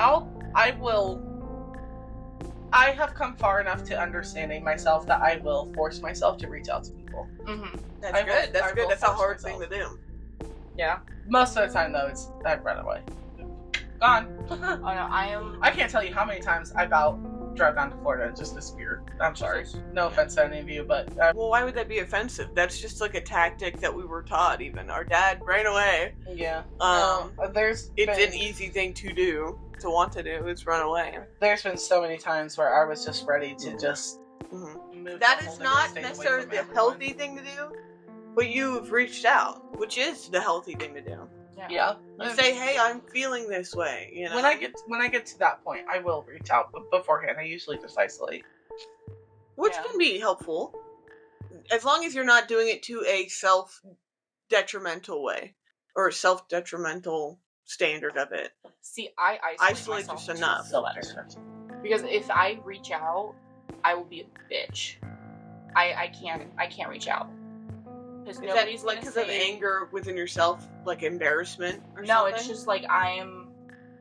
Speaker 2: I have come far enough to understanding myself that I will force myself to reach out to people.
Speaker 1: Mm-hmm.
Speaker 3: That's good. That's good. That's a hard thing to do.
Speaker 1: Yeah.
Speaker 2: Most of the time, though, I've run away. Gone.
Speaker 1: Oh no,
Speaker 2: I can't tell you how many times I've drove down to Florida and just disappeared. I'm sorry. No offense to any of you, but...
Speaker 3: Well, why would that be offensive? That's just like a tactic that we were taught, even. Our dad ran away.
Speaker 2: Yeah.
Speaker 3: It's an easy thing to do, to want to do, is run away.
Speaker 2: There's been so many times where I was just ready to just move.
Speaker 3: That is not necessarily the healthy thing to do, but you've reached out, which is the healthy thing to do.
Speaker 2: Yeah.
Speaker 3: You say, hey, I'm feeling this way, you know?
Speaker 2: When I get to that point, I will reach out, but beforehand, I usually just isolate.
Speaker 3: Which can be helpful, as long as you're not doing it to a self-detrimental way, or a self-detrimental standard of it.
Speaker 1: See, I
Speaker 3: isolate
Speaker 1: myself
Speaker 3: just enough.
Speaker 1: Because if I reach out, I will be a bitch. I can't reach out.
Speaker 3: Is that like because of anger within yourself, like embarrassment or something?
Speaker 1: No, it's just like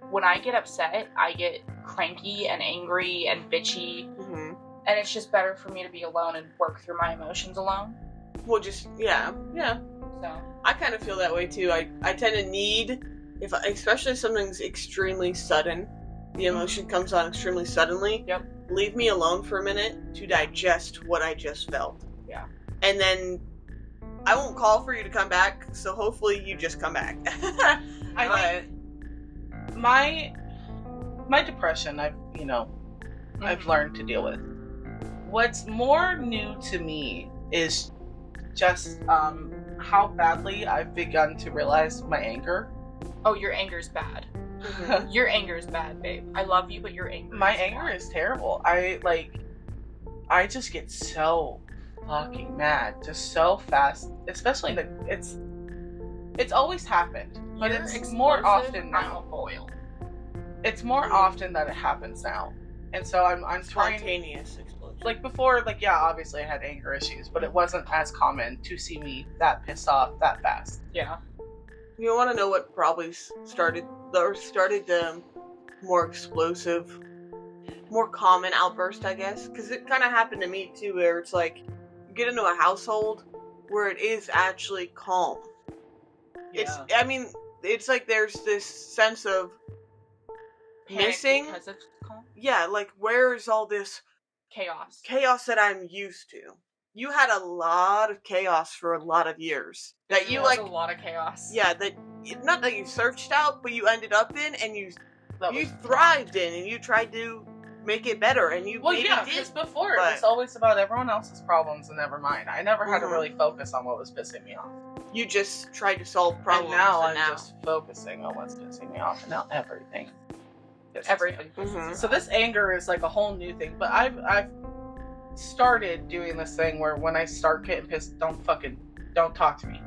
Speaker 1: when I get upset, I get cranky and angry and bitchy.
Speaker 3: Mm-hmm.
Speaker 1: And it's just better for me to be alone and work through my emotions alone.
Speaker 3: Well, yeah.
Speaker 1: So
Speaker 3: I kind of feel that way too. I tend to need, especially if something's extremely sudden, the emotion comes on extremely suddenly.
Speaker 1: Yep.
Speaker 3: Leave me alone for a minute to digest what I just felt.
Speaker 1: Yeah.
Speaker 3: And then I won't call for you to come back, so hopefully you just come back.
Speaker 2: I think my depression, I've learned to deal with. What's more new to me is just how badly I've begun to realize my anger.
Speaker 1: Oh, your anger's bad. Your anger's bad, babe. I love you, but your anger.
Speaker 2: My anger is terrible. I just get so fucking mad, just so fast. Especially it's always happened, but it's more often now. It's more often that it happens now, and so I'm trying.
Speaker 3: Spontaneous explosion.
Speaker 2: Like before, obviously I had anger issues, but it wasn't as common to see me that pissed off that fast.
Speaker 1: Yeah.
Speaker 3: You want to know what probably started the more explosive, more common outburst, I guess? Because it kind of happened to me too, where it's like, you get into a household where it is actually calm.
Speaker 2: Yeah.
Speaker 3: It's like there's this sense of missing.
Speaker 1: Because it's calm?
Speaker 3: Yeah, like where is all this chaos that I'm used to? You had a lot of chaos for a lot of years. That you
Speaker 1: a lot of chaos.
Speaker 3: Yeah, not that you searched out, but you ended up in, and you thrived in, and you tried to make it better, and you maybe did.
Speaker 2: Because before it was always about everyone else's problems and never mine. I never had to really focus on what was pissing me off.
Speaker 3: You just tried to solve problems.
Speaker 2: And now I'm just focusing on what's pissing me off, and now everything.
Speaker 1: Everything.
Speaker 3: Mm-hmm.
Speaker 2: So this anger is like a whole new thing, but I've started doing this thing where when I start getting pissed, don't talk to me.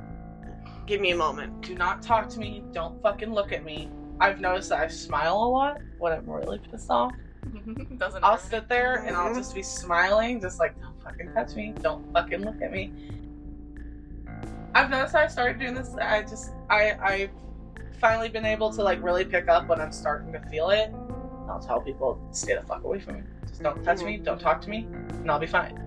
Speaker 3: Give me a moment.
Speaker 2: Do not talk to me. Don't fucking look at me. I've noticed that I smile a lot when I'm really pissed off. I'll sit there and I'll just be smiling, just like, don't fucking touch me. Don't fucking look at me. I've noticed I started doing this. I've finally been able to really pick up when I'm starting to feel it. I'll tell people, stay the fuck away from me. Just don't touch me, don't talk to me, and I'll be fine.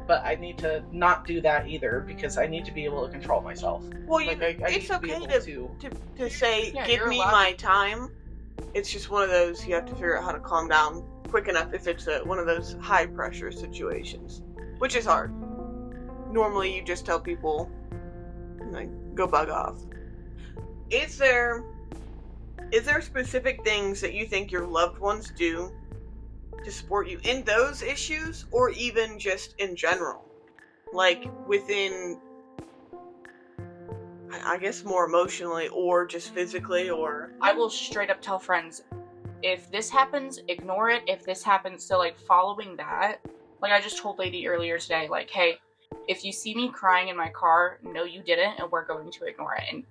Speaker 2: But I need to not do that either, because I need to be able to control myself.
Speaker 3: Well, it's okay to say, give me my time. It's just one of those, you have to figure out how to calm down quick enough if it's one of those high pressure situations, which is hard. Normally you just tell people, go bug off. Is there specific things that you think your loved ones do to support you in those issues, or even just in general? Like within, I guess, more emotionally, or just physically, or...
Speaker 1: I will straight up tell friends, if this happens, ignore it. If this happens, so following that, I just told Lady earlier today, hey, if you see me crying in my car, no you didn't, and we're going to ignore it. And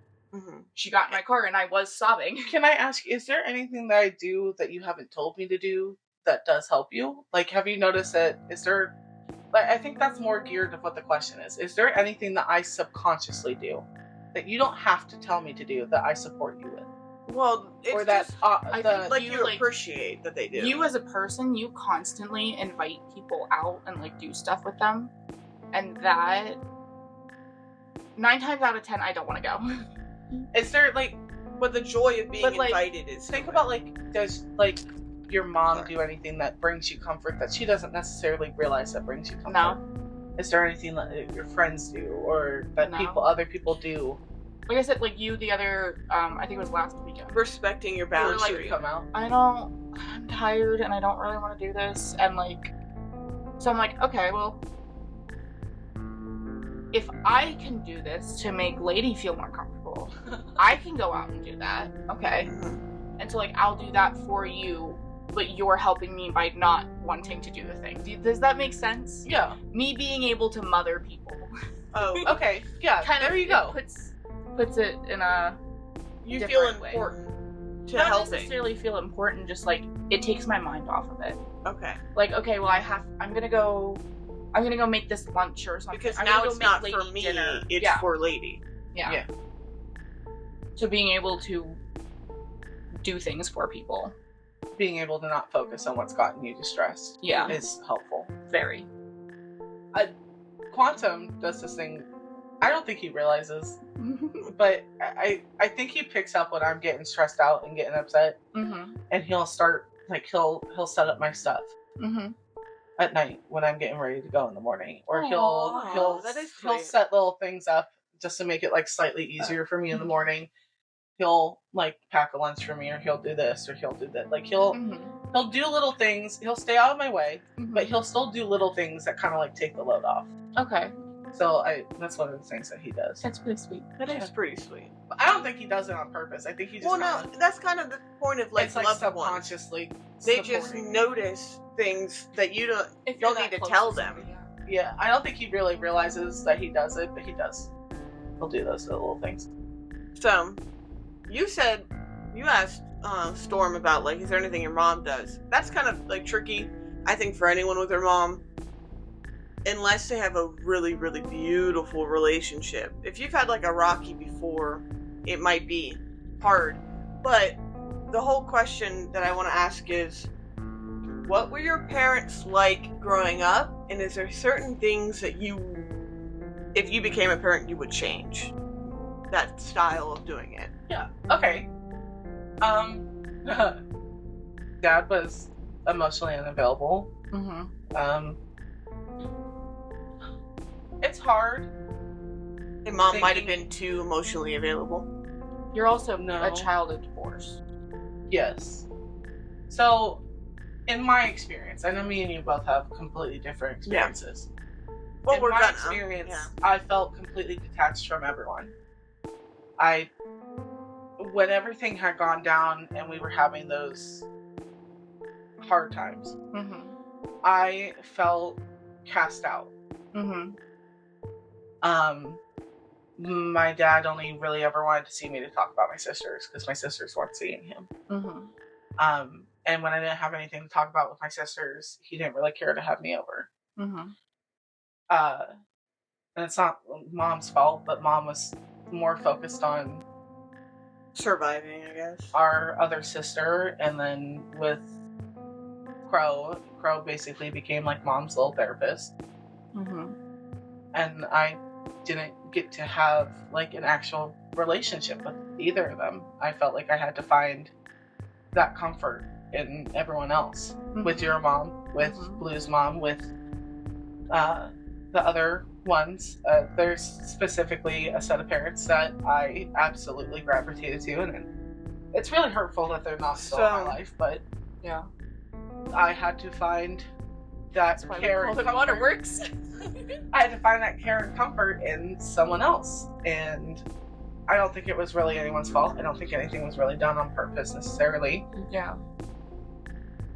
Speaker 1: she got in my car and I was sobbing.
Speaker 2: Can I ask, is there anything that I do that you haven't told me to do that does help you? Have you noticed that, is there, But I think that's more geared to what the question is. Is there anything that I subconsciously do that you don't have to tell me to do that I support you with?
Speaker 3: Well, it's
Speaker 2: Or that
Speaker 3: just,
Speaker 1: I think
Speaker 3: like
Speaker 1: you,
Speaker 3: you
Speaker 1: like,
Speaker 3: appreciate that they do.
Speaker 1: You as a person, you constantly invite people out and like do stuff with them, and that 9 times out of 10 I don't want to go.
Speaker 2: Is there like,
Speaker 3: but the joy of being
Speaker 2: But, like,
Speaker 3: invited is.
Speaker 2: think about like, does like your mom do anything that brings you comfort that she doesn't necessarily realize that brings you comfort?
Speaker 1: No.
Speaker 2: Is there anything that your friends do or that
Speaker 1: No.
Speaker 2: other people do?
Speaker 1: Like I said, like you the other, I think it was last weekend.
Speaker 3: respecting your
Speaker 2: You
Speaker 3: boundaries.
Speaker 2: like come out.
Speaker 1: I'm tired and I don't really want to do this, and like, so I'm like, okay, well, if I can do this to make Lady feel more comfortable, I can go out and do that, okay? And so like, I'll do that for you, but you're helping me by not wanting to do the thing. Does that make sense?
Speaker 2: Yeah.
Speaker 1: Me being able to mother people.
Speaker 3: Oh,
Speaker 2: Okay. Yeah. There you go.
Speaker 1: Puts it in a
Speaker 3: you feel
Speaker 1: different way.
Speaker 3: important to
Speaker 1: not
Speaker 3: helping.
Speaker 1: necessarily feel important, just like it takes my mind off of it.
Speaker 3: Okay.
Speaker 1: Like, okay, well, I'm gonna go make this lunch or something.
Speaker 3: Because
Speaker 1: I'm
Speaker 3: now
Speaker 1: gonna go
Speaker 3: it's
Speaker 1: make
Speaker 3: not
Speaker 1: Lady
Speaker 3: for me,
Speaker 1: dinner.
Speaker 3: it's
Speaker 1: Yeah.
Speaker 3: for Lady.
Speaker 1: Yeah. So being able to do things for people.
Speaker 2: Being able to not focus on what's gotten you distressed
Speaker 1: Yeah.
Speaker 2: is helpful.
Speaker 1: Very.
Speaker 2: Quantum does this thing. I don't think he realizes, but I think he picks up when I'm getting stressed out and getting upset,
Speaker 1: Mm-hmm.
Speaker 2: and he'll start like he'll set up my stuff
Speaker 1: Mm-hmm.
Speaker 2: at night when I'm getting ready to go in the morning, or
Speaker 3: Aw,
Speaker 2: he'll
Speaker 3: that is
Speaker 2: he'll
Speaker 3: sweet.
Speaker 2: set little things up just to make it like slightly easier for me in the morning. He'll like pack a lunch for me, or he'll do this, or he'll do that. Like he'll do little things. He'll stay out of my way, but he'll still do little things that kind of like take the load off.
Speaker 1: Okay.
Speaker 2: So that's one of the things that he does.
Speaker 1: That's pretty sweet.
Speaker 3: That is pretty sweet.
Speaker 2: But I don't think he does it on purpose. I think he just
Speaker 3: Well, no, that's kind of the point of like
Speaker 2: it's like
Speaker 3: loved ones.
Speaker 2: subconsciously.
Speaker 3: They just
Speaker 2: supporting.
Speaker 3: notice things that you don't.
Speaker 1: If
Speaker 3: You'll
Speaker 1: you're
Speaker 3: need
Speaker 1: that
Speaker 3: to
Speaker 1: close
Speaker 3: tell
Speaker 1: somebody,
Speaker 3: them.
Speaker 2: Yeah, I don't think he really realizes that he does it, but he does. He'll do those little things.
Speaker 3: So, you said you asked Storm about like, is there anything your mom does? That's kind of like tricky, I think, for anyone with their mom, unless they have a really, really beautiful relationship. If you've had like a rocky before, it might be hard. But the whole question that I want to ask is, what were your parents like growing up? And is there certain things that you, if you became a parent, you would change? That style of doing it.
Speaker 2: Yeah. Okay. Dad was emotionally unavailable.
Speaker 1: Mm-hmm.
Speaker 2: It's hard.
Speaker 3: And mom might have
Speaker 2: Thinking-
Speaker 3: been too emotionally available.
Speaker 1: You're also
Speaker 2: No.
Speaker 1: a child of divorce.
Speaker 2: Yes. So, in my experience, I know me and you both have completely different experiences.
Speaker 3: Well,
Speaker 2: in
Speaker 3: we're
Speaker 2: my
Speaker 3: gonna.
Speaker 2: experience,
Speaker 3: Yeah.
Speaker 2: I felt completely detached from everyone. When everything had gone down and we were having those hard times,
Speaker 1: Mm-hmm.
Speaker 2: I felt cast out.
Speaker 1: Mm-hmm.
Speaker 2: My dad only really ever wanted to see me to talk about my sisters because my sisters weren't seeing him.
Speaker 1: Mm-hmm.
Speaker 2: And when I didn't have anything to talk about with my sisters, he didn't really care to have me over.
Speaker 1: Mm-hmm.
Speaker 2: And it's not mom's fault, but mom was more focused on
Speaker 3: Surviving, I guess.
Speaker 2: our other sister, and then with Crow basically became like mom's little therapist.
Speaker 1: Mm-hmm.
Speaker 2: And I didn't get to have like an actual relationship with either of them. I felt like I had to find that comfort in everyone else. With your mom, with
Speaker 1: Mhm.
Speaker 2: Blue's mom, with the other ones. There's specifically a set of parents that I absolutely gravitated to, and it's really hurtful that they're not still in my
Speaker 3: So-
Speaker 2: life, but
Speaker 1: Yeah.
Speaker 2: I had to find that
Speaker 1: That's why we
Speaker 2: care
Speaker 1: call
Speaker 2: and
Speaker 1: it
Speaker 2: comfort.
Speaker 1: waterworks.
Speaker 2: I had to find that care and comfort in someone else, and I don't think it was really anyone's fault. I don't think anything was really done on purpose necessarily.
Speaker 1: Yeah.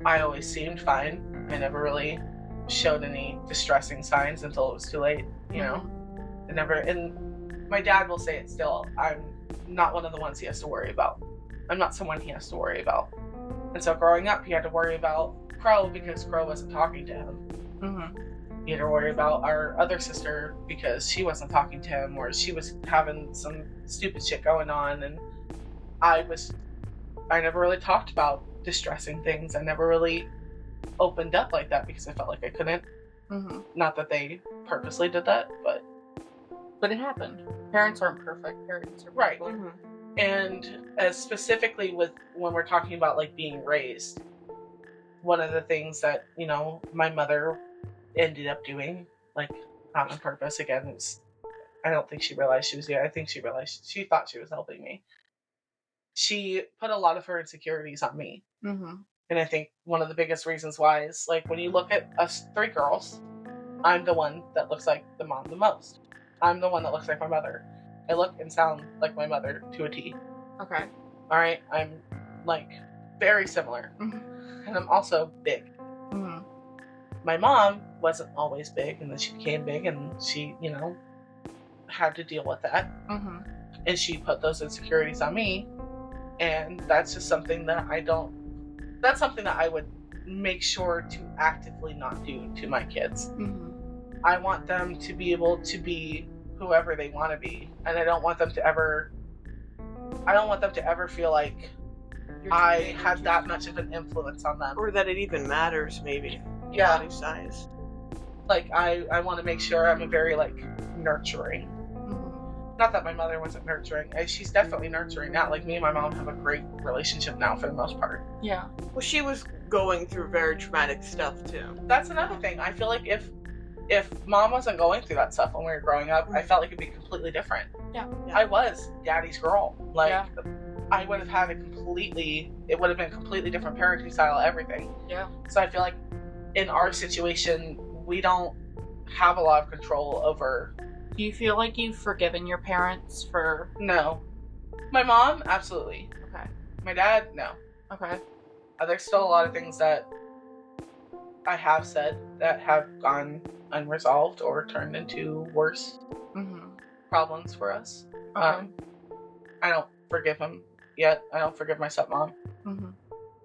Speaker 2: I always seemed fine. I never really showed any distressing signs until it was too late, you know? I never, and my dad will say it still, I'm not one of the ones he has to worry about. I'm not someone he has to worry about. And so growing up, he had to worry about Crow because Crow wasn't talking to him.
Speaker 1: Mm-hmm.
Speaker 2: You had to worry about our other sister because she wasn't talking to him, or she was having some stupid shit going on, and I never really talked about distressing things. I never really opened up like that because I felt like I couldn't. Not that they purposely did that, but
Speaker 1: it happened. Parents aren't perfect. Parents are
Speaker 2: right.
Speaker 1: people.
Speaker 2: And as specifically with when we're talking about like being raised, one of the things that, you know, my mother ended up doing, like not on purpose again, is I don't think she realized she was doing. I think she realized she thought she was helping me. She put a lot of her insecurities on me. And I think one of the biggest reasons why is, like, when you look at us three girls, I'm the one that looks like the mom the most. I'm the one that looks like my mother. I look and sound like my mother to a T.
Speaker 1: Okay.
Speaker 2: Alright? I'm, like, very similar. And I'm also big. My mom wasn't always big, and then she became big, and she, you know, had to deal with that. And she put those insecurities on me. And that's just something that that's something that I would make sure to actively not do to my kids. I want them to be able to be whoever they want to be. And I don't want them to ever feel like I had that much of an influence on them.
Speaker 3: Or that it even matters, maybe.
Speaker 2: Yeah.
Speaker 3: Body size.
Speaker 2: Like, I want to make sure I'm a very, like, nurturing. Not that my mother wasn't nurturing. She's definitely nurturing now. Like, me and my mom have a great relationship now for the most part.
Speaker 1: Yeah.
Speaker 3: Well, she was going through very traumatic stuff, too.
Speaker 2: That's another thing. I feel like if mom wasn't going through that stuff when we were growing up, I felt like it'd be completely different.
Speaker 1: Yeah.
Speaker 2: I was daddy's girl. Like,
Speaker 1: yeah.
Speaker 2: I would have had it would have been a completely different parenting style, everything.
Speaker 1: Yeah.
Speaker 2: So I feel like in our situation, we don't have a lot of control over.
Speaker 1: Do you feel like you've forgiven your parents for...
Speaker 2: No. My mom, absolutely.
Speaker 1: Okay.
Speaker 2: My dad, no.
Speaker 1: Okay.
Speaker 2: There's still a lot of things that I have said that have gone unresolved or turned into worse problems for us.
Speaker 1: Okay.
Speaker 2: I don't forgive him yet. I don't forgive my stepmom.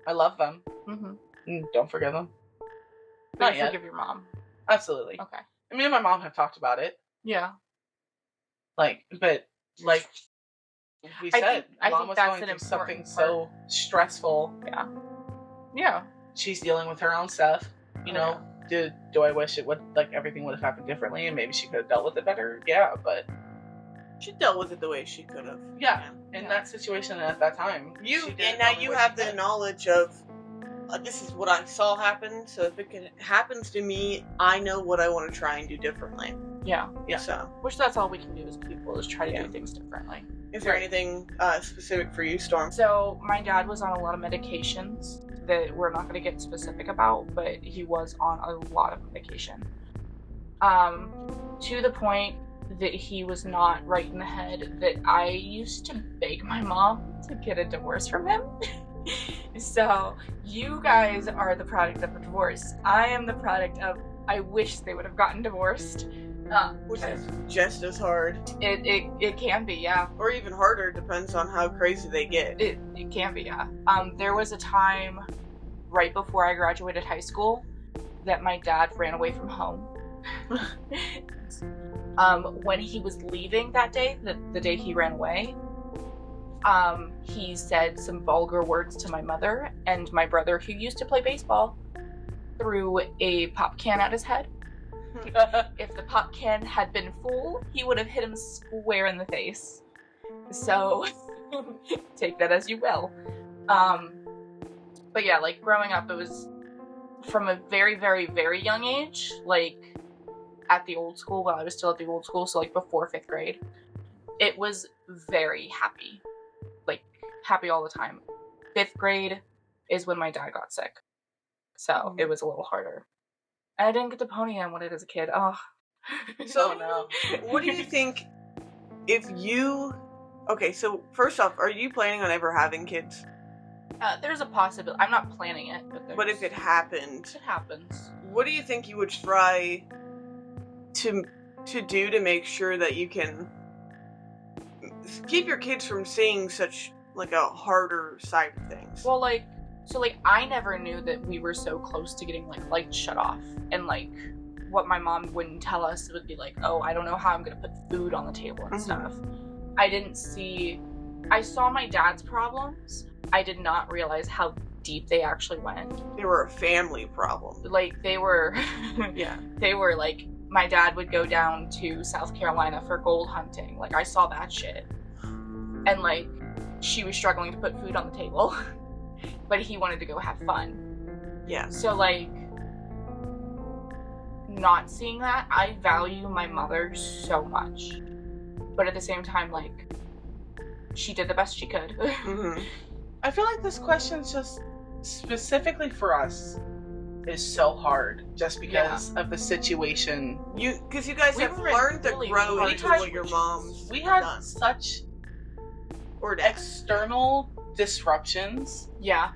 Speaker 2: I love them. Don't forgive them.
Speaker 1: But
Speaker 2: Not
Speaker 1: you
Speaker 2: yet.
Speaker 1: forgive your mom.
Speaker 2: Absolutely.
Speaker 1: Okay.
Speaker 2: Me and my mom have talked about it.
Speaker 1: Yeah.
Speaker 2: Like, but like we said,
Speaker 1: I
Speaker 2: mom
Speaker 1: think
Speaker 2: was
Speaker 1: that's
Speaker 2: going
Speaker 1: an
Speaker 2: through something
Speaker 1: important
Speaker 2: so stressful.
Speaker 1: Yeah. Yeah.
Speaker 2: She's dealing with her own stuff. You know, do I wish it would, like, everything would have happened differently and maybe she could have dealt with it better? Yeah, but
Speaker 3: she dealt with it the way she could have.
Speaker 2: Yeah, in that situation at that time.
Speaker 3: Now you have the knowledge of this is what I saw happen, so if it happens to me, I know what I want to try and do differently.
Speaker 1: Yeah.
Speaker 2: Yeah.
Speaker 3: So,
Speaker 1: which that's all we can do as people, is try to do things differently.
Speaker 3: Is there anything specific for you, Storm?
Speaker 1: So my dad was on a lot of medications that we're not going to get specific about, but he was on a lot of medication. To the point that he was not right in the head, that I used to beg my mom to get a divorce from him. So you guys are the product of a divorce. I am the product of, I wish they would have gotten divorced.
Speaker 3: Which is just as hard.
Speaker 1: It can be, yeah.
Speaker 3: Or even harder, depends on how crazy they get.
Speaker 1: It can be, yeah. There was a time right before I graduated high school that my dad ran away from home. When he was leaving that day, the day he ran away, he said some vulgar words to my mother, and my brother, who used to play baseball, threw a pop can at his head. If the pop can had been full, he would have hit him square in the face. So, take that as you will. But yeah, like, growing up, it was from a very, very, very young age, like, at the old school, while I was still at the old school, so, like, before 5th grade, it was very happy. Like, happy all the time. 5th grade is when my dad got sick. So, it was a little harder. And I didn't get the pony I wanted as a kid. Oh.
Speaker 3: So,
Speaker 2: no.
Speaker 3: What do you think if you... Okay, so first off, are you planning on ever having kids?
Speaker 1: There's a possibility. I'm not planning it,
Speaker 3: but if it happened...
Speaker 1: It happens.
Speaker 3: What do you think you would try to do to make sure that you can keep your kids from seeing such, like, a harder side of things?
Speaker 1: Well, I never knew that we were so close to getting, like, lights shut off and, like, what my mom wouldn't tell us would be like, oh, I don't know how I'm gonna put food on the table and stuff. I saw my dad's problems. I did not realize how deep they actually went.
Speaker 3: They were a family problem.
Speaker 1: Like, they were,
Speaker 3: Yeah.
Speaker 1: they were like, my dad would go down to South Carolina for gold hunting. Like, I saw that shit. And, like, she was struggling to put food on the table. But he wanted to go have fun.
Speaker 3: Yeah.
Speaker 1: So, like, not seeing that, I value my mother so much. But at the same time, like, she did the best she could.
Speaker 3: Mm-hmm.
Speaker 2: I feel like this question's just specifically for us is so hard just because of the situation.
Speaker 3: Because you guys
Speaker 1: We
Speaker 3: have
Speaker 1: were
Speaker 3: learned to
Speaker 1: really
Speaker 3: grow
Speaker 1: hard
Speaker 3: into what your moms
Speaker 2: We had
Speaker 3: done.
Speaker 2: such
Speaker 3: Or dads.
Speaker 2: external disruptions
Speaker 1: Yeah.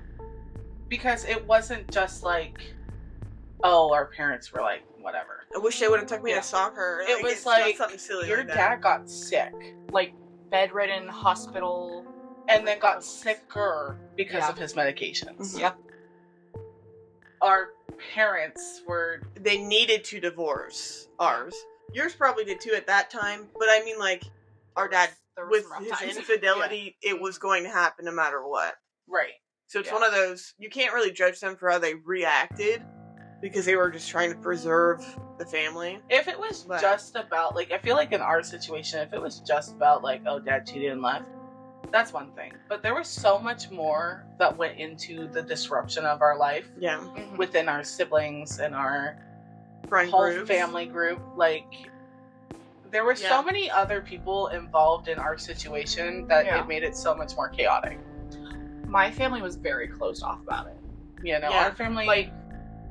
Speaker 2: because it wasn't just like, oh, our parents were like, whatever.
Speaker 3: I wish they would have took me
Speaker 2: Yeah.
Speaker 3: to soccer.
Speaker 2: It was
Speaker 3: it's not
Speaker 2: like,
Speaker 3: something silly
Speaker 2: your
Speaker 3: like that.
Speaker 2: dad got sick
Speaker 1: Like, bedridden, hospital.
Speaker 2: and then got sicker because
Speaker 1: Yeah.
Speaker 2: of his medications.
Speaker 3: Mhm.
Speaker 1: Yep.
Speaker 2: Our parents were,
Speaker 3: They needed to divorce ours. Yours probably did too at that time, but I mean, like, our dad,
Speaker 1: There were
Speaker 3: with
Speaker 1: some rough
Speaker 3: his
Speaker 1: times.
Speaker 3: infidelity, it was going to happen no matter what.
Speaker 2: right.
Speaker 3: So it's
Speaker 2: Yeah.
Speaker 3: one of those, you can't really judge them for how they reacted because they were just trying to preserve the family.
Speaker 2: If it was
Speaker 3: But-
Speaker 2: just about, like, I feel like in our situation, if it was just about, like, oh, dad cheated and left, that's one thing. But there was so much more that went into the disruption of our life
Speaker 3: Yeah.
Speaker 1: Mhm.
Speaker 2: within our siblings and our
Speaker 3: Friend
Speaker 2: whole
Speaker 3: groups.
Speaker 2: family group. Like, there were
Speaker 3: Yeah.
Speaker 2: so many other people involved in our situation that
Speaker 1: Yeah.
Speaker 2: it made it so much more chaotic.
Speaker 1: My family was very closed off about it.
Speaker 2: You know,
Speaker 3: Yeah.
Speaker 2: our family,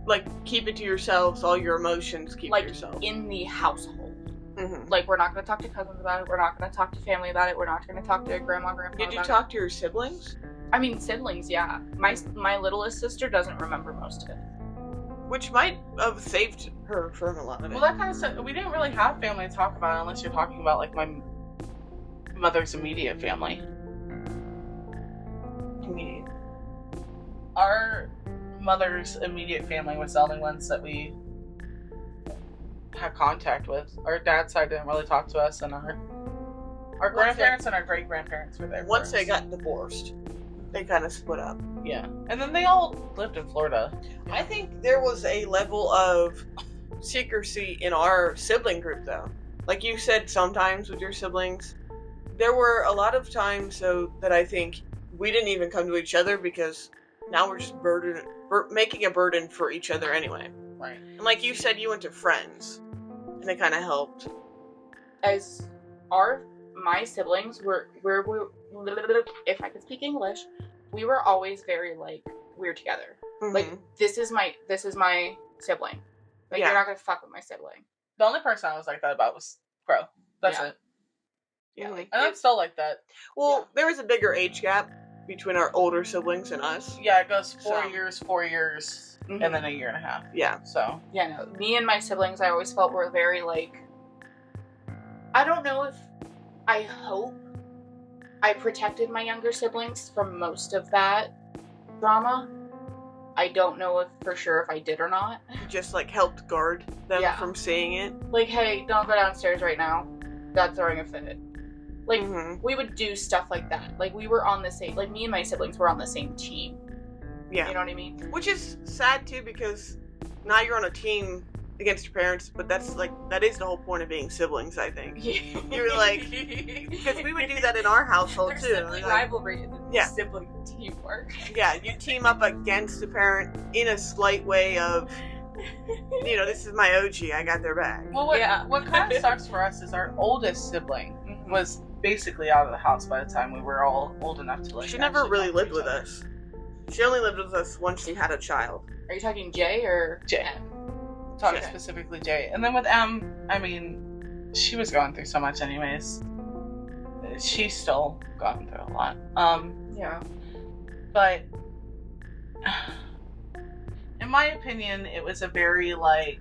Speaker 3: Like, keep it to yourselves, all your emotions, keep
Speaker 1: Like,
Speaker 3: to yourself.
Speaker 1: in the household.
Speaker 3: Mm-hmm.
Speaker 1: Like, we're not going to talk to cousins about it. We're not going to talk to family about it. We're not going to talk to grandma, grandpa
Speaker 3: Did you
Speaker 1: about
Speaker 3: talk to your siblings?
Speaker 1: it. I mean, siblings, yeah. My littlest sister doesn't remember most of it.
Speaker 3: Which might have saved her from a lot of it.
Speaker 2: well, that kind of stuff, we didn't really have family to talk about unless you're talking about, like, my mother's immediate family.
Speaker 3: Immediate.
Speaker 2: Our mother's immediate family was the only ones that we had contact with. Our dad's side didn't really talk to us, and our grandparents and our great grandparents were there.
Speaker 3: Once
Speaker 2: for
Speaker 3: they
Speaker 2: us.
Speaker 3: got divorced, they kind of split up.
Speaker 2: Yeah, and then they all lived in Florida.
Speaker 3: I think there was a level of secrecy in our sibling group, though. Like you said, sometimes with your siblings, there were a lot of times, though, that I think we didn't even come to each other because now we're just making a burden for each other anyway.
Speaker 2: Right.
Speaker 3: And like you said, you went to friends, and it kind of helped.
Speaker 1: As my siblings were, if I could speak English, we were always very, like, we're together. Like,
Speaker 3: Mhm.
Speaker 1: this is my sibling. Like,
Speaker 3: Yeah.
Speaker 1: you're not going to fuck with my sibling.
Speaker 2: The only person I was like that about was Crow. That's
Speaker 1: Yeah.
Speaker 2: it.
Speaker 1: Yeah,
Speaker 3: Mhm.
Speaker 1: like,
Speaker 2: And I'm still like that.
Speaker 3: Well, there was a bigger age gap between our older siblings and us.
Speaker 2: Yeah, it goes 4
Speaker 3: So-
Speaker 2: years, 4 years,
Speaker 1: Mhm.
Speaker 2: and then a year and a half.
Speaker 3: Yeah.
Speaker 2: So,
Speaker 1: yeah, no, me and my siblings, I always felt were very, like, I don't know if, I hope I protected my younger siblings from most of that drama. I don't know if for sure if I did or not.
Speaker 3: Just like helped guard them
Speaker 1: Yeah.
Speaker 3: from seeing it.
Speaker 1: Like, hey, don't go downstairs right now. Dad's throwing a fit. Like,
Speaker 3: Mhm.
Speaker 1: we would do stuff like that. Like, we were on the same, like, me and my siblings were on the same team.
Speaker 3: Yeah.
Speaker 1: You know what I mean?
Speaker 3: Which is sad too because now you're on a team against your parents, but that is the whole point of being siblings, I think. You're like- Because we would do that in our household
Speaker 1: There's
Speaker 3: too.
Speaker 1: sibling
Speaker 3: Like,
Speaker 1: rivalry and
Speaker 3: Yeah.
Speaker 1: sibling teamwork.
Speaker 3: yeah, you team up against the parent in a slight way of, this is my OG, I got their back.
Speaker 2: well, what
Speaker 1: Yeah.
Speaker 2: kind of sucks for us is our oldest sibling was basically out of the house by the time we were all old enough to, like,
Speaker 3: She never
Speaker 2: actually
Speaker 3: really
Speaker 2: talk to
Speaker 3: lived
Speaker 2: each
Speaker 3: with
Speaker 2: other.
Speaker 3: us. She only lived with us once she had a child.
Speaker 1: Are you talking Jay or
Speaker 2: Jay.
Speaker 1: M?
Speaker 2: Talking
Speaker 1: Okay.
Speaker 2: specifically Jay. And then with M, I mean, she was going through so much anyways. She's still going through a lot.
Speaker 1: Yeah.
Speaker 2: But in my opinion, it was a very, like,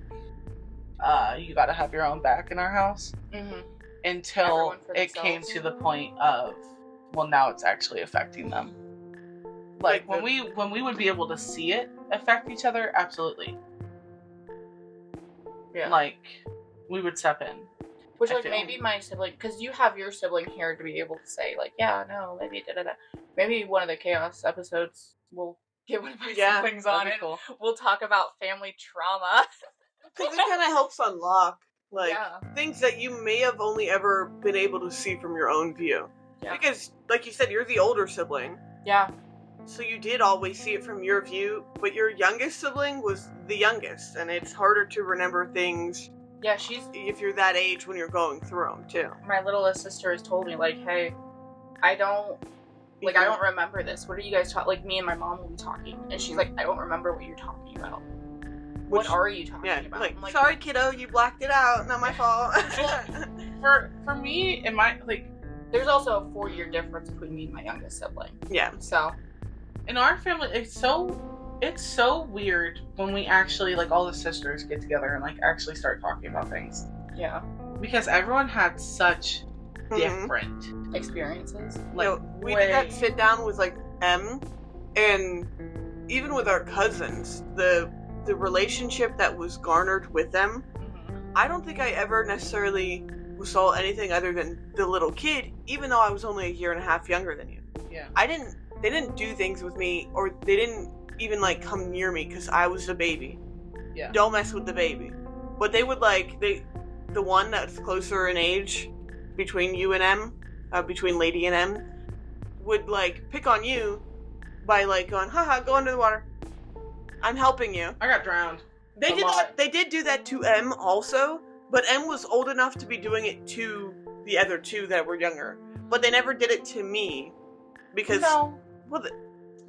Speaker 2: you gotta have your own back in our house
Speaker 1: Mm-hmm.
Speaker 2: until
Speaker 1: Everyone for
Speaker 2: it came
Speaker 1: themselves.
Speaker 2: to the point of, well, now it's actually affecting them. Like, when we would be able to see it affect each other, absolutely.
Speaker 1: Yeah.
Speaker 2: like, we would step in.
Speaker 1: Which,
Speaker 2: I
Speaker 1: like,
Speaker 2: feel.
Speaker 1: maybe my sibling, because you have your sibling here to be able to say, like, yeah, no, maybe da-da-da. Maybe one of the Chaos episodes will get one of my siblings on
Speaker 2: That'd
Speaker 1: it.
Speaker 2: be cool.
Speaker 1: We'll talk about family trauma.
Speaker 3: Because it kind of helps unlock, like,
Speaker 1: Yeah.
Speaker 3: things that you may have only ever been able to see from your own view.
Speaker 1: Yeah.
Speaker 3: Because, like you said, you're the older sibling.
Speaker 1: Yeah.
Speaker 3: So you did always see it from your view, but your youngest sibling was the youngest, and it's harder to remember things
Speaker 1: Yeah, she's...
Speaker 3: if you're that age when you're going through them, too.
Speaker 1: My littlest sister has told me, like, hey, I don't remember this. What are you guys talking? Like, me and my mom will be talking, and she's like, I don't remember what you're talking about. What are you talking about?
Speaker 3: Like,
Speaker 1: I'm like,
Speaker 3: sorry, kiddo, you blacked it out. Not my fault.
Speaker 2: For me, in my, like,
Speaker 1: there's also a 4-year difference between me and my youngest sibling.
Speaker 3: Yeah.
Speaker 1: So,
Speaker 2: in our family, it's so weird when we actually, like, all the sisters get together and, like, actually start talking about things.
Speaker 1: yeah.
Speaker 2: Because everyone had such
Speaker 3: Mhm.
Speaker 2: different,
Speaker 1: Experiences.
Speaker 2: like,
Speaker 3: You know, we did that sit down with, like, M, and even with our cousins, the relationship that was garnered with them,
Speaker 1: Mm-hmm.
Speaker 3: I don't think I ever necessarily saw anything other than the little kid, even though I was only a year and a half younger than you.
Speaker 2: Yeah.
Speaker 3: They didn't do things with me, or they didn't even, like, come near me because I was the baby.
Speaker 2: Yeah.
Speaker 3: Don't mess with the baby. But they would, like, the one that's closer in age between you and M, between Lady and M, would, like, pick on you by, like, going, haha, go under the water. I'm helping you.
Speaker 2: I got drowned.
Speaker 3: They
Speaker 2: A
Speaker 3: did
Speaker 2: lot.
Speaker 3: that. They did do that to M also, but M was old enough to be doing it to the other two that were younger. But they never did it to me because
Speaker 2: No,
Speaker 3: well,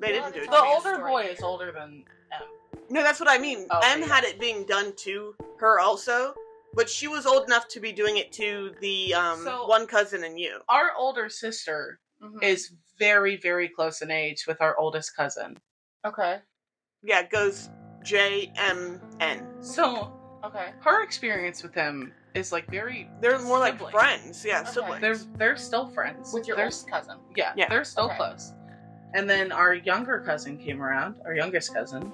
Speaker 3: they didn't do it.
Speaker 2: the
Speaker 3: To me.
Speaker 2: older boy is older than M.
Speaker 3: No, that's what I mean.
Speaker 2: Oh,
Speaker 3: M
Speaker 2: okay,
Speaker 3: had it being done to her also, but she was old enough to be doing it to the
Speaker 2: So-
Speaker 3: one cousin and you.
Speaker 2: Our older sister
Speaker 1: Mm-hmm.
Speaker 2: is very, very close in age with our oldest cousin.
Speaker 1: Okay.
Speaker 3: Yeah, it goes JMN.
Speaker 2: So
Speaker 1: Okay.
Speaker 2: her experience with him is like very.
Speaker 3: They're more like
Speaker 2: sibling.
Speaker 3: friends. Yeah,
Speaker 1: Okay.
Speaker 3: siblings.
Speaker 2: They're still friends.
Speaker 1: With your
Speaker 2: They're-
Speaker 1: oldest cousin.
Speaker 2: Yeah,
Speaker 3: Yeah.
Speaker 2: they're still
Speaker 1: Okay.
Speaker 2: close. And then our younger cousin came around, our youngest cousin,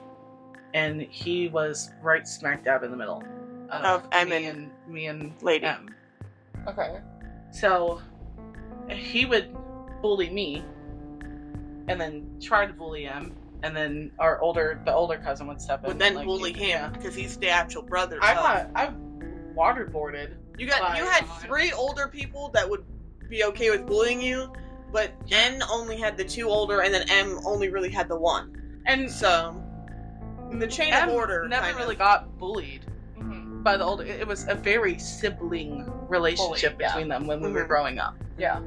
Speaker 2: and he was right smack dab in the middle
Speaker 3: Of M
Speaker 2: me and
Speaker 3: Lady.
Speaker 2: M.
Speaker 1: Okay.
Speaker 2: So he would bully me, and then try to bully M, and then the older cousin would step in.
Speaker 3: Would then
Speaker 2: like,
Speaker 3: bully
Speaker 2: yeah.
Speaker 3: him because he's the actual brother.
Speaker 2: I've waterboarded.
Speaker 3: You
Speaker 2: by-
Speaker 3: had 3 older people that would be okay with bullying you, but N only had the 2 older, and then M only really had the 1.
Speaker 2: And
Speaker 3: So the chain
Speaker 2: M
Speaker 3: of order
Speaker 2: never
Speaker 3: kind
Speaker 2: really
Speaker 3: of.
Speaker 2: got bullied
Speaker 1: Mm-hmm.
Speaker 2: by the older. It was a very sibling relationship
Speaker 1: Bully, yeah.
Speaker 2: between them when we were
Speaker 3: Mhm.
Speaker 2: growing up.
Speaker 1: Yeah.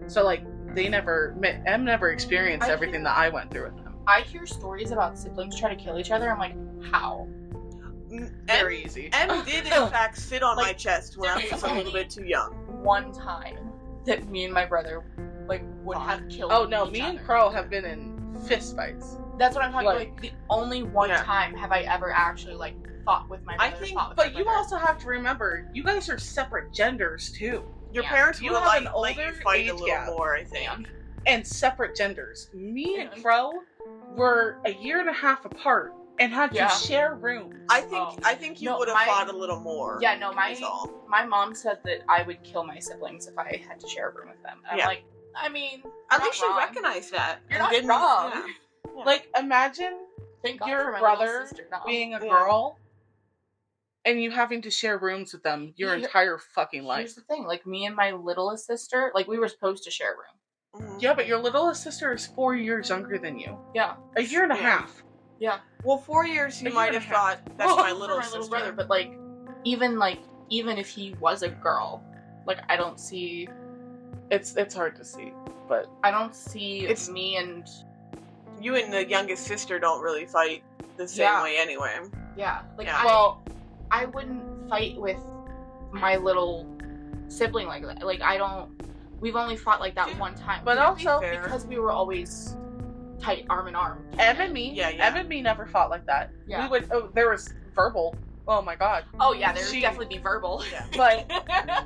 Speaker 2: So like M never experienced
Speaker 1: I
Speaker 2: everything
Speaker 1: hear-
Speaker 2: that I went through with them.
Speaker 1: I hear stories about siblings trying to kill each other. I'm like, how?
Speaker 2: Very easy.
Speaker 3: M did in fact sit on my
Speaker 1: Like,
Speaker 3: chest when I
Speaker 1: there
Speaker 3: was
Speaker 1: was
Speaker 3: a little
Speaker 1: only-
Speaker 3: bit too young.
Speaker 1: One time that me and my brother would have killed.
Speaker 2: Oh no,
Speaker 1: each
Speaker 2: me and
Speaker 1: other.
Speaker 2: Crow have been in fist fights.
Speaker 1: That's what I'm talking about.
Speaker 2: like-
Speaker 1: Like, the only one
Speaker 3: Yeah.
Speaker 1: time have I ever actually fought with my
Speaker 2: I
Speaker 1: brother.
Speaker 2: think,
Speaker 1: fought with
Speaker 2: but
Speaker 1: my
Speaker 2: you
Speaker 1: brother.
Speaker 2: also have to remember, you guys are separate genders too,
Speaker 3: Your
Speaker 1: Yeah.
Speaker 3: parents
Speaker 2: You
Speaker 3: would
Speaker 2: have
Speaker 3: have
Speaker 2: an
Speaker 3: let you
Speaker 2: older
Speaker 3: fight a
Speaker 2: age
Speaker 3: little
Speaker 2: gap.
Speaker 3: more, I think.
Speaker 1: Yeah.
Speaker 2: and separate genders. Me
Speaker 1: Yeah.
Speaker 2: and Crow were a year and a half apart and had to
Speaker 1: Yeah.
Speaker 2: share rooms.
Speaker 3: I think you
Speaker 1: No,
Speaker 3: would have
Speaker 1: my-
Speaker 3: fought a little more.
Speaker 1: Yeah, no,
Speaker 3: is all.
Speaker 1: my mom said that I would kill my siblings if I had to share a room with them. And
Speaker 3: Yeah.
Speaker 1: I'm like, I mean,
Speaker 3: At
Speaker 1: you're
Speaker 3: least
Speaker 1: not
Speaker 3: you
Speaker 1: wrong.
Speaker 3: recognize that.
Speaker 1: You're
Speaker 3: and
Speaker 1: not
Speaker 3: didn't-
Speaker 1: wrong.
Speaker 3: yeah.
Speaker 2: Like, imagine
Speaker 1: Thank God
Speaker 2: your
Speaker 1: for my
Speaker 2: brother
Speaker 1: little sister. No.
Speaker 2: being a
Speaker 3: Yeah.
Speaker 2: girl and you having to share rooms with them your
Speaker 1: Here-
Speaker 2: entire fucking
Speaker 1: Here's
Speaker 2: life.
Speaker 1: the thing, like me and my littlest sister, like we were supposed to share a room.
Speaker 3: Mhm.
Speaker 2: Yeah, but your littlest sister is 4 years younger than you.
Speaker 1: Yeah.
Speaker 2: A year and a
Speaker 3: Yeah.
Speaker 2: half.
Speaker 1: Yeah.
Speaker 3: Well, 4 years
Speaker 2: A
Speaker 3: you
Speaker 2: year
Speaker 3: might
Speaker 2: and a
Speaker 3: have
Speaker 2: half.
Speaker 3: thought that's my
Speaker 1: For
Speaker 3: little
Speaker 1: my
Speaker 3: sister.
Speaker 1: little brother, but even if he was a girl, like I don't see
Speaker 2: It's hard to see, but
Speaker 3: It's-
Speaker 1: me and
Speaker 3: You and the youngest sister don't really fight the same
Speaker 1: Yeah.
Speaker 3: way anyway.
Speaker 1: yeah, like
Speaker 3: Yeah.
Speaker 2: well,
Speaker 1: I wouldn't fight with my little sibling like that. Like we've only fought like that
Speaker 3: Dude,
Speaker 1: one time.
Speaker 2: but
Speaker 3: to be
Speaker 2: also
Speaker 3: fair-
Speaker 1: because we were always tight arm in arm.
Speaker 2: Ev and me,
Speaker 3: Yeah, yeah.
Speaker 2: Ev and me never fought like that.
Speaker 1: Yeah.
Speaker 2: We would. Oh, there was verbal. Oh my god.
Speaker 1: Oh yeah, there would
Speaker 2: She-
Speaker 1: definitely be verbal.
Speaker 3: Yeah.
Speaker 2: But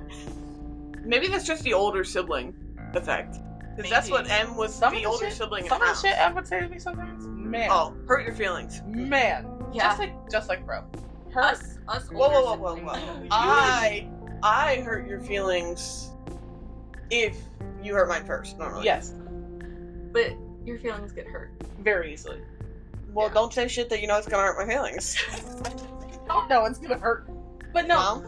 Speaker 3: Maybe that's just the older sibling effect. Because that's
Speaker 2: Maybe.
Speaker 3: what M was,
Speaker 2: some
Speaker 3: the
Speaker 2: of
Speaker 3: older
Speaker 2: the shit,
Speaker 3: sibling in
Speaker 2: some of the
Speaker 3: house.
Speaker 2: shit Ev would say to me sometimes. Man.
Speaker 3: Oh, hurt your feelings.
Speaker 2: Man.
Speaker 1: Yeah.
Speaker 2: Just like bro.
Speaker 1: Us
Speaker 3: Whoa,
Speaker 1: older
Speaker 3: whoa, whoa, whoa,
Speaker 1: siblings.
Speaker 3: whoa. I hurt your feelings if you hurt mine first, normally.
Speaker 2: Yes,
Speaker 1: But your feelings get hurt.
Speaker 2: very easily.
Speaker 3: Well,
Speaker 1: Yeah.
Speaker 3: don't say shit that you know it's gonna hurt my feelings.
Speaker 2: Oh no, it's gonna hurt. But no,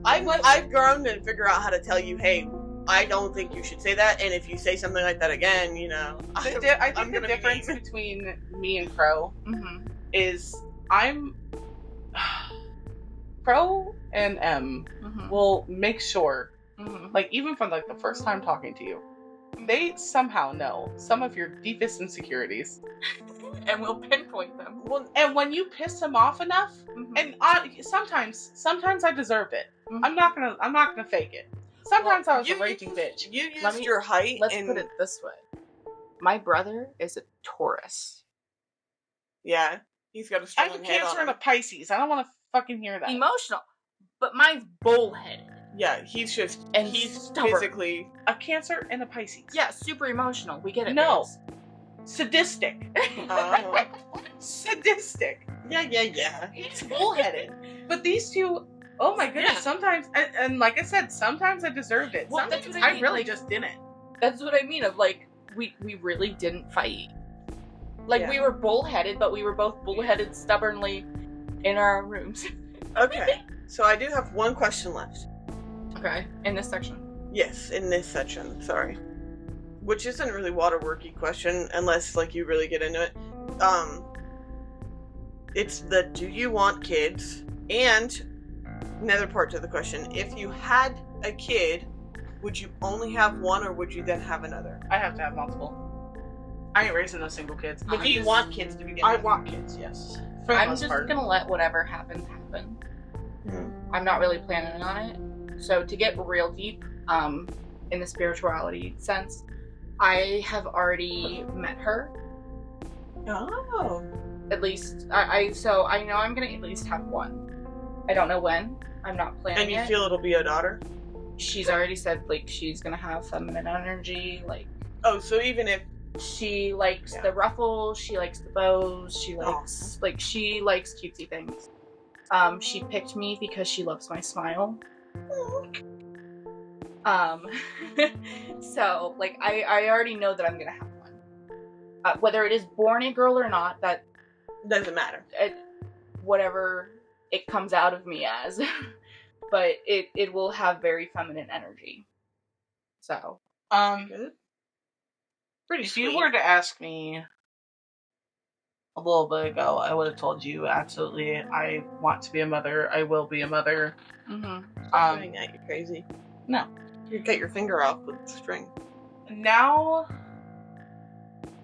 Speaker 3: Well, I've grown to figure out how to tell you, hey, I don't think you should say that, and if you say something like that again, you know,
Speaker 2: I
Speaker 3: I'm
Speaker 2: think the
Speaker 3: gonna be
Speaker 2: difference
Speaker 3: mean.
Speaker 2: between me and Crow
Speaker 1: Mm-hmm.
Speaker 2: is I'm Crow and M
Speaker 1: Mm-hmm.
Speaker 2: will make sure,
Speaker 1: Mm-hmm.
Speaker 2: like even from like the first time talking to you, they somehow know some of your deepest insecurities.
Speaker 1: And we'll pinpoint them.
Speaker 3: Well,
Speaker 2: And when you piss them off enough,
Speaker 1: Mm-hmm.
Speaker 2: and sometimes I deserved it.
Speaker 1: Mhm.
Speaker 2: I'm not gonna fake it. Sometimes
Speaker 3: well,
Speaker 2: I was a raging bitch.
Speaker 3: You used
Speaker 1: Let me-
Speaker 3: your height.
Speaker 1: Let's
Speaker 3: and,
Speaker 1: put it this way. My brother is a Taurus.
Speaker 3: Yeah, he's got a
Speaker 2: I
Speaker 3: strong
Speaker 2: have a
Speaker 3: head
Speaker 2: Cancer
Speaker 3: on
Speaker 2: and a
Speaker 3: him.
Speaker 2: Pisces. I don't want to fucking hear that.
Speaker 1: Emotional. But mine's bullheaded.
Speaker 3: Yeah, he's just
Speaker 1: And
Speaker 3: he's
Speaker 1: stubborn.
Speaker 3: physically.
Speaker 2: A Cancer and a Pisces.
Speaker 1: Yeah, super emotional. We get it.
Speaker 2: No.
Speaker 1: babes.
Speaker 2: Sadistic. Sadistic.
Speaker 3: Yeah.
Speaker 2: He's bullheaded. But these two, oh my goodness,
Speaker 1: Yeah.
Speaker 2: sometimes, and like I said, sometimes I deserved it.
Speaker 1: Well, that's
Speaker 2: Sometimes
Speaker 1: what I
Speaker 2: I
Speaker 1: mean,
Speaker 2: really
Speaker 1: like-
Speaker 2: just didn't.
Speaker 1: That's what I mean of like, we really didn't fight. Like,
Speaker 3: Yeah.
Speaker 1: we were bullheaded, but we were both bullheaded stubbornly in our rooms.
Speaker 3: Okay, so I do have one question left.
Speaker 1: Okay. In this section.
Speaker 3: Yes, in this section. Sorry, which isn't really waterworky question unless like you really get into it. It's the do you want kids? And another part to the question: if you had a kid, would you only have one, or would you then have another?
Speaker 2: I have to have multiple. I ain't raising no single kids.
Speaker 3: But do you want kids to begin
Speaker 2: I
Speaker 3: with?
Speaker 2: want kids, yes. For the
Speaker 1: I'm
Speaker 2: most
Speaker 1: just
Speaker 2: part.
Speaker 1: gonna let whatever happens happen.
Speaker 3: Mhm.
Speaker 1: I'm not really planning on it. So to get real deep, in the spirituality sense, I have already met her.
Speaker 3: Oh.
Speaker 1: At least so I know I'm gonna at least have one. I don't know when. I'm not planning
Speaker 3: And you
Speaker 1: it.
Speaker 3: feel it'll be a daughter?
Speaker 1: She's already said like she's gonna have feminine energy. Like
Speaker 3: Oh, so even if
Speaker 1: she likes the ruffles, she likes the bows, she likes she likes cutesy things. She picked me because she loves my smile. So like I already know that I'm gonna have one. Whether it is born a girl or not, that
Speaker 3: doesn't matter.
Speaker 1: whatever it comes out of me as, but it will have very feminine energy. So
Speaker 3: Good. Pretty
Speaker 2: if
Speaker 3: sweet.
Speaker 2: you were to ask me a little bit ago, I would have told you absolutely I want to be a mother. I will be a mother.
Speaker 3: Stop doing that, you're crazy.
Speaker 2: No.
Speaker 3: You cut your finger off with string.
Speaker 2: Now,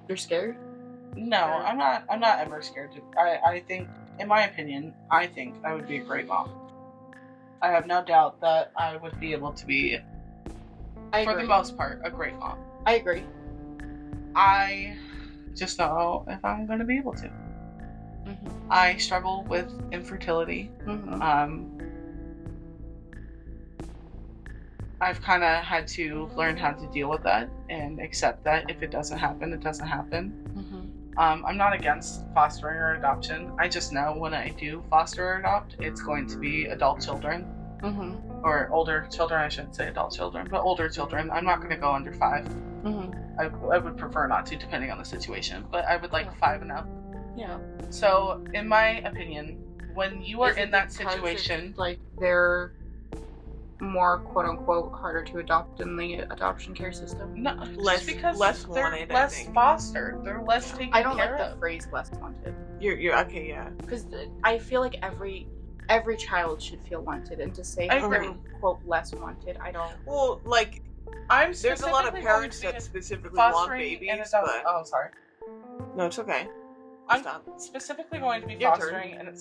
Speaker 1: you're scared?
Speaker 2: no, I'm not ever scared to. I think, in my opinion, I think I would be a great mom. I have no doubt that I would be able to be,
Speaker 1: I
Speaker 2: for
Speaker 1: agree.
Speaker 2: the most part, a great mom.
Speaker 1: I agree.
Speaker 2: I just don't know if I'm going to be able to. I struggle with infertility. I've kind of had to learn how to deal with that and accept that if it doesn't happen, it doesn't happen. I'm not against fostering or adoption. I just know when I do foster or adopt, it's going to be adult children. Or older children, I shouldn't say adult children, but older children. I'm not going to go under 5. I would prefer not to, depending on the situation, but I would like 5 and up.
Speaker 1: Yeah.
Speaker 2: So, in my opinion, when you are
Speaker 1: Is
Speaker 2: in
Speaker 1: it
Speaker 2: that
Speaker 1: because it's,
Speaker 2: situation,
Speaker 1: like they're more quote unquote harder to adopt in the adoption care system.
Speaker 2: no,
Speaker 3: Less-
Speaker 2: just because
Speaker 3: less
Speaker 2: they're
Speaker 3: wanted, I
Speaker 2: less
Speaker 3: think.
Speaker 2: fostered, they're less taken
Speaker 1: I don't
Speaker 2: care
Speaker 1: like
Speaker 2: of.
Speaker 1: the phrase "less wanted"
Speaker 3: You're okay, yeah.
Speaker 1: because I feel like every child should feel wanted, and to say
Speaker 2: I
Speaker 1: that they're
Speaker 2: agree.
Speaker 1: quote less wanted, I don't.
Speaker 3: Well, like,
Speaker 2: I'm
Speaker 3: there's a lot of
Speaker 2: specifically
Speaker 3: parents
Speaker 2: going to
Speaker 3: that
Speaker 2: be
Speaker 3: specifically want
Speaker 2: fostering
Speaker 3: babies,
Speaker 2: and adopt-
Speaker 3: but
Speaker 2: Oh, sorry.
Speaker 3: no, it's okay.
Speaker 2: I'm
Speaker 3: Stop.
Speaker 2: specifically going to be
Speaker 3: Your turn.
Speaker 2: fostering and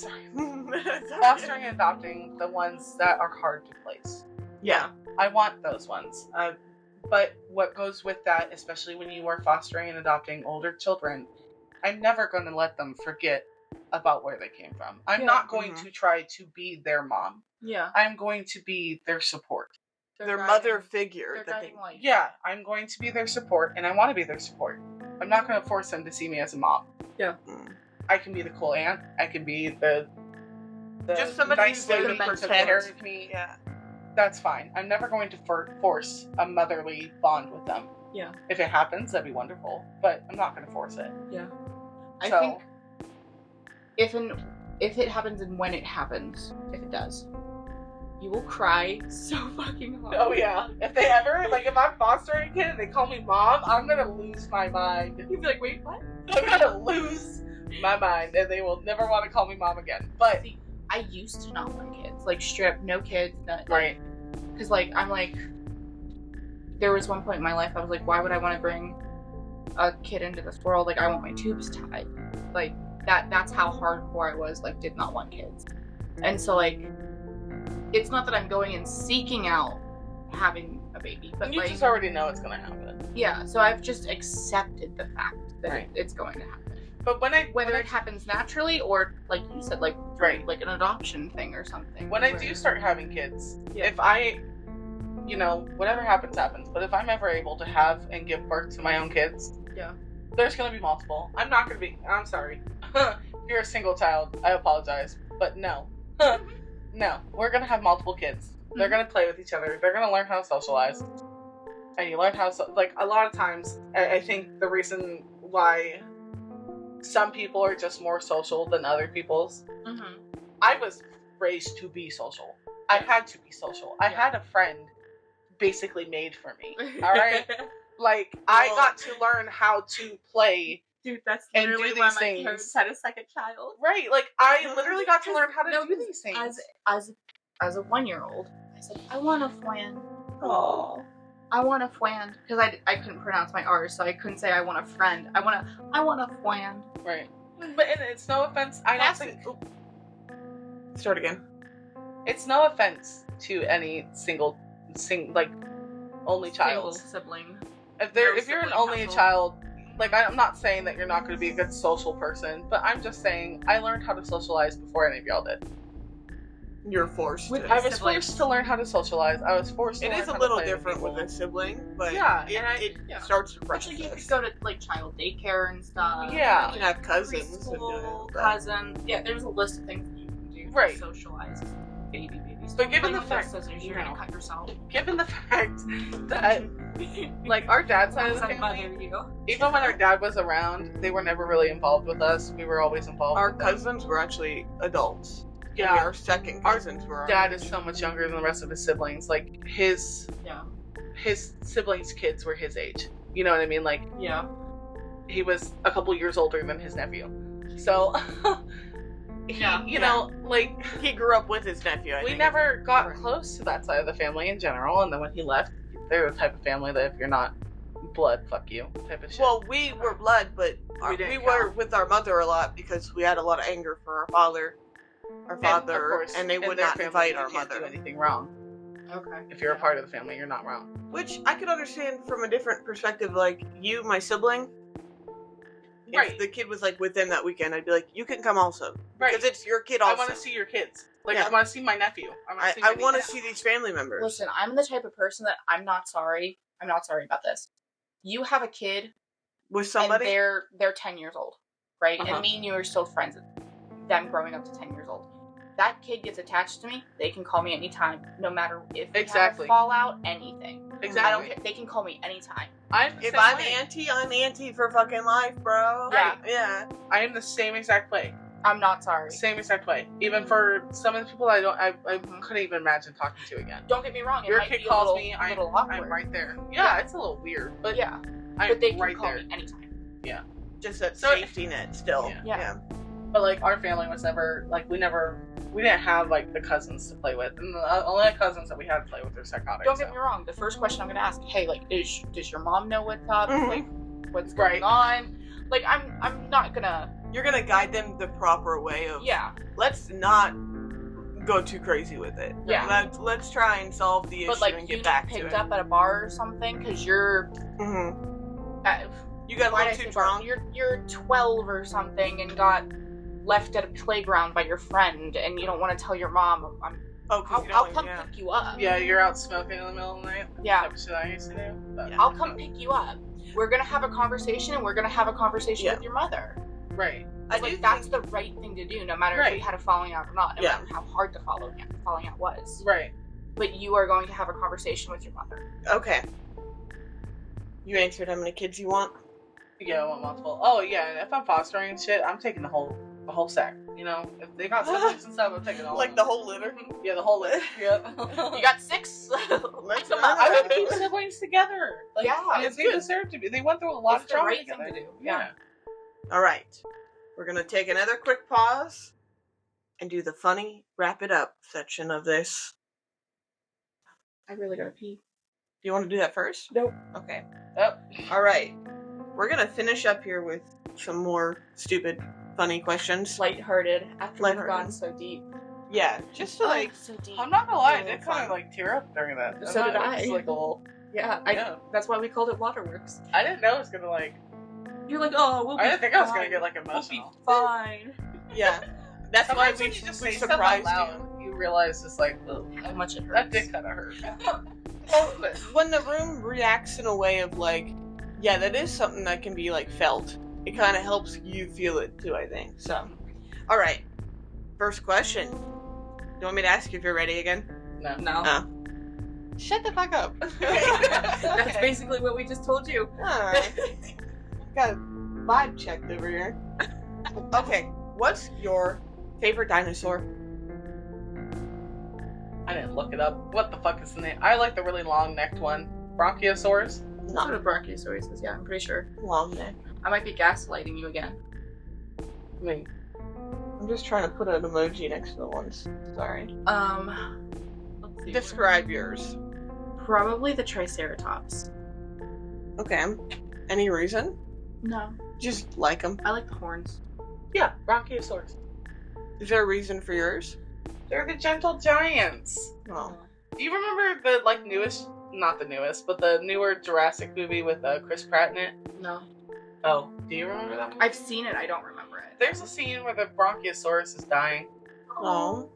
Speaker 2: fostering and adopting the ones that are hard to place.
Speaker 3: Yeah.
Speaker 2: I want those ones. But what goes with that, especially when you are fostering and adopting older children, I'm never going to let them forget about where they came from. I'm
Speaker 1: Yeah.
Speaker 2: not going to try to be their mom.
Speaker 1: Yeah.
Speaker 2: I'm going to be their support.
Speaker 3: Their mother figure.
Speaker 1: They're
Speaker 3: That they,
Speaker 1: guiding light.
Speaker 2: Yeah, I'm going to be their support, and I want to be their support. I'm not going to force them to see me as a mom.
Speaker 3: Mm.
Speaker 2: I can be the cool aunt. I can be the the
Speaker 3: Just somebody
Speaker 2: nice
Speaker 3: who's there to
Speaker 2: lady who took
Speaker 3: protect.
Speaker 2: care of me.
Speaker 3: Yeah.
Speaker 2: That's fine. I'm never going to force a motherly bond with them.
Speaker 1: Yeah.
Speaker 2: If it happens, that'd be wonderful. But I'm not going to force it.
Speaker 1: Yeah.
Speaker 2: So,
Speaker 1: I think if it happens and when it happens, if it does, you will cry so fucking hard.
Speaker 2: oh yeah. If they ever, like, if I'm fostering a kid and they call me mom, I'm going to lose my mind.
Speaker 1: You'd be like, wait, what?
Speaker 2: I'm going to lose my mind and they will never want to call me mom again. But,
Speaker 1: See, I used to not want kids. Like, strip, no kids.
Speaker 2: right.
Speaker 1: Because, like, I'm like, there was one point in my life I was like, why would I want to bring a kid into this world? Like, I want my tubes tied. Like, that's how hardcore I was, like, did not want kids. And so, like, it's not that I'm going and seeking out having a baby, but
Speaker 2: You
Speaker 1: like,
Speaker 2: just already know it's going to happen.
Speaker 1: yeah, so I've just accepted the fact that
Speaker 2: Right.
Speaker 1: it's going to happen.
Speaker 2: But
Speaker 1: Whether it happens naturally or, like you said, like,
Speaker 2: Right.
Speaker 1: like an adoption thing or something.
Speaker 2: when I do start having kids,
Speaker 1: Yeah.
Speaker 2: if I, whatever happens, happens. But if I'm ever able to have and give birth to my own kids,
Speaker 1: Yeah.
Speaker 2: there's going to be multiple. I'm sorry. If you're a single child, I apologize. But no. No. We're going to have multiple kids. They're going to play with each other. They're going to learn how to socialize. And you learn how to, like, a lot of times, I think the reason why some people are just more social than other people's,
Speaker 1: Mm-hmm.
Speaker 2: I was raised to be social. I had to be social. I
Speaker 1: Yeah.
Speaker 2: had a friend basically made for me. All right? Like, I
Speaker 3: Well-
Speaker 2: got to learn how to play.
Speaker 1: Dude, that's
Speaker 2: And do
Speaker 1: literally
Speaker 2: these
Speaker 1: why my
Speaker 2: things.
Speaker 1: parents had a second child.
Speaker 2: Right. Like, I literally got to learn how to
Speaker 1: No,
Speaker 2: do these things.
Speaker 1: As a 1-year-old, I said, I want a flan.
Speaker 2: Oh.
Speaker 1: I want a flan. Because I couldn't pronounce my R's, so I couldn't say I want a friend. I want a flan.
Speaker 2: Right. But and it's no offense. I don't think
Speaker 3: Start again.
Speaker 2: it's no offense to any like only
Speaker 1: Single
Speaker 2: child.
Speaker 1: sibling.
Speaker 2: If
Speaker 1: No
Speaker 2: you're an
Speaker 1: sibling
Speaker 2: only
Speaker 1: household.
Speaker 2: child, like, I'm not saying that you're not going to be a good social person, but I'm just saying I learned how to socialize before any of y'all did.
Speaker 3: You're forced
Speaker 1: With
Speaker 3: to.
Speaker 2: I was
Speaker 1: siblings.
Speaker 2: forced to learn how to socialize. I was forced to
Speaker 3: It
Speaker 2: learn
Speaker 3: is
Speaker 2: how
Speaker 3: a
Speaker 2: to
Speaker 3: little
Speaker 2: play
Speaker 3: different with
Speaker 2: people.
Speaker 3: a sibling, but
Speaker 2: Yeah,
Speaker 3: it
Speaker 1: yeah.
Speaker 3: starts to
Speaker 1: Especially you
Speaker 3: process.
Speaker 1: could go to like child daycare and stuff.
Speaker 2: Yeah.
Speaker 3: You can have cousins. and
Speaker 1: Preschool,
Speaker 3: that.
Speaker 1: cousins. Yeah, there's a list of things that you can do
Speaker 2: Right.
Speaker 1: to socialize babies.
Speaker 2: But given
Speaker 1: Play
Speaker 2: the
Speaker 1: with those
Speaker 2: fact-
Speaker 1: scissors, you're
Speaker 2: no.
Speaker 1: gonna cut yourself.
Speaker 2: Given the fact that, like, our dad's side of the
Speaker 1: As I
Speaker 2: family,
Speaker 1: mother you.
Speaker 2: even when our dad was around, they were never really involved with us. We were always involved
Speaker 3: Our
Speaker 2: with them.
Speaker 3: cousins were actually adults.
Speaker 2: Yeah.
Speaker 3: And our second
Speaker 2: Our
Speaker 3: cousins were.
Speaker 2: Dad is so much younger than the rest of his siblings. Like, his siblings' kids were his age. You know what I mean? Like,
Speaker 1: Yeah.
Speaker 2: he was a couple years older than his nephew. So,
Speaker 1: Yeah.
Speaker 2: you know, like,
Speaker 3: He grew up with his nephew. I
Speaker 2: we
Speaker 3: think.
Speaker 2: never got
Speaker 1: Right.
Speaker 2: close to that side of the family in general. And then when he left, they're the type of family that if you're not blood, fuck you type of shit.
Speaker 3: Well, we were blood, but
Speaker 2: We didn't
Speaker 3: we were
Speaker 2: count.
Speaker 3: with our mother a lot because we had a lot of anger for our father,
Speaker 2: And, of course,
Speaker 3: and they
Speaker 2: in
Speaker 3: would
Speaker 2: their
Speaker 3: not
Speaker 2: family,
Speaker 3: invite
Speaker 2: you
Speaker 3: our
Speaker 2: can't
Speaker 3: mother.
Speaker 2: do anything wrong.
Speaker 1: Okay.
Speaker 2: If you're a part of the family, you're not wrong.
Speaker 3: Which I could understand from a different perspective. Like you, my sibling.
Speaker 2: Right.
Speaker 3: If the kid was like within that weekend, I'd be like, you can come also.
Speaker 2: Right.
Speaker 3: Because it's your kid
Speaker 2: I
Speaker 3: also.
Speaker 2: want to see your kids. Like,
Speaker 3: Yeah.
Speaker 2: I want to see my nephew.
Speaker 3: I want to see these family members.
Speaker 1: Listen, I'm the type of person that I'm not sorry. I'm not sorry about this. You have a kid
Speaker 3: With somebody.
Speaker 1: and they're 10 years old, right?
Speaker 2: Uh-huh.
Speaker 1: And me and you are still friends. Them growing up to 10 years old. That kid gets attached to me. They can call me anytime, no matter if we
Speaker 2: Exactly.
Speaker 1: have a fallout, anything. I don't
Speaker 2: Exactly.
Speaker 1: care. They can call me anytime.
Speaker 3: If I'm auntie, I'm auntie for fucking life, bro.
Speaker 1: Yeah.
Speaker 3: Yeah.
Speaker 2: I am the same exact way.
Speaker 1: I'm not sorry.
Speaker 2: Same exact way. Even for some of the people I couldn't even imagine talking to again.
Speaker 1: Don't get me wrong. It
Speaker 2: Your
Speaker 1: might
Speaker 2: kid
Speaker 1: be a
Speaker 2: calls
Speaker 1: little,
Speaker 2: me,
Speaker 1: little awkward.
Speaker 2: I'm right there. Yeah, it's a little weird, but
Speaker 1: Yeah,
Speaker 2: I'm
Speaker 1: but they can
Speaker 2: right
Speaker 1: call
Speaker 2: there.
Speaker 1: me anytime.
Speaker 3: Just that
Speaker 2: So-
Speaker 3: safety net still.
Speaker 1: Yeah.
Speaker 2: But like our family was never like we didn't have like the cousins to play with, and the only cousins that we had to play with were psychotic.
Speaker 1: Don't get me wrong. The first question I'm gonna ask, hey, like, does your mom know what's up?
Speaker 3: Mhm.
Speaker 1: Like, what's
Speaker 2: Right.
Speaker 1: going on? Like, I'm not gonna.
Speaker 3: You're gonna guide them the proper way of.
Speaker 1: Yeah.
Speaker 3: Let's not go too crazy with it.
Speaker 1: Yeah.
Speaker 3: Let's try and solve the issue
Speaker 1: But like,
Speaker 3: and
Speaker 1: you
Speaker 3: get
Speaker 1: get
Speaker 3: back to
Speaker 1: picked
Speaker 3: it.
Speaker 1: up at a bar or something because you're.
Speaker 3: You got a
Speaker 1: Why
Speaker 3: little
Speaker 1: did I
Speaker 3: too
Speaker 1: say bar?
Speaker 3: drunk.
Speaker 1: You're 12 or something and got left at a playground by your friend, and you don't want to tell your mom.
Speaker 3: Oh, 'cause
Speaker 1: I'll
Speaker 3: you don't.
Speaker 1: come
Speaker 3: Yeah.
Speaker 1: pick you up.
Speaker 2: Yeah, you're out smoking in the middle of the night.
Speaker 1: Yeah.
Speaker 2: Type of shit I used to do. But
Speaker 3: Yeah.
Speaker 1: I'll come pick you up. We're gonna have a conversation, and we're gonna have a conversation
Speaker 3: Yeah.
Speaker 1: with your mother.
Speaker 2: Right.
Speaker 1: It's like, that's the right thing to do, no matter if we had a falling out or not, no matter how hard the falling out was.
Speaker 2: Right.
Speaker 1: But you are going to have a conversation with your mother.
Speaker 3: Okay. You answered how many kids you want?
Speaker 2: Yeah, I want multiple. Oh yeah, and if I'm fostering and shit, I'm taking the whole sack. You know, if they got siblings and stuff, I'm taking all.
Speaker 3: Like the whole litter?
Speaker 2: Yeah, the whole litter. Yep.
Speaker 1: You got 6.
Speaker 2: I would keep siblings together. Like,
Speaker 1: it's
Speaker 2: they deserve to be. They went through a lot of trauma together.
Speaker 1: Thing to do.
Speaker 2: Yeah.
Speaker 3: All right. We're going to take another quick pause and do the funny wrap it up section of this.
Speaker 1: I really gotta pee.
Speaker 3: Do you want to do that first?
Speaker 1: Nope.
Speaker 3: Okay.
Speaker 2: Oh.
Speaker 3: All right. We're going to finish up here with some more stupid, funny questions.
Speaker 1: Lighthearted after we've
Speaker 3: Lighthearted.
Speaker 1: gone so deep.
Speaker 3: Yeah, just to like...
Speaker 1: so deep.
Speaker 2: I'm not gonna lie, I
Speaker 3: Yeah,
Speaker 2: did kind of
Speaker 3: fun.
Speaker 2: like tear up during that.
Speaker 1: So did I.
Speaker 2: Just, like a little.
Speaker 1: Yeah, that's why we called it Waterworks.
Speaker 2: I didn't know it was gonna like.
Speaker 1: You're like, oh, we'll be
Speaker 2: I didn't think I was gonna
Speaker 1: fine.
Speaker 2: get like
Speaker 1: We'll be
Speaker 2: emotional.
Speaker 1: fine.
Speaker 3: Yeah. That's why
Speaker 2: Sometimes
Speaker 3: we
Speaker 2: when you just
Speaker 3: we
Speaker 2: say stuff out
Speaker 3: surprised
Speaker 2: loud, you realize it's like, ugh,
Speaker 1: How much it hurts.
Speaker 2: that did kind of hurt.
Speaker 3: you. When the room reacts in a way of like, yeah, that is something that can be like felt. It kind of helps you feel it too, I think. So, all right. First question. You want me to ask you if you're ready again?
Speaker 2: No.
Speaker 1: No.
Speaker 3: Shut the fuck up.
Speaker 1: That's basically what we just told you.
Speaker 3: Alright. Got a vibe checked over here. Okay, what's your favorite dinosaur?
Speaker 2: I didn't look it up. What the fuck is the name? I like the really long necked one. Bronchiosaurus.
Speaker 1: That's
Speaker 3: Not
Speaker 1: what a Brachiosaurus is, yeah, I'm pretty sure.
Speaker 3: long neck.
Speaker 1: I might be gaslighting you again.
Speaker 2: I mean,
Speaker 3: I'm just trying to put an emoji next to the ones. Sorry.
Speaker 1: Let's see.
Speaker 3: Describe yours.
Speaker 1: Probably the Triceratops.
Speaker 3: Okay. Any reason?
Speaker 1: No.
Speaker 3: Just like them.
Speaker 1: I like the horns.
Speaker 2: yeah, Bronchiosaurus.
Speaker 3: Is there a reason for yours?
Speaker 2: They're the gentle giants.
Speaker 3: Oh.
Speaker 2: Do you remember the like newest? Not the newest, but the newer Jurassic movie with Chris Pratt in it?
Speaker 1: No.
Speaker 2: Oh, do you remember that one?
Speaker 1: I've seen it, I don't remember it.
Speaker 2: There's a scene where the Bronchiosaurus is dying.
Speaker 3: Oh.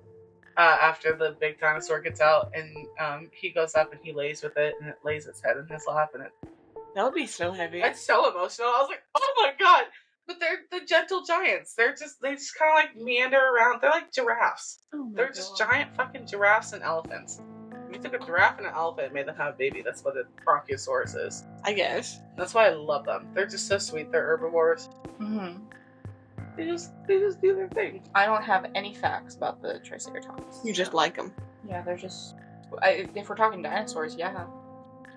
Speaker 2: After the big dinosaur gets out, and he goes up and he lays with it, and it lays its head in his lap, and
Speaker 3: That would be so heavy.
Speaker 2: it's so emotional. I was like, oh my god! But they're the gentle giants. They just kind of like meander around. They're like giraffes.
Speaker 1: Oh my
Speaker 2: They're just
Speaker 1: God.
Speaker 2: giant fucking giraffes and elephants. If you took a giraffe and an elephant and made them have a baby, that's what a Bronchiosaurus is.
Speaker 3: I guess.
Speaker 2: That's why I love them. They're just so sweet. They're herbivores.
Speaker 1: Mm-hmm.
Speaker 2: They just do their thing.
Speaker 1: I don't have any facts about the Triceratops.
Speaker 3: You just like them.
Speaker 1: Yeah, they're just... if we're talking dinosaurs, yeah.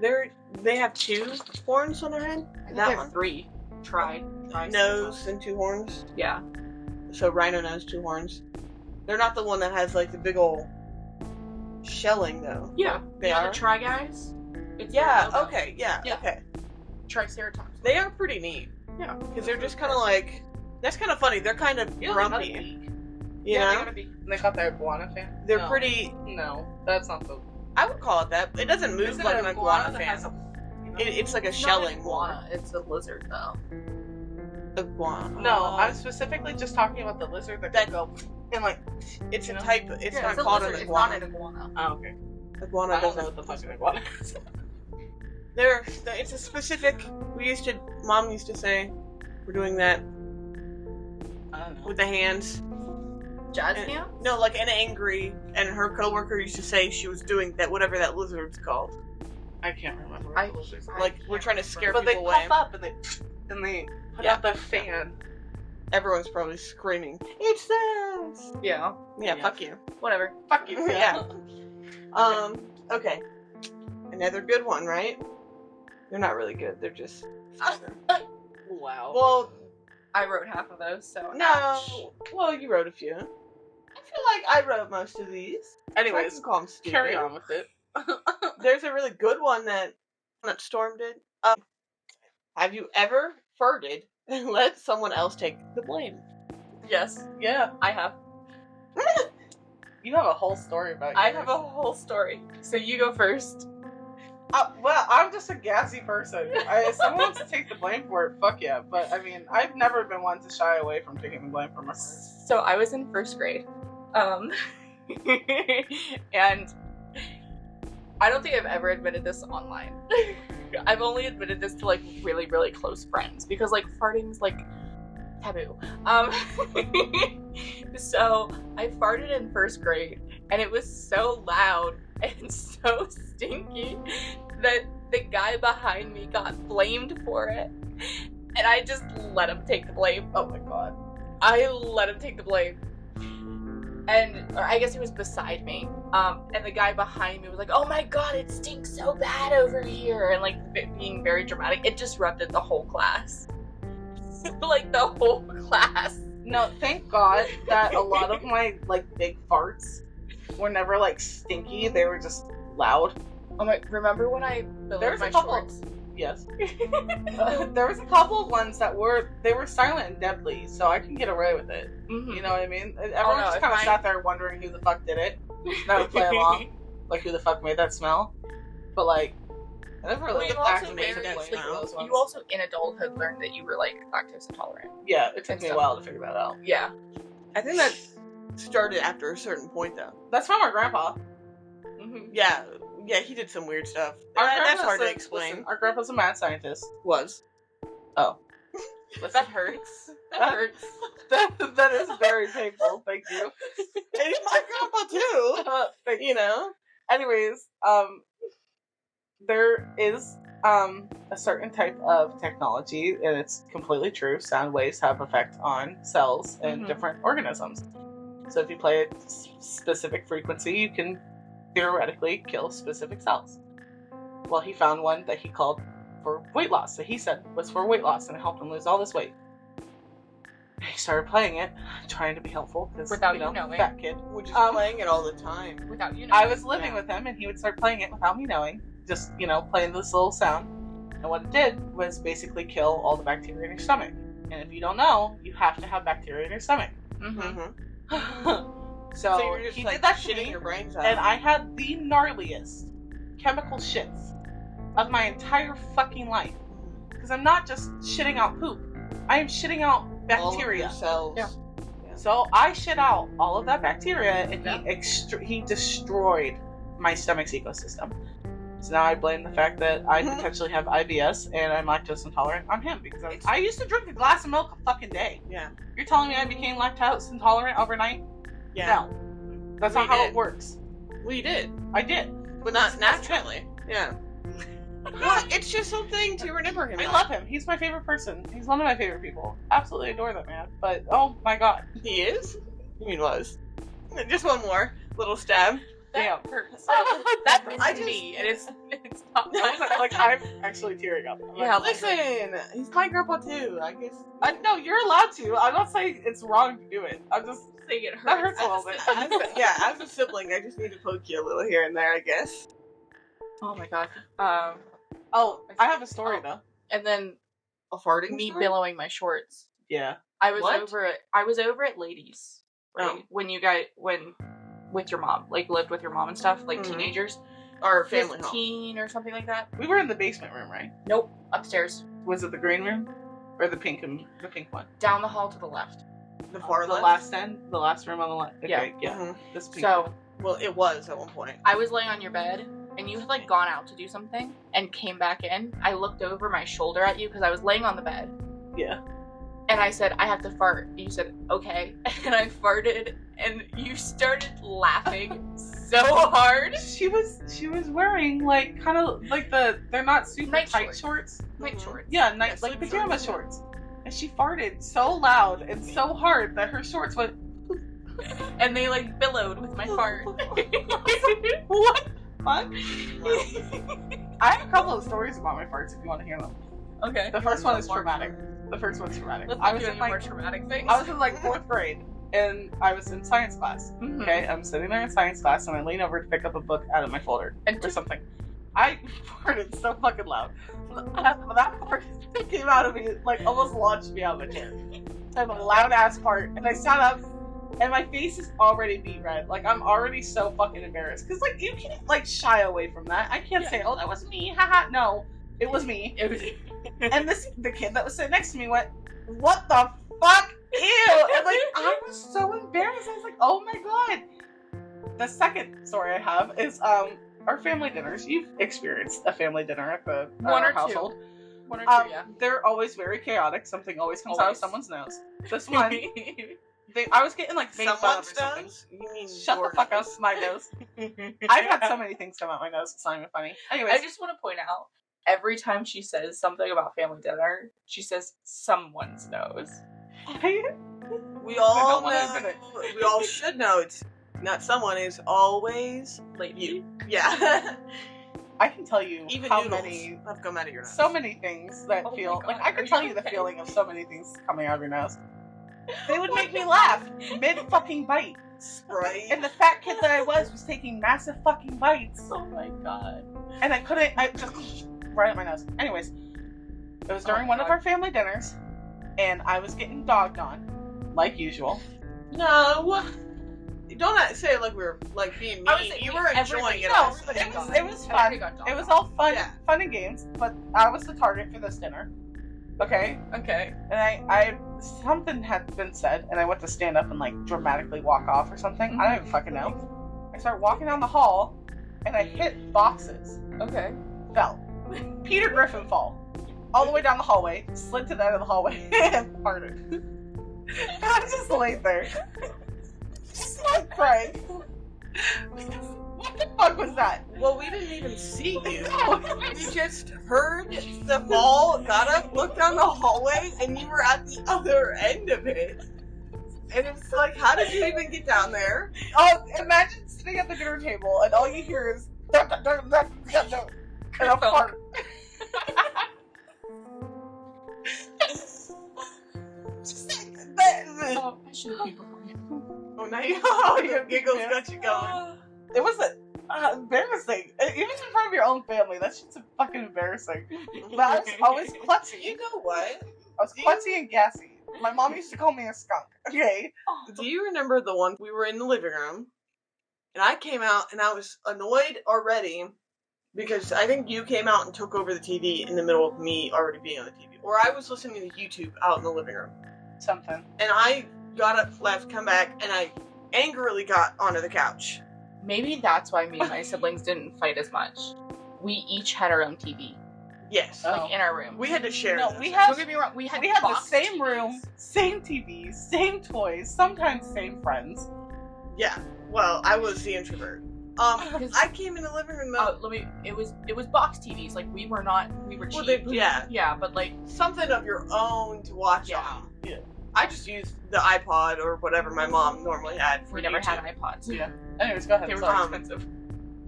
Speaker 3: They have 2 horns on their head.
Speaker 1: I think
Speaker 3: That
Speaker 1: they have
Speaker 3: one.
Speaker 1: 3. Tried.
Speaker 3: Nose and 2 horns.
Speaker 1: Yeah.
Speaker 3: So rhino nose, 2 horns. They're not the one that has like the big ol' shelling though.
Speaker 1: Yeah.
Speaker 3: They
Speaker 1: You know
Speaker 3: are?
Speaker 1: the Try Guys? It's
Speaker 3: Yeah.
Speaker 1: their logo.
Speaker 3: Okay. Yeah.
Speaker 1: Yeah.
Speaker 3: Okay.
Speaker 1: Triceratops.
Speaker 3: They are pretty neat
Speaker 1: Yeah.
Speaker 3: because they're just kind of like. That's kind of funny. They're kind of
Speaker 2: You know, they got a
Speaker 3: grumpy.
Speaker 2: beak.
Speaker 3: You
Speaker 2: Yeah, they
Speaker 3: know.
Speaker 2: got a beak. And they got their iguana fan.
Speaker 3: They're
Speaker 2: No.
Speaker 3: pretty.
Speaker 2: No, that's not the.
Speaker 3: I would call it that. It doesn't move
Speaker 2: Is it
Speaker 3: like
Speaker 2: an
Speaker 3: an iguana
Speaker 2: that
Speaker 3: fan.
Speaker 2: has a- you know?
Speaker 3: It's like a
Speaker 1: It's not
Speaker 3: shelling
Speaker 1: an iguana. It's a lizard, though.
Speaker 3: iguana.
Speaker 2: No, I'm specifically just talking about the lizard that
Speaker 3: That-
Speaker 2: can go and like.
Speaker 3: It's
Speaker 2: you
Speaker 3: a
Speaker 2: know?
Speaker 3: type. It's
Speaker 1: Yeah,
Speaker 3: not
Speaker 1: it's a
Speaker 3: called
Speaker 1: lizard.
Speaker 3: an
Speaker 1: It's not
Speaker 3: iguana.
Speaker 1: an iguana.
Speaker 2: Oh, okay.
Speaker 3: Iguana
Speaker 2: I don't know
Speaker 3: doesn't.
Speaker 2: what the fuck an iguana is.
Speaker 3: It's a specific. Mom used to say, we're doing that
Speaker 2: I don't know.
Speaker 3: with the hands.
Speaker 1: Jazz
Speaker 3: And-
Speaker 1: hands?
Speaker 3: No, like an angry, and her coworker used to say she was doing that, whatever that lizard's called.
Speaker 2: I can't remember. What
Speaker 1: I-
Speaker 2: the lizard's
Speaker 1: I-
Speaker 3: Like we're trying to scare
Speaker 2: but they
Speaker 3: people away.
Speaker 2: puff up and they put
Speaker 3: Yeah.
Speaker 2: out the fan.
Speaker 3: Everyone's probably screaming, "It's this!"
Speaker 1: Yeah.
Speaker 3: Yeah,
Speaker 2: Yeah.
Speaker 3: fuck you.
Speaker 1: Whatever.
Speaker 2: Fuck you.
Speaker 3: Yeah. Okay. Another good one, right? They're not really good. They're just.
Speaker 2: Wow.
Speaker 3: Well,
Speaker 1: I wrote half of those, so.
Speaker 3: no.
Speaker 1: ouch.
Speaker 3: Well, you wrote a few. I feel like I wrote most of these. I
Speaker 2: Anyways,
Speaker 3: can call them stupid.
Speaker 2: carry on with it.
Speaker 3: There's a really good one that Storm did. Have you ever farted and let someone else take the blame?
Speaker 1: Yes,
Speaker 2: Yeah.
Speaker 1: I have.
Speaker 2: You have a whole story about
Speaker 1: I
Speaker 2: yours.
Speaker 1: have a whole story. So you go first.
Speaker 2: Well, I'm just a gassy person. If someone wants to take the blame for it, fuck yeah. But, I mean, I've never been one to shy away from taking the blame for my farts.
Speaker 1: So I was in first grade. And I don't think I've ever admitted this online. I've only admitted this to like really, really close friends because like farting's like taboo. So I farted in first grade, and it was so loud and so stinky that the guy behind me got blamed for it, and I just let him take the blame.
Speaker 2: Oh my god.
Speaker 1: I let him take the blame. Or I guess he was beside me. And the guy behind me was like, "Oh my god, it stinks so bad over here," and like being very dramatic. It disrupted the whole class. Like the whole class.
Speaker 2: No, thank God that a lot of my like big farts were never like stinky. They were just loud.
Speaker 1: Oh my! Remember when I billowed my shorts?
Speaker 2: Yes. There was a couple of ones that were silent and deadly, so I can get away with it.
Speaker 1: Mm-hmm.
Speaker 2: You know what I mean? Everyone just kind of sat there wondering who the fuck did it. That would play along, like who the fuck made that smell. But like, I never really activated those ones.
Speaker 1: You also in adulthood learned that you were like lactose intolerant.
Speaker 2: Yeah, it took me a while to figure that out.
Speaker 1: Yeah,
Speaker 3: I think that started after a certain point, though.
Speaker 2: That's from our grandpa.
Speaker 1: Mm-hmm.
Speaker 3: Yeah, he did some weird stuff.
Speaker 2: That's
Speaker 3: hard to explain.
Speaker 2: Listen, our grandpa's a mad scientist.
Speaker 3: Was.
Speaker 2: Oh.
Speaker 1: That hurts. That hurts.
Speaker 2: That is very painful. Thank you.
Speaker 3: And he's my grandpa too. You know.
Speaker 2: Anyways, there is a certain type of technology, and it's completely true. Sound waves have effect on cells and different organisms. So if you play at specific frequency, you can theoretically kill specific cells. Well, he found one that he called for weight loss, that he said was for weight loss, and it helped him lose all this weight. He started playing it, trying to be helpful, because,
Speaker 1: without you knowing.
Speaker 2: fat kid.
Speaker 3: We're just playing it all the time.
Speaker 1: Without you knowing.
Speaker 2: I was living with him, and he would start playing it without me knowing, just, playing this little sound. And what it did was basically kill all the bacteria in your stomach. And if you don't know, you have to have bacteria in your stomach.
Speaker 1: Mm-hmm.
Speaker 2: So
Speaker 3: you're just,
Speaker 2: he
Speaker 3: like,
Speaker 2: did that to
Speaker 3: shitting
Speaker 2: me,
Speaker 3: your brains out.
Speaker 2: and I had the gnarliest chemical shits of my entire fucking life. Because I'm not just shitting out poop. I am shitting out bacteria.
Speaker 3: All of your cells.
Speaker 2: Yeah. So I shit out all of that bacteria, and he destroyed my stomach's ecosystem. So now I blame the fact that I potentially have IBS and I'm lactose intolerant on him, because I used to drink a glass of milk a fucking day.
Speaker 3: Yeah.
Speaker 2: You're telling me I became lactose intolerant overnight?
Speaker 3: Yeah.
Speaker 2: No. That's not how it works.
Speaker 3: Well, you did.
Speaker 2: I did.
Speaker 3: But not naturally. Yeah. Well, it's just something to remember him.
Speaker 2: I love him. He's my favorite person. He's one of my favorite people. Absolutely adore that man. But, oh my god.
Speaker 3: He is? You mean was? Just one more little stab.
Speaker 2: Damn.
Speaker 1: Hurts. That hurts me, and it's not
Speaker 2: Like, I'm actually tearing up. I'm
Speaker 1: Yeah,
Speaker 2: like,
Speaker 3: Listen, he's my grandpa too. I guess.
Speaker 2: no, you're allowed to. I'm not saying it's wrong to do it. I'm just
Speaker 1: saying it
Speaker 2: that
Speaker 1: hurts.
Speaker 2: hurts a little bit.
Speaker 3: As a sibling, I just need to poke you a little here and there, I guess.
Speaker 1: Oh my god.
Speaker 2: Oh, I have a story though.
Speaker 1: And then
Speaker 3: A farting
Speaker 1: me
Speaker 3: story?
Speaker 1: billowing my shorts.
Speaker 2: Yeah.
Speaker 1: I was
Speaker 3: What?
Speaker 1: over at Ladies, right?
Speaker 3: Oh.
Speaker 1: When with your mom, like lived with your mom and stuff, like teenagers,
Speaker 3: Or family home.
Speaker 1: 15 or something like that.
Speaker 2: We were in the basement room, right?
Speaker 1: Nope, upstairs,
Speaker 2: Was it the green room? Or the pink one?
Speaker 1: down the hall to the left.
Speaker 3: The far
Speaker 2: the
Speaker 3: left.
Speaker 2: the last room on the left. Okay, yeah.
Speaker 3: Mhm.
Speaker 2: This pink
Speaker 1: So
Speaker 2: room.
Speaker 3: Well, it was at one point.
Speaker 1: I was laying on your bed, and you had like gone out to do something and came back in. I looked over my shoulder at you because I was laying on the bed,
Speaker 2: Yeah.
Speaker 1: and I said, "I have to fart." You said, "Okay," and I farted, and you started laughing so hard.
Speaker 2: She was wearing like kind of like they're not super
Speaker 1: Night
Speaker 2: tight shorts.
Speaker 1: Night shorts.
Speaker 2: Yeah,
Speaker 3: Yes,
Speaker 2: like
Speaker 3: sleep
Speaker 2: pajama shorts. And she farted so loud and so hard that her shorts went.
Speaker 1: And they like billowed with my fart.
Speaker 2: What? Fuck? I have a couple of stories about my farts if you want to hear them.
Speaker 1: Okay.
Speaker 2: The first one is traumatic. The first one's traumatic.
Speaker 1: Let's
Speaker 2: I
Speaker 1: not
Speaker 2: was
Speaker 1: do
Speaker 2: in
Speaker 1: any more
Speaker 2: like
Speaker 1: traumatic things.
Speaker 2: I was in like 4th grade, and I was in science class.
Speaker 1: Mhm.
Speaker 2: Okay, I'm sitting there in science class, and I lean over to pick up a book out of my folder or something. I farted so fucking loud. That fart came out of me, like almost launched me out of my chair. I have a loud ass fart, and I sat up, and my face is already beet red. Like I'm already so fucking embarrassed, cause like you can't like shy away from that. I can't say, "Oh, that was me," haha. No, it was me.
Speaker 1: It was.
Speaker 2: And the kid that was sitting next to me went, "What the fuck? Ew!" And like I was so embarrassed. I was like, "Oh my god." The second story I have is our family dinners. You've experienced a family dinner at
Speaker 1: One
Speaker 2: our
Speaker 1: or two.
Speaker 2: household.
Speaker 1: One or two, yeah.
Speaker 2: They're always very chaotic. Something always comes out of
Speaker 1: Always.
Speaker 2: someone's nose. This one, I was getting like made fun of or
Speaker 3: Someone's
Speaker 2: something.
Speaker 3: nose? You mean
Speaker 2: Shut
Speaker 3: your
Speaker 2: the fuck up,
Speaker 3: nose?
Speaker 2: my nose. I've had so many things come out my nose. It's not even funny. Anyways,
Speaker 1: I just want to point out, every time she says something about family dinner, she says someone's nose.
Speaker 3: We all
Speaker 2: don't wanna
Speaker 3: know.
Speaker 2: admit
Speaker 3: We all should know. It's not someone. Is always
Speaker 1: Lady.
Speaker 3: you. Yeah.
Speaker 2: I can tell you
Speaker 3: Even
Speaker 2: how
Speaker 3: noodles
Speaker 2: many,
Speaker 3: have come out of your nose.
Speaker 2: so many things that
Speaker 1: Oh my
Speaker 2: feel
Speaker 1: God,
Speaker 2: like I
Speaker 1: are
Speaker 2: can
Speaker 1: you
Speaker 2: tell you the
Speaker 1: okay?
Speaker 2: feeling of so many things coming out of your nose. They would make me laugh mid fucking bite,
Speaker 3: Sprite.
Speaker 2: and the fat kid that I was taking massive fucking bites,
Speaker 1: Oh my god.
Speaker 2: and I couldn't. I just right at my nose. Anyways, it was during
Speaker 1: Oh
Speaker 2: one of
Speaker 1: God.
Speaker 2: our family dinners, and I was getting dogged on, like usual.
Speaker 3: No. Don't say it like we were like being mean.
Speaker 1: I was saying,
Speaker 3: You were enjoying it.
Speaker 2: No,
Speaker 3: all.
Speaker 2: it was fun.
Speaker 1: Everybody got dogged
Speaker 2: It was
Speaker 1: on.
Speaker 2: all fun,
Speaker 3: Yeah.
Speaker 2: fun and games. But I was the target for this dinner. Okay,
Speaker 1: Okay.
Speaker 2: and I something had been said, and I went to stand up and like dramatically walk off or something. I don't even fucking know. I started walking down the hall, and I hit boxes.
Speaker 1: Okay.
Speaker 2: Fell. Peter Griffin fall. All the way down the hallway, slid to the end of the hallway, and farted. I just laid there. Just like crying. What the fuck was that?
Speaker 3: Well, we didn't even see you.
Speaker 2: No.
Speaker 3: We just heard the fall, got up, looked down the hallway, and you were at the other end of it. And it's like, how did you even get down there?
Speaker 2: Oh, imagine sitting at the dinner table and all you hear is dun, dun, dun, dun, dun, dun, and a fart. Just like that.
Speaker 1: Oh, I should be behind.
Speaker 3: Oh, now your giggles got you going.
Speaker 2: It was embarrassing. Even in front of your own family, that shit's fucking embarrassing. But I was always klutzy.
Speaker 3: You know what?
Speaker 2: I was klutzy and gassy. My mom used to call me a skunk. Okay.
Speaker 3: Do you remember the one we were in the living room, and I came out and I was annoyed already because I think you came out and took over the TV in the middle of me already being on the TV, or I was listening to YouTube out in the living room,
Speaker 2: Something.
Speaker 3: and I got up, left, come back, and I angrily got onto the couch.
Speaker 1: Maybe that's why me and my siblings didn't fight as much. We each had our own TV,
Speaker 3: Yes,
Speaker 2: Oh.
Speaker 1: like in our room.
Speaker 3: we had to share.
Speaker 2: No,
Speaker 3: this.
Speaker 2: we had-
Speaker 1: Don't get me wrong. We had
Speaker 2: We had the
Speaker 1: box
Speaker 2: same
Speaker 1: TVs.
Speaker 2: room, same TV, same toys, sometimes same friends.
Speaker 3: Yeah. Well, I was the introvert. I came in the living room though.
Speaker 1: Let me. It was box TVs. Like we were not. We were cheap.
Speaker 3: Well, yeah,
Speaker 1: Yeah, but like
Speaker 3: something of your own to watch
Speaker 1: Yeah.
Speaker 3: on.
Speaker 2: Yeah.
Speaker 3: I just used the iPod or whatever my mom normally had. For
Speaker 1: we never had
Speaker 3: YouTube.
Speaker 1: iPods.
Speaker 2: Yeah. Anyways, go ahead.
Speaker 1: They were
Speaker 2: Sorry.
Speaker 1: so expensive.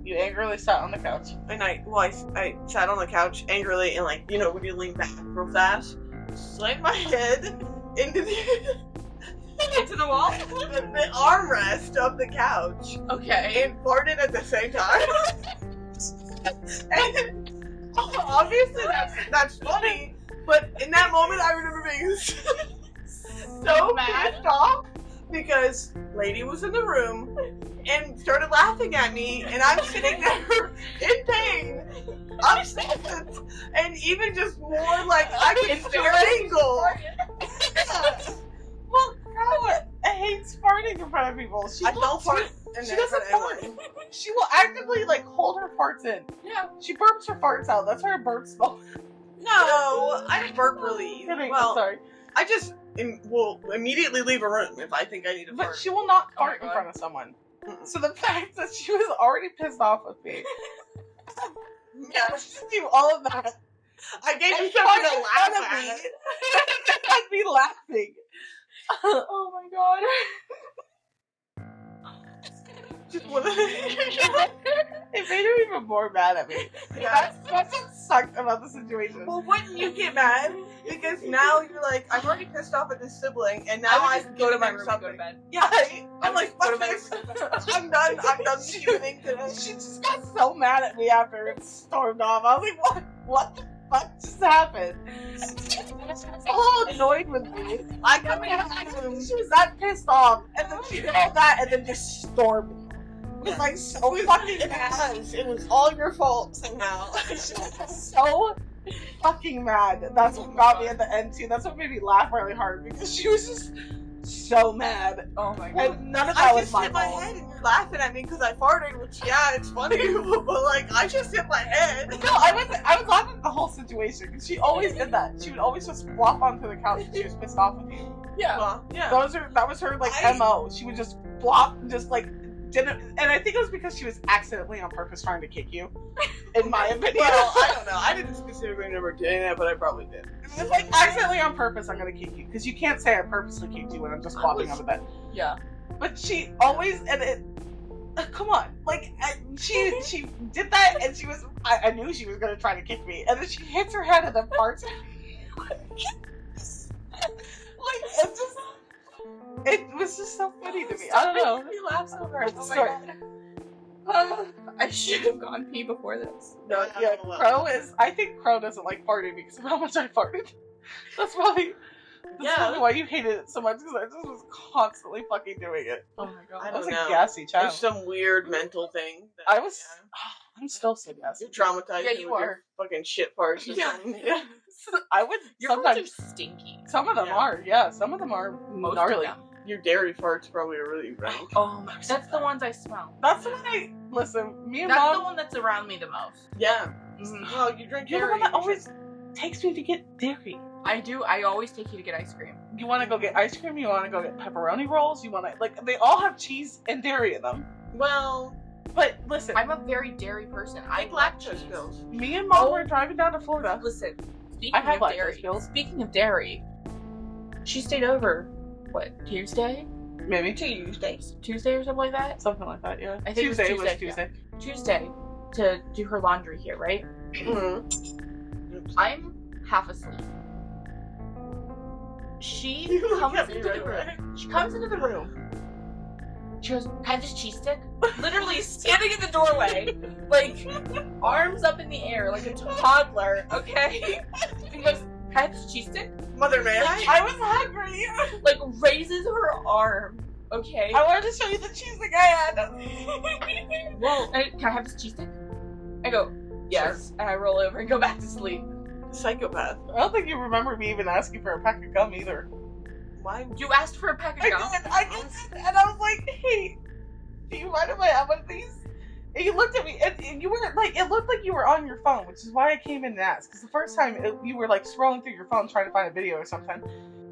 Speaker 2: You angrily sat on the couch.
Speaker 3: And I sat on the couch angrily and like, you know, when you lean back real fast, slammed my head into the
Speaker 1: Into the wall.
Speaker 3: the armrest of the couch
Speaker 1: Okay.
Speaker 3: and farted at the same time. And obviously that's funny, but in that moment I remember being so
Speaker 1: Mad?
Speaker 3: pissed off because lady was in the room and started laughing at me, and I'm sitting there in pain, upset, and even just more like I can strangle.
Speaker 2: Well, Carla hates farting in front of people.
Speaker 3: I don't fart.
Speaker 2: She doesn't fart. She will actively like hold her farts in.
Speaker 1: Yeah.
Speaker 2: She burps her farts out. That's her burp smell.
Speaker 3: No, I burp really.
Speaker 2: Kidding.
Speaker 3: Well,
Speaker 2: I'm sorry.
Speaker 3: I just will immediately leave a room if I think I need to
Speaker 2: But
Speaker 3: fart.
Speaker 2: she will not
Speaker 1: Oh my
Speaker 2: fart in
Speaker 1: God.
Speaker 2: front of someone.
Speaker 3: Mm-mm.
Speaker 2: So the fact that she was already pissed off with me.
Speaker 3: Yeah.
Speaker 2: Just do all of that.
Speaker 3: I gave you
Speaker 2: And
Speaker 3: something
Speaker 2: fart
Speaker 3: to
Speaker 2: in
Speaker 3: laugh
Speaker 2: front of
Speaker 3: at.
Speaker 2: me. I'd be laughing.
Speaker 1: Oh my god.
Speaker 3: Just wanna.
Speaker 2: It made her even more mad at me.
Speaker 3: Yeah.
Speaker 2: That's what sucked about the situation.
Speaker 3: Well, wouldn't you get mad? Because now you're like, I'm already pissed off at this sibling, and now
Speaker 1: I
Speaker 3: I
Speaker 1: would just
Speaker 3: go to my
Speaker 1: room
Speaker 3: room
Speaker 1: and go to bed.
Speaker 3: Yeah, I'm like,
Speaker 1: Go to
Speaker 3: fuck
Speaker 1: bed.
Speaker 3: this. I'm done. I'm done shooting today.
Speaker 2: She just got so mad at me after it stormed off. I was like, what the fuck just happened? So annoyed with me.
Speaker 3: I come in the room.
Speaker 2: She was that pissed off, and then she did all that, and then just stormed. It was like so fucking mad.
Speaker 3: It was all your fault somehow.
Speaker 2: She was so fucking mad. That's what got me at the end too. That's what made me laugh really hard because she was just so mad.
Speaker 1: Oh my god.
Speaker 2: And none of that
Speaker 3: I
Speaker 2: was
Speaker 3: just
Speaker 2: my
Speaker 3: hit my
Speaker 2: fault.
Speaker 3: head and you're laughing at me because I farted, which yeah, it's funny, but like I just hit my head.
Speaker 2: No, I was laughing at the whole situation because she always did that. She would always just flop onto the couch when she was pissed off with you.
Speaker 1: Yeah.
Speaker 3: Well, yeah.
Speaker 2: That was her like MO. She would just flop, just like didn't. And I think it was because she was accidentally on purpose trying to kick you. In my opinion.
Speaker 3: Well, I don't know. I didn't specifically remember doing that, but I probably did.
Speaker 2: It was like accidentally on purpose. I'm gonna kick you because you can't say I purposely kicked you when I'm just flopping on the bed.
Speaker 1: Yeah.
Speaker 2: But she always and it. Come on, like she did that and she was. I knew she was gonna try to kick me, and then she hits her head and then parts. Like it's just. It was just so funny to me. I don't know.
Speaker 1: You laugh so hard. Oh my
Speaker 2: Sorry.
Speaker 1: god. I should have gone pee before this.
Speaker 2: No, yeah, Crow is. I think Crow doesn't like farting because of how much I farted. That's probably why you hated it so much because I just was constantly fucking doing it.
Speaker 1: Oh my god.
Speaker 2: I was a
Speaker 3: know.
Speaker 2: gassy child.
Speaker 3: It's some weird mental thing.
Speaker 2: I was. I'm still so gassy.
Speaker 3: You're traumatized.
Speaker 1: Yeah, you
Speaker 3: with
Speaker 1: are.
Speaker 3: your fucking shit parts. Or
Speaker 1: Yeah.
Speaker 3: something. Yeah.
Speaker 2: I would
Speaker 1: Your
Speaker 2: sometimes.
Speaker 1: farts are stinky.
Speaker 2: Some of them
Speaker 3: Yeah.
Speaker 2: are. Yeah, some of them are
Speaker 1: Most
Speaker 2: gnarly.
Speaker 1: of them.
Speaker 3: Your dairy farts probably are really rank.
Speaker 1: Oh my. That's the ones I smell.
Speaker 2: That's the one I listen. Me and
Speaker 1: That's
Speaker 2: Mom.
Speaker 1: the one that's around me the most.
Speaker 3: Yeah.
Speaker 1: Mhm.
Speaker 3: Well, you drink
Speaker 2: You're the
Speaker 3: dairy.
Speaker 2: one that always takes me to get dairy.
Speaker 1: I do. I always take you to get ice cream.
Speaker 2: You want to go get ice cream? You want to go get pepperoni rolls? You want to like? They all have cheese and dairy in them.
Speaker 3: Well,
Speaker 2: But listen,
Speaker 1: I'm a very dairy person. I
Speaker 3: take
Speaker 1: like
Speaker 3: lactose
Speaker 1: cheese.
Speaker 3: pills.
Speaker 2: me and Mom
Speaker 1: Oh.
Speaker 2: were driving down to Florida.
Speaker 1: Listen, speaking
Speaker 2: I have
Speaker 1: of
Speaker 2: lactose
Speaker 1: dairy,
Speaker 2: pills.
Speaker 1: speaking of dairy, she stayed over. What, Tuesday?
Speaker 2: Maybe
Speaker 1: Tuesday or something like that.
Speaker 2: something like that. Yeah.
Speaker 1: I think it was
Speaker 2: Tuesday
Speaker 1: Tuesday,
Speaker 2: Tuesday.
Speaker 1: Tuesday to do her laundry here, right?
Speaker 3: Mm-hmm.
Speaker 1: I'm half asleep. She
Speaker 3: You look
Speaker 1: comes
Speaker 3: at me
Speaker 1: into
Speaker 3: right
Speaker 1: the
Speaker 3: away.
Speaker 1: room. She comes into the room. She goes, "Can I have this cheese stick?" Literally standing in the doorway, like arms up in the air, like a toddler. Okay. She goes, "Can I have this cheese stick?"
Speaker 3: Mother, may I?
Speaker 2: I was hungry.
Speaker 1: Like raises her arm. Okay.
Speaker 2: I wanted to show you the cheese that I had.
Speaker 1: Whoa. And, "Can I have this cheese stick?" I go, "Yes," and I roll over and go back to sleep.
Speaker 3: Psychopath.
Speaker 2: I don't think you remember me even asking for a pack of gum either.
Speaker 3: Why?
Speaker 1: You asked for a pack of gum.
Speaker 2: I did, and I was like, "Hey, do you mind if I have one of these?" And you looked at me, and you were like, it looked like you were on your phone, which is why I came in and asked. Because the first time you were like scrolling through your phone trying to find a video or something.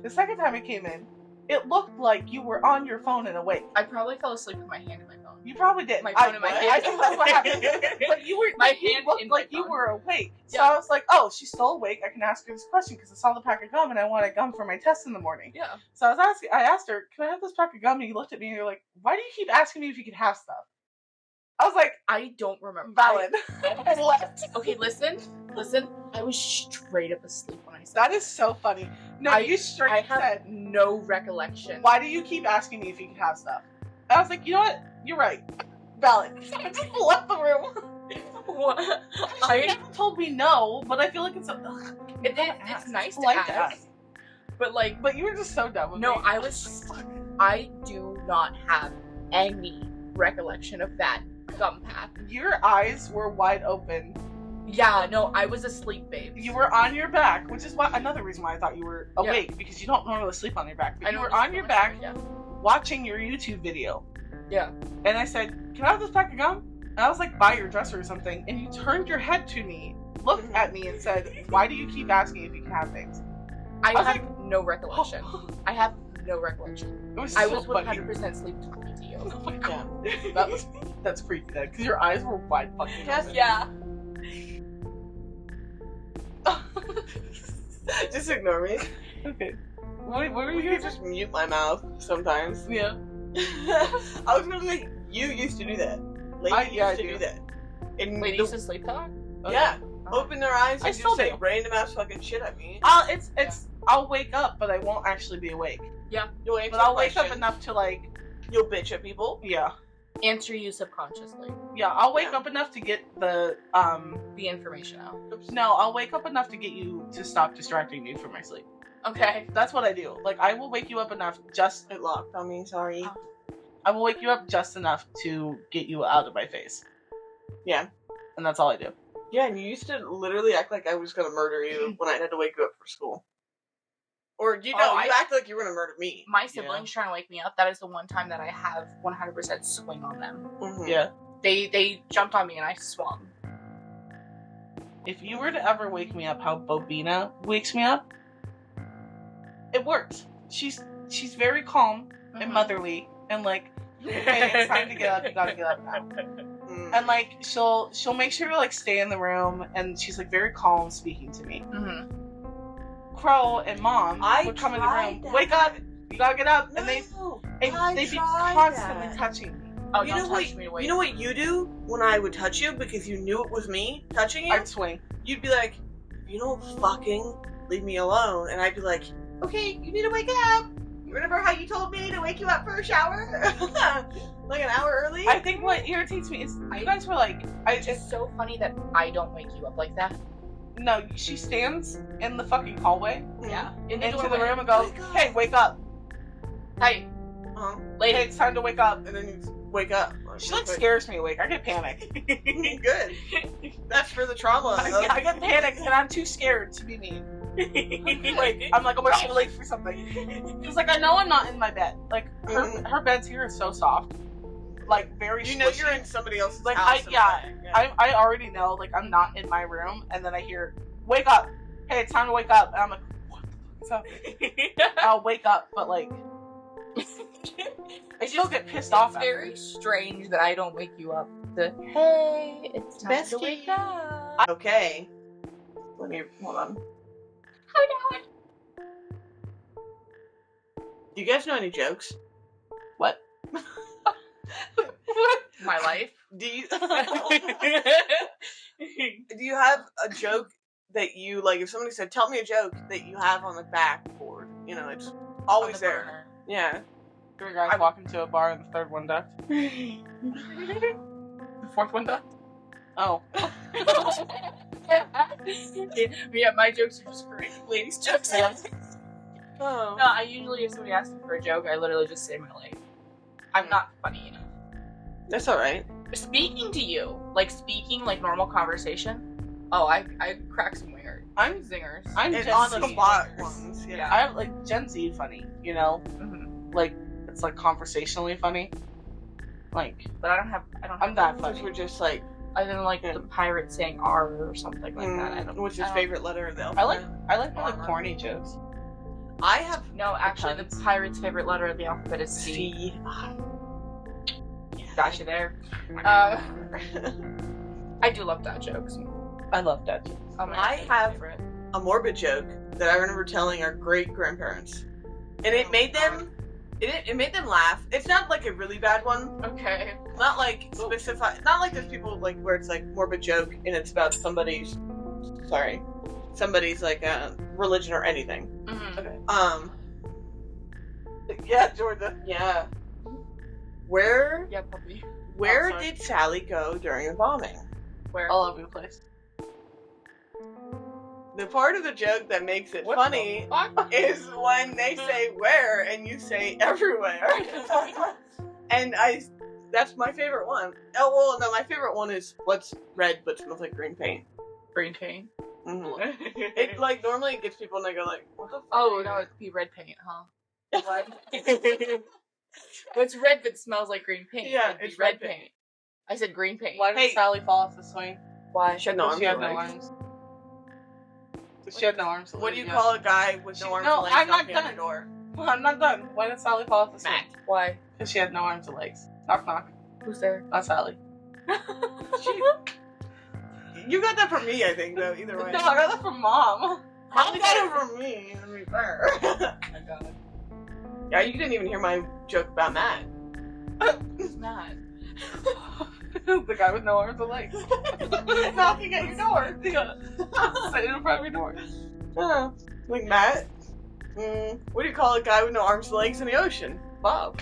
Speaker 2: The second time I came in, it looked like you were on your phone and awake.
Speaker 1: I probably fell asleep with my hand in my phone.
Speaker 2: You probably did.
Speaker 1: My phone in my hand.
Speaker 2: I think that's what happened. But you were
Speaker 1: My
Speaker 2: you
Speaker 1: hand
Speaker 2: looked
Speaker 1: in my
Speaker 2: like you
Speaker 1: phone.
Speaker 2: were awake. So
Speaker 1: Yeah.
Speaker 2: I was like, oh, she's still awake. I can ask her this question because I saw the pack of gum and I wanted gum for my test in the morning.
Speaker 1: Yeah.
Speaker 2: So I asked her, can I have this pack of gum? And you looked at me and you're like, why do you keep asking me if you could have stuff? I was like,
Speaker 1: I don't remember.
Speaker 2: valid. I left.
Speaker 1: Okay, listen. I was straight up asleep when I said
Speaker 2: That is so funny. No,
Speaker 1: I-
Speaker 2: you straight
Speaker 1: I have
Speaker 2: said,
Speaker 1: no recollection.
Speaker 2: why do you keep asking me if you can have stuff? I was like, you know what? You're right. Valid. So I just left the room.
Speaker 1: What?
Speaker 2: She never told me no, but I feel like it's
Speaker 1: It's nice to
Speaker 2: polite
Speaker 1: ask. But like,
Speaker 2: But you were just so dumb with
Speaker 1: no,
Speaker 2: me.
Speaker 1: I do not have any recollection of that gum pack.
Speaker 2: Your eyes were wide open.
Speaker 1: Yeah, no, I was asleep, babe.
Speaker 2: You were on your back, which is why another reason why I thought you were awake because you don't normally sleep on your back. But you were on your back watching your YouTube video.
Speaker 1: Yeah.
Speaker 2: And I said, "Can I have this pack of gum?" And I was like by your dresser or something, and you turned your head to me, looked at me, and said, "Why do you keep asking if you can have things?"
Speaker 1: I
Speaker 2: was
Speaker 1: have no recollection. I have no recollection.
Speaker 2: It was
Speaker 1: I
Speaker 2: so
Speaker 1: was
Speaker 2: funny.
Speaker 1: 100% sleep talking to you.
Speaker 2: Oh my god, that's creepy. Then, because your eyes were wide fucking open.
Speaker 1: Yeah.
Speaker 3: Just ignore me.
Speaker 2: Okay. What were
Speaker 3: You
Speaker 2: you
Speaker 3: could just mute my mouth sometimes.
Speaker 2: Yeah.
Speaker 3: I was gonna say, you used to do that. Lady
Speaker 2: I
Speaker 3: used to
Speaker 2: do.
Speaker 3: do that. And
Speaker 1: Wait, you used to sleep talk?
Speaker 3: yeah.
Speaker 1: Oh.
Speaker 3: Open their eyes
Speaker 2: I
Speaker 3: and
Speaker 2: still
Speaker 3: just say
Speaker 2: do.
Speaker 3: random ass fucking shit at me.
Speaker 2: It's I'll wake up, but I won't actually be awake.
Speaker 3: You'll answer
Speaker 2: But I'll wake up
Speaker 3: questions.
Speaker 2: enough to like,
Speaker 3: You'll bitch at people.
Speaker 2: yeah,
Speaker 1: Answer you subconsciously.
Speaker 2: I'll wake
Speaker 3: Yeah.
Speaker 2: up enough to get the
Speaker 1: The information out.
Speaker 2: No, I'll wake up enough to get you to stop distracting me from my sleep.
Speaker 1: Okay.
Speaker 2: That's what I do. Like I will wake you up enough
Speaker 3: It locked on me, sorry.
Speaker 2: I will wake you up just enough to get you out of my face.
Speaker 3: Yeah.
Speaker 2: And that's all I do.
Speaker 3: Yeah, and you used to literally act like I was gonna murder you when I had to wake you up for school. Or you act like you were gonna murder me.
Speaker 1: My siblings trying to wake me up. That is the one time that I have 100% swing on them.
Speaker 3: Mm-hmm.
Speaker 2: Yeah.
Speaker 1: They jumped on me and I swung.
Speaker 2: If you were to ever wake me up how Bobina wakes me up, it works. She's very calm and motherly and like, hey, it's time to get up, you gotta get up now. And like she'll make sure to like stay in the room and she's like very calm speaking to me.
Speaker 1: Mm-hmm.
Speaker 2: Crow and Mom would come in the room, wake up, you gotta get up, and they'd be constantly touching me.
Speaker 1: Oh,
Speaker 3: you know what? You know what you do when I would touch you because you knew it was me touching you?
Speaker 2: I'd swing.
Speaker 3: You'd be like, you don't fucking leave me alone, and I'd be like, okay, you need to wake up. You remember how you told me to wake you up for a shower, like an hour early?
Speaker 2: I think what irritates me is you guys were like,
Speaker 1: it's so funny that I don't wake you up like that.
Speaker 2: No, she stands in the fucking hallway.
Speaker 1: Yeah.
Speaker 2: Into the room and goes, hey, wake up.
Speaker 1: Hey.
Speaker 2: Lady, it's time to wake up.
Speaker 3: And then you wake up.
Speaker 2: She like scares me awake. I get panicked.
Speaker 3: Good. That's for the trauma.
Speaker 2: I get panicked and I'm too scared to be mean. Like, I'm like, oh my god, I'm late for something. She's like, I know I'm not in my bed. Like, her bed's here is so soft. Like, very squishy.
Speaker 3: You know you're in somebody else's
Speaker 2: like,
Speaker 3: house.
Speaker 2: I already know, like, I'm not in my room, and then I hear, wake up. Hey, it's time to wake up. And I'm like, what the fuck's up? I'll wake up, but, like, I still get pissed off.
Speaker 1: It's very strange that I don't wake you up. Hey, it's time to wake up.
Speaker 3: Okay. Let me, hold on.
Speaker 1: How you doing?
Speaker 3: Do you guys know any jokes?
Speaker 2: What?
Speaker 1: My life.
Speaker 3: Do you have a joke that you like? If somebody said, "Tell me a joke," that you have on the backboard, you know, it's always there.
Speaker 1: Burner.
Speaker 3: Yeah.
Speaker 2: Three guys walk into a bar and the third one ducked.
Speaker 1: The fourth one ducked.
Speaker 2: Oh.
Speaker 1: Yeah, my jokes are just great. Ladies' jokes.
Speaker 3: Oh.
Speaker 1: No, I usually, if somebody asks me for a joke, I literally just say my life. I'm not funny enough.
Speaker 3: That's alright.
Speaker 1: Speaking to you, like normal conversation, oh, I crack some weird.
Speaker 2: I'm
Speaker 1: zingers.
Speaker 2: I'm
Speaker 3: and
Speaker 2: Gen
Speaker 3: on
Speaker 2: Z.
Speaker 3: the spot ones. Yeah.
Speaker 2: I have like Gen Z funny, you know?
Speaker 1: Mm-hmm.
Speaker 2: Like, it's like conversationally funny. Like,
Speaker 1: But I don't have
Speaker 2: I'm that funny.
Speaker 3: We're just like,
Speaker 1: I didn't like the pirate saying R or something like that. I don't.
Speaker 3: What's your favorite letter of the
Speaker 2: I
Speaker 3: alphabet?
Speaker 2: like really corny jokes.
Speaker 3: I have
Speaker 1: no. Actually, the pirate's favorite letter of the alphabet is C.
Speaker 3: C.
Speaker 1: Got you there. I do love dad jokes.
Speaker 2: I love that jokes.
Speaker 1: Oh my
Speaker 3: I
Speaker 1: God,
Speaker 3: have
Speaker 1: favorite.
Speaker 3: a morbid joke that I remember telling our great grandparents, and it made them. It made them laugh. It's not like a really bad one.
Speaker 1: Okay.
Speaker 3: Not like specified. Not like there's people like where it's like morbid joke and it's about somebody's like religion or anything.
Speaker 1: Mm-hmm.
Speaker 3: Okay.
Speaker 2: Yeah, Georgia.
Speaker 3: Yeah. Where
Speaker 1: Yeah, puppy.
Speaker 3: Where
Speaker 2: sorry.
Speaker 3: did Sally go during the bombing?
Speaker 1: Where?
Speaker 2: All over the place.
Speaker 3: The part of the joke that makes it
Speaker 2: What
Speaker 3: funny is when they say where and you say everywhere. And that's my favorite one. Oh, well, no, my favorite one is what's red but smells like green paint.
Speaker 1: Green paint.
Speaker 3: Mm-hmm. It, like, normally gets people and they go like, what the fuck?
Speaker 1: Oh, no, it'd be red paint, huh? What? What's red but smells like green paint?
Speaker 3: Yeah,
Speaker 1: It'd be
Speaker 3: it's red paint.
Speaker 1: I said green paint.
Speaker 2: Why did
Speaker 3: Hey.
Speaker 2: Sally fall off the swing?
Speaker 1: Why?
Speaker 3: She had no arms.
Speaker 2: She had
Speaker 3: or
Speaker 2: no
Speaker 3: legs.
Speaker 2: arms. She had no arms.
Speaker 3: What do you call a guy with no arms
Speaker 2: No,
Speaker 3: and legs
Speaker 2: I'm not
Speaker 3: knocking on
Speaker 2: done.
Speaker 3: the door?
Speaker 2: Well, I'm not done. Why did Sally fall off the swing?
Speaker 3: Matt.
Speaker 1: Why?
Speaker 2: Because she had no arms or legs. Knock knock.
Speaker 1: Who's there?
Speaker 2: Not Sally.
Speaker 3: You got that from me, I think, though, either way.
Speaker 2: No, I got that from Mom.
Speaker 3: I got it from me, to be fair.
Speaker 2: I got it.
Speaker 3: Yeah, you didn't even hear my joke about Matt.
Speaker 1: Who's Matt?
Speaker 2: The guy with no arms or legs. Knocking at your door. Sitting in front of your door.
Speaker 3: Oh, like Matt? What do you call a guy with no arms and legs in the ocean? Bob.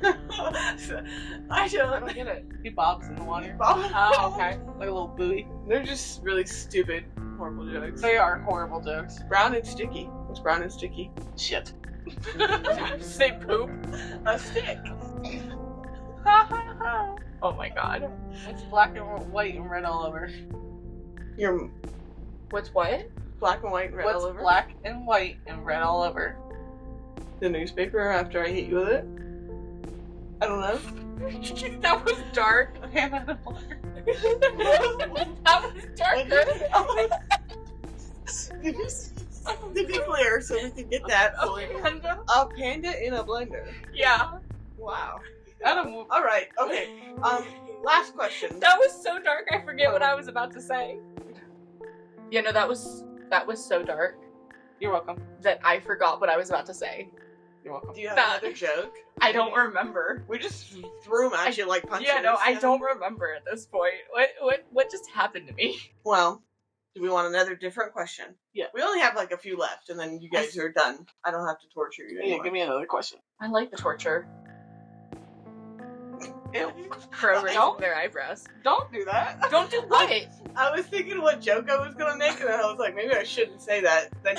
Speaker 3: I
Speaker 1: don't get it.
Speaker 2: He bobs in the water.
Speaker 3: Bob.
Speaker 1: Oh, okay.
Speaker 2: Like a little buoy.
Speaker 3: They're just really stupid, horrible jokes.
Speaker 2: They are horrible jokes.
Speaker 3: Brown and sticky. What's brown and sticky?
Speaker 2: Shit.
Speaker 1: Say poop.
Speaker 3: A stick.
Speaker 1: Oh my god.
Speaker 2: It's black and white and red all over.
Speaker 3: Your
Speaker 1: What's what?
Speaker 3: Black and white and red
Speaker 2: What's
Speaker 3: all over?
Speaker 2: black and white and red all over?
Speaker 3: The newspaper after I hit you with it? I don't know.
Speaker 1: That was dark.
Speaker 2: Okay, I'm out of black.
Speaker 1: That was darker.
Speaker 3: To be clear, so we can get that.
Speaker 1: Panda?
Speaker 3: A panda in a blender.
Speaker 1: Yeah.
Speaker 3: Wow.
Speaker 2: Adam,
Speaker 3: All right. Okay. Last question.
Speaker 1: That was so dark. I forget what I was about to say. Yeah, no, that was so dark
Speaker 2: you're welcome.
Speaker 1: that I forgot what I was about to say.
Speaker 2: You're welcome.
Speaker 3: Do you have
Speaker 1: That-
Speaker 3: another joke?
Speaker 1: I don't remember.
Speaker 3: We just threw them at you like punches.
Speaker 1: Yeah, no, I don't remember at this point. What just happened to me?
Speaker 3: Well, do we want another different question?
Speaker 2: Yeah.
Speaker 3: We only have like a few left, and then you guys are done. I don't have to torture you
Speaker 2: Yeah,
Speaker 3: anymore.
Speaker 2: give me another question.
Speaker 1: I like the torture.
Speaker 2: Ew.
Speaker 1: Crow raising their eyebrows.
Speaker 3: Don't do that.
Speaker 1: Don't do what?
Speaker 3: I was thinking what joke I was gonna make, and then I was like, maybe I shouldn't say that. Then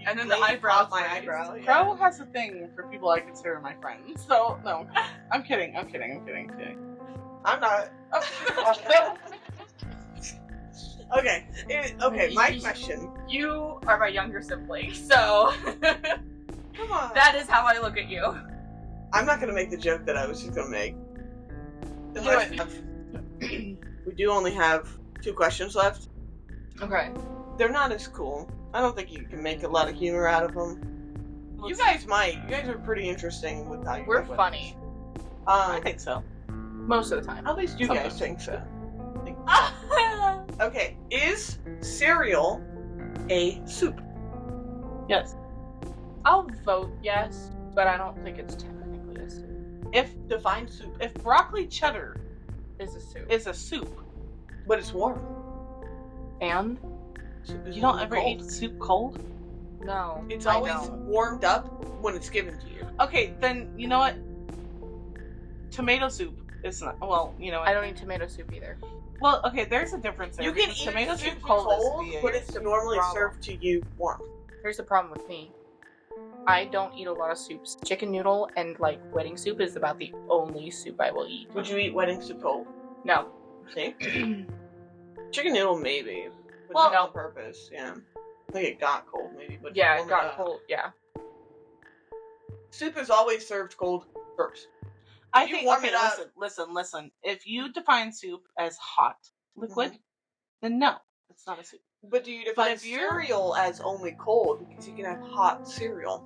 Speaker 1: And then the
Speaker 3: laid
Speaker 1: eyebrows
Speaker 3: off my
Speaker 1: raised.
Speaker 3: eyebrow. Yeah.
Speaker 2: Crow has a thing for people I consider my friends. So, no. I'm kidding.
Speaker 3: I'm not. Okay. Okay. My question.
Speaker 1: You are my younger sibling, so
Speaker 3: Come on.
Speaker 1: that is how I look at you.
Speaker 3: I'm not gonna make the joke that I was just gonna make. We do only have 2 questions left.
Speaker 1: Okay.
Speaker 3: They're not as cool. I don't think you can make a lot of humor out of them. You guys might. You guys are pretty interesting with how you
Speaker 1: We're
Speaker 3: go with
Speaker 1: funny.
Speaker 3: this.
Speaker 2: I think so.
Speaker 1: Most of the time.
Speaker 3: At least you guys
Speaker 2: Sometimes.
Speaker 3: think so. Okay, is cereal a soup?
Speaker 2: Yes.
Speaker 1: I'll vote yes, but I don't think it's technically a soup.
Speaker 3: Define soup.
Speaker 2: If broccoli cheddar
Speaker 1: It's a soup.
Speaker 2: is a soup,
Speaker 3: But it's warm.
Speaker 1: And?
Speaker 3: Soup is
Speaker 2: you don't
Speaker 3: usually
Speaker 2: ever
Speaker 3: cold.
Speaker 2: eat soup cold?
Speaker 1: No.
Speaker 3: It's
Speaker 1: I
Speaker 3: always
Speaker 1: don't.
Speaker 3: warmed up when it's given to you.
Speaker 2: Okay, then you know what? Tomato soup is not. Well, you know what?
Speaker 1: I don't eat tomato soup either.
Speaker 2: Well, okay, there's a difference there.
Speaker 3: You can
Speaker 2: because
Speaker 3: eat
Speaker 2: tomato
Speaker 3: soup
Speaker 2: soup
Speaker 3: cold,
Speaker 2: is
Speaker 3: but it's normally
Speaker 1: problem.
Speaker 3: served to you warm.
Speaker 1: Here's the problem with me. I don't eat a lot of soups. Chicken noodle and like wedding soup is about the only soup I will eat.
Speaker 3: Would you eat wedding soup cold?
Speaker 1: No.
Speaker 3: See? Chicken noodle maybe. But
Speaker 1: Well,
Speaker 3: not on purpose, yeah. I think it got cold maybe, but
Speaker 1: Yeah,
Speaker 3: warm
Speaker 1: it got
Speaker 3: up.
Speaker 1: cold. Yeah.
Speaker 3: Soup is always served cold first.
Speaker 2: I
Speaker 3: You
Speaker 2: think.
Speaker 3: warm
Speaker 2: Okay,
Speaker 3: it up.
Speaker 2: listen. If you define soup as hot liquid, then no, it's not a soup.
Speaker 3: But do you define
Speaker 2: if you're-
Speaker 3: cereal as only cold? Because you can have hot cereal.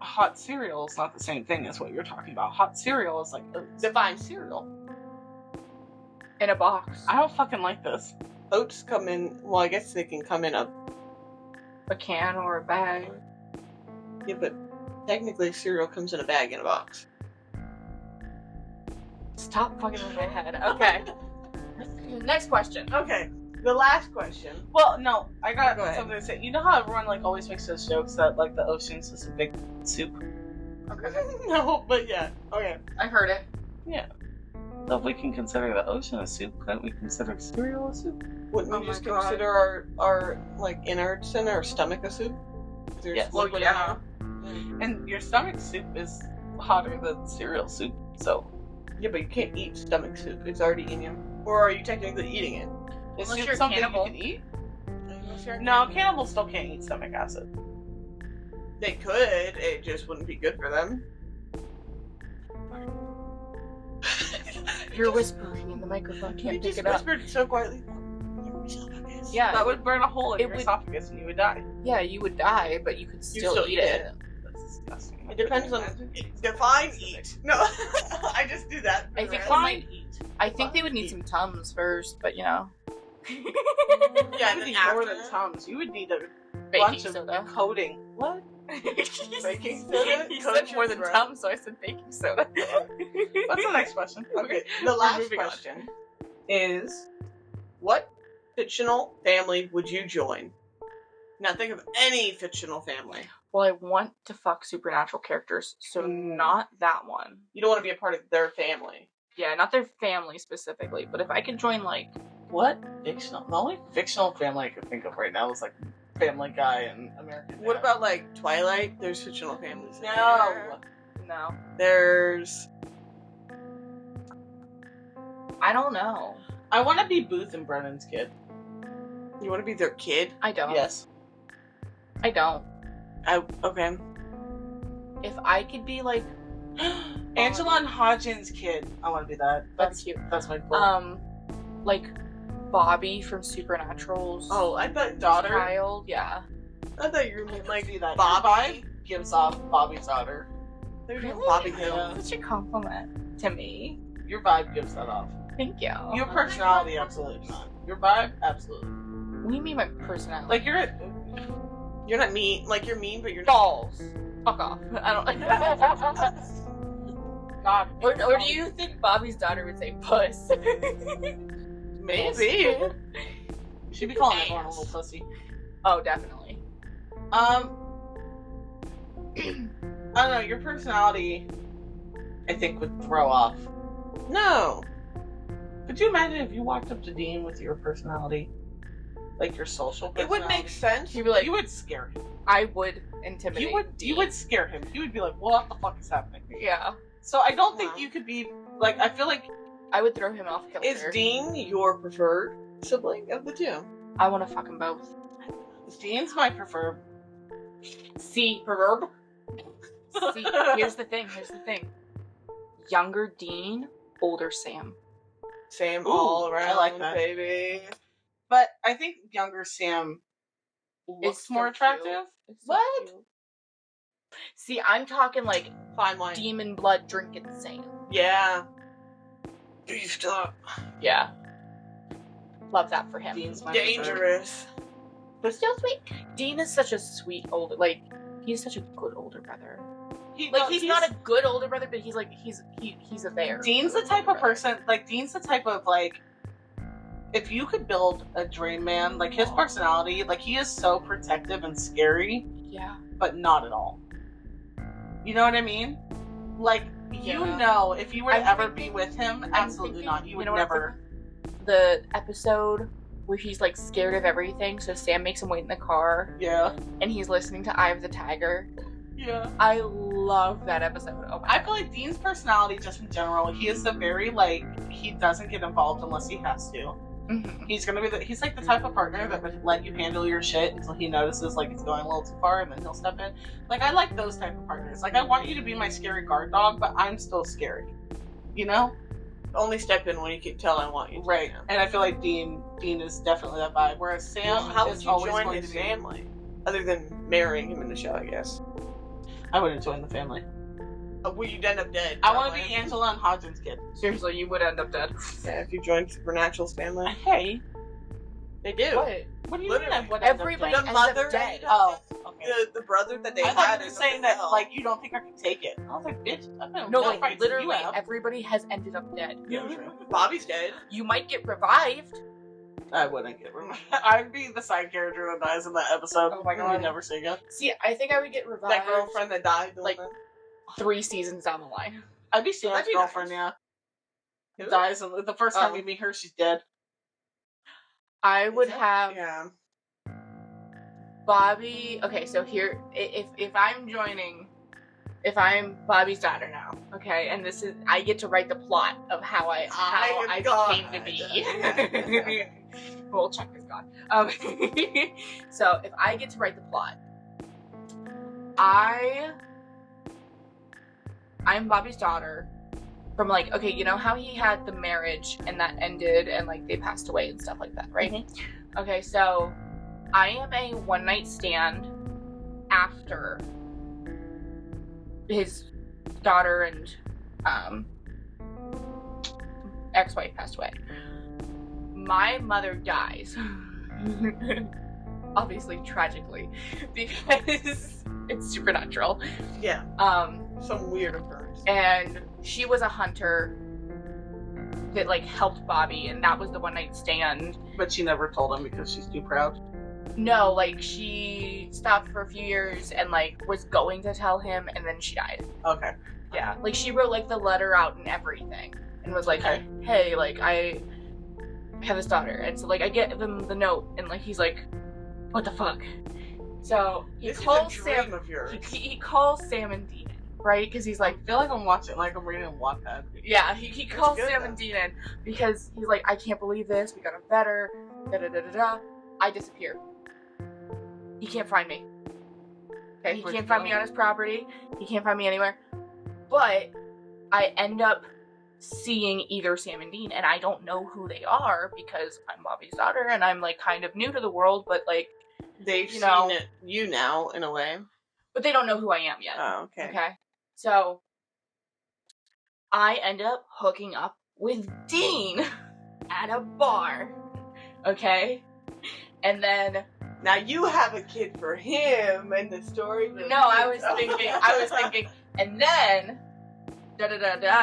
Speaker 2: Hot cereal is not the same thing as what you're talking about. Hot cereal is like oats.
Speaker 3: Define cereal.
Speaker 1: In a box.
Speaker 2: I don't fucking like this.
Speaker 3: Oats come in, well, I guess they can come in a,
Speaker 1: A can or a bag.
Speaker 3: yeah, but technically cereal comes in a bag in a box.
Speaker 1: Stop fucking with my head. Okay. Next question.
Speaker 3: Okay, the last question.
Speaker 2: Well, no, I got
Speaker 3: Go ahead.
Speaker 2: something to say. You know how everyone like always makes those jokes that like the ocean's just a big soup.
Speaker 1: Okay.
Speaker 3: No, but yeah, okay.
Speaker 1: I heard it.
Speaker 2: So if we can consider the ocean a soup, couldn't we consider cereal a soup?
Speaker 3: Wouldn't
Speaker 1: Oh
Speaker 3: we
Speaker 1: my
Speaker 3: just
Speaker 1: God.
Speaker 3: consider our like innards in our stomach a soup? There's
Speaker 2: Yes.
Speaker 1: Well,
Speaker 3: liquid
Speaker 1: yeah.
Speaker 3: in
Speaker 2: And your stomach soup is hotter than cereal soup, so
Speaker 3: there. Yeah, but you can't eat stomach soup. It's already in you. Or are you technically eating it?
Speaker 2: is
Speaker 1: Unless
Speaker 2: soup
Speaker 1: you're a
Speaker 2: something
Speaker 1: cannibal.
Speaker 2: you can eat?
Speaker 3: Unless you're a
Speaker 2: No, cannibals still can't eat stomach acid.
Speaker 3: They could. It just wouldn't be good for them.
Speaker 1: You're whispering in the microphone.
Speaker 3: You
Speaker 1: Can't pick
Speaker 3: just
Speaker 1: it up.
Speaker 3: whispered so quietly.
Speaker 1: Yeah.
Speaker 2: That would burn a hole in
Speaker 1: it
Speaker 2: your
Speaker 1: would-
Speaker 2: esophagus and you would die.
Speaker 1: Yeah, you would die, but you could still,
Speaker 3: still
Speaker 1: eat
Speaker 3: eat
Speaker 1: it.
Speaker 2: That's disgusting.
Speaker 3: It depends on define eat. No, I just do that.
Speaker 1: I think
Speaker 2: Define eat.
Speaker 1: I think they would need some Tums first, but you know.
Speaker 3: Yeah,
Speaker 2: You
Speaker 3: and
Speaker 2: would
Speaker 3: then
Speaker 2: need
Speaker 3: after
Speaker 2: more than Tums. You would need a
Speaker 1: Baking
Speaker 2: bunch of
Speaker 1: soda.
Speaker 2: coating. What?
Speaker 3: Baking soda?
Speaker 1: You
Speaker 3: Coat
Speaker 1: said
Speaker 3: your
Speaker 1: more than
Speaker 3: throat.
Speaker 1: Tums, so I said baking soda.
Speaker 2: What's the next question?
Speaker 3: Okay, the last
Speaker 1: moving on.
Speaker 3: question is, what fictional family would you join? Now think of any fictional family.
Speaker 1: Well, I want to fuck supernatural characters, so not that one.
Speaker 3: You don't want to be a part of their family.
Speaker 1: Yeah, not their family specifically, but if I could join like
Speaker 2: What fictional? The only fictional family I could think of right now is like Family Guy and American Dad.
Speaker 3: What about like Twilight? There's fictional families. in there.
Speaker 1: no.
Speaker 3: There's
Speaker 1: I don't know.
Speaker 2: I want to be Booth and Brennan's kid.
Speaker 3: You want to be their kid?
Speaker 1: I don't.
Speaker 2: Yes.
Speaker 1: I don't.
Speaker 3: Okay.
Speaker 1: If I could be like
Speaker 2: Angela and Hodgins' kid. I want to be that.
Speaker 1: That's cute.
Speaker 2: That's my goal.
Speaker 1: Like Bobby from Supernatural's
Speaker 3: Oh, I thought
Speaker 2: Daughter?
Speaker 1: child. Yeah.
Speaker 3: I thought you were mean like
Speaker 2: See that.
Speaker 3: Bobby.
Speaker 2: Your vibe gives off Bobby's daughter.
Speaker 3: They were doing
Speaker 1: Really?
Speaker 3: Bobby
Speaker 2: Yeah.
Speaker 3: Hill.
Speaker 1: Such a compliment to me.
Speaker 2: Your vibe gives that off.
Speaker 1: Thank you.
Speaker 2: Your personality, absolutely not. Your vibe, absolutely.
Speaker 1: What do you mean my personality?
Speaker 2: Like you're.
Speaker 3: You're not mean. Like you're mean, but you're not.
Speaker 1: balls. Fuck off. I don't.
Speaker 2: God.
Speaker 1: Or do you think Bobby's daughter would say puss?
Speaker 3: Maybe.
Speaker 2: She'd be calling everyone a little pussy.
Speaker 1: Oh, definitely.
Speaker 2: I don't know. Your personality, I think, would throw off.
Speaker 3: No.
Speaker 2: Could you imagine if you walked up to Dean with your personality, like your social
Speaker 3: It
Speaker 2: personality?
Speaker 3: would make sense.
Speaker 1: He'd be like,
Speaker 2: You would scare him.
Speaker 1: I would intimidate.
Speaker 2: You would scare him. He would be like, "What the fuck is happening?"
Speaker 1: Yeah.
Speaker 2: So I don't think
Speaker 3: Wow.
Speaker 2: you could be like. I feel like
Speaker 1: I would throw him off kilter.
Speaker 3: Is Dean your preferred sibling of the two?
Speaker 1: I want to fuck them both.
Speaker 2: Dean's my preferred.
Speaker 1: See, See, here's the thing. Younger Dean, older Sam.
Speaker 3: Same
Speaker 2: Ooh,
Speaker 3: all
Speaker 2: I
Speaker 3: around,
Speaker 2: like that.
Speaker 3: baby.
Speaker 2: But I think younger Sam looks
Speaker 1: It's so
Speaker 2: more
Speaker 1: cute.
Speaker 2: attractive.
Speaker 1: It's so
Speaker 2: What?
Speaker 1: cute. See, I'm talking like
Speaker 3: Fine line.
Speaker 1: demon blood drinking Sam.
Speaker 3: Yeah. Beefed up.
Speaker 1: Yeah. Love that for him.
Speaker 2: Dean's my preferred.
Speaker 3: Dangerous.
Speaker 1: But still sweet. Dean is such a sweet older, like, he's such a good older brother. He's not a good older brother, but he's like, he's a there.
Speaker 2: Dean's the type of person, like, Dean's the type of, like, if you could build a dream man, like, his personality, like, he is so protective and scary,
Speaker 1: Yeah.
Speaker 2: but not at all. You know what I mean? Like, you
Speaker 1: Yeah.
Speaker 2: know, if you were to
Speaker 1: I'm
Speaker 2: ever
Speaker 1: thinking-
Speaker 2: be with him,
Speaker 1: I'm
Speaker 2: absolutely
Speaker 1: thinking-
Speaker 2: not. You would
Speaker 1: know what I'm
Speaker 2: never.
Speaker 1: thinking? The episode where he's like scared of everything, so Sam makes him wait in the car,
Speaker 2: Yeah.
Speaker 1: and he's listening to Eye of the Tiger.
Speaker 2: Yeah.
Speaker 1: I love that episode. Oh my
Speaker 2: I
Speaker 1: god.
Speaker 2: feel like Dean's personality, just in general, he is the very, like, he doesn't get involved unless he has to.
Speaker 1: Mhm.
Speaker 2: He's gonna be he's like the type of partner that would let you handle your shit until he notices like it's going a little too far, and then he'll step in. Like, I like those type of partners. Like, I want you to be my scary guard dog, but I'm still scary. You know?
Speaker 3: Only step in when you can tell I want you to.
Speaker 2: Right.
Speaker 3: Yeah.
Speaker 2: And I feel like Dean is definitely that vibe. Whereas Sam
Speaker 3: Well, how would
Speaker 2: is
Speaker 3: you
Speaker 2: always
Speaker 3: join
Speaker 2: going
Speaker 3: his
Speaker 2: to be.
Speaker 3: family? Other than marrying him in the show, I guess.
Speaker 2: I wouldn't join the family.
Speaker 3: Well, you'd end up dead.
Speaker 2: I want to
Speaker 3: probably.
Speaker 2: be Angela and Hodgins' kid.
Speaker 1: Seriously, you would end up dead.
Speaker 3: Yeah, if you joined Supernatural's family.
Speaker 2: Hey,
Speaker 3: They do.
Speaker 2: what do you
Speaker 3: Literally.
Speaker 2: mean? I would end up
Speaker 1: Everybody
Speaker 2: dead?
Speaker 3: The
Speaker 1: ends up
Speaker 3: mother
Speaker 1: dead.
Speaker 2: Oh, okay.
Speaker 3: The brother that they
Speaker 2: I
Speaker 3: had
Speaker 2: thought you were
Speaker 3: is
Speaker 2: saying that
Speaker 3: hell.
Speaker 2: like you don't think I could take it. I was like, bitch, I've been
Speaker 1: No,
Speaker 2: more
Speaker 1: like
Speaker 2: fights than you
Speaker 1: literally,
Speaker 2: have.
Speaker 1: everybody has ended up dead.
Speaker 2: Yeah, true.
Speaker 3: Bobby's dead.
Speaker 1: You might get revived.
Speaker 2: I wouldn't get revived. I'd be the side character that dies in that episode.
Speaker 1: Oh my
Speaker 2: and
Speaker 1: God.
Speaker 2: we never see again.
Speaker 1: See, I think I would get revived
Speaker 3: That girlfriend that died. the
Speaker 1: like-
Speaker 3: woman.
Speaker 1: 3 seasons down the line.
Speaker 2: I'd be Sam's
Speaker 3: That'd be
Speaker 2: girlfriend,
Speaker 3: nice.
Speaker 2: yeah.
Speaker 3: Who?
Speaker 2: Dies and the first time
Speaker 3: Oh.
Speaker 2: we meet her, she's dead.
Speaker 1: I would
Speaker 3: Is it?
Speaker 1: have
Speaker 3: Yeah.
Speaker 1: Bobby. Okay, so here, if I'm Bobby's daughter now, okay, and this is, I get to write the plot of how I
Speaker 3: God.
Speaker 1: became to be. Well, Chuck is gone. So if I get to write the plot, I'm Bobby's daughter. From like, okay, you know how he had the marriage and that ended and like they passed away and stuff like that, right? Okay, so I am a one night stand after his daughter and ex-wife passed away. My mother dies. Obviously tragically because it's supernatural.
Speaker 3: Yeah. Some weird occurrence.
Speaker 1: And she was a hunter that like helped Bobby, and that was the one night stand.
Speaker 2: But she never told him because she's too proud.
Speaker 1: No, like she stopped for a few years and like was going to tell him, and then she died.
Speaker 2: Okay.
Speaker 1: Yeah, like she wrote like the letter out and everything, and was like,
Speaker 2: Okay.
Speaker 1: "Hey, like I have this daughter," and so like I get him the note, and like he's like, "What the fuck?" So he
Speaker 3: This
Speaker 1: calls
Speaker 3: is a dream
Speaker 1: Sam.
Speaker 3: of yours.
Speaker 1: He calls Sam and Dean, right? Because he's like,
Speaker 2: I feel like I'm watching, like I'm reading Wattpad.
Speaker 1: yeah, he calls
Speaker 3: good,
Speaker 1: Sam
Speaker 3: though.
Speaker 1: and Dean in because he's like, I can't believe this. We got him better. Da da da da da. I disappear. He can't find me. Okay, he
Speaker 2: Where'd
Speaker 1: can't
Speaker 2: you
Speaker 1: find
Speaker 2: go?
Speaker 1: me on his property. He can't find me anywhere. But I end up seeing either Sam and Dean, and I don't know who they are because I'm Bobby's daughter and I'm like kind of new to the world, but like
Speaker 3: They've
Speaker 1: you know,
Speaker 3: seen you now, in a way.
Speaker 1: but they don't know who I am yet.
Speaker 3: Oh, okay.
Speaker 1: Okay. So I end up hooking up with Dean at a bar. Okay? And then
Speaker 3: Now you have a kid for him, and the story.
Speaker 1: no, I was thinking, and then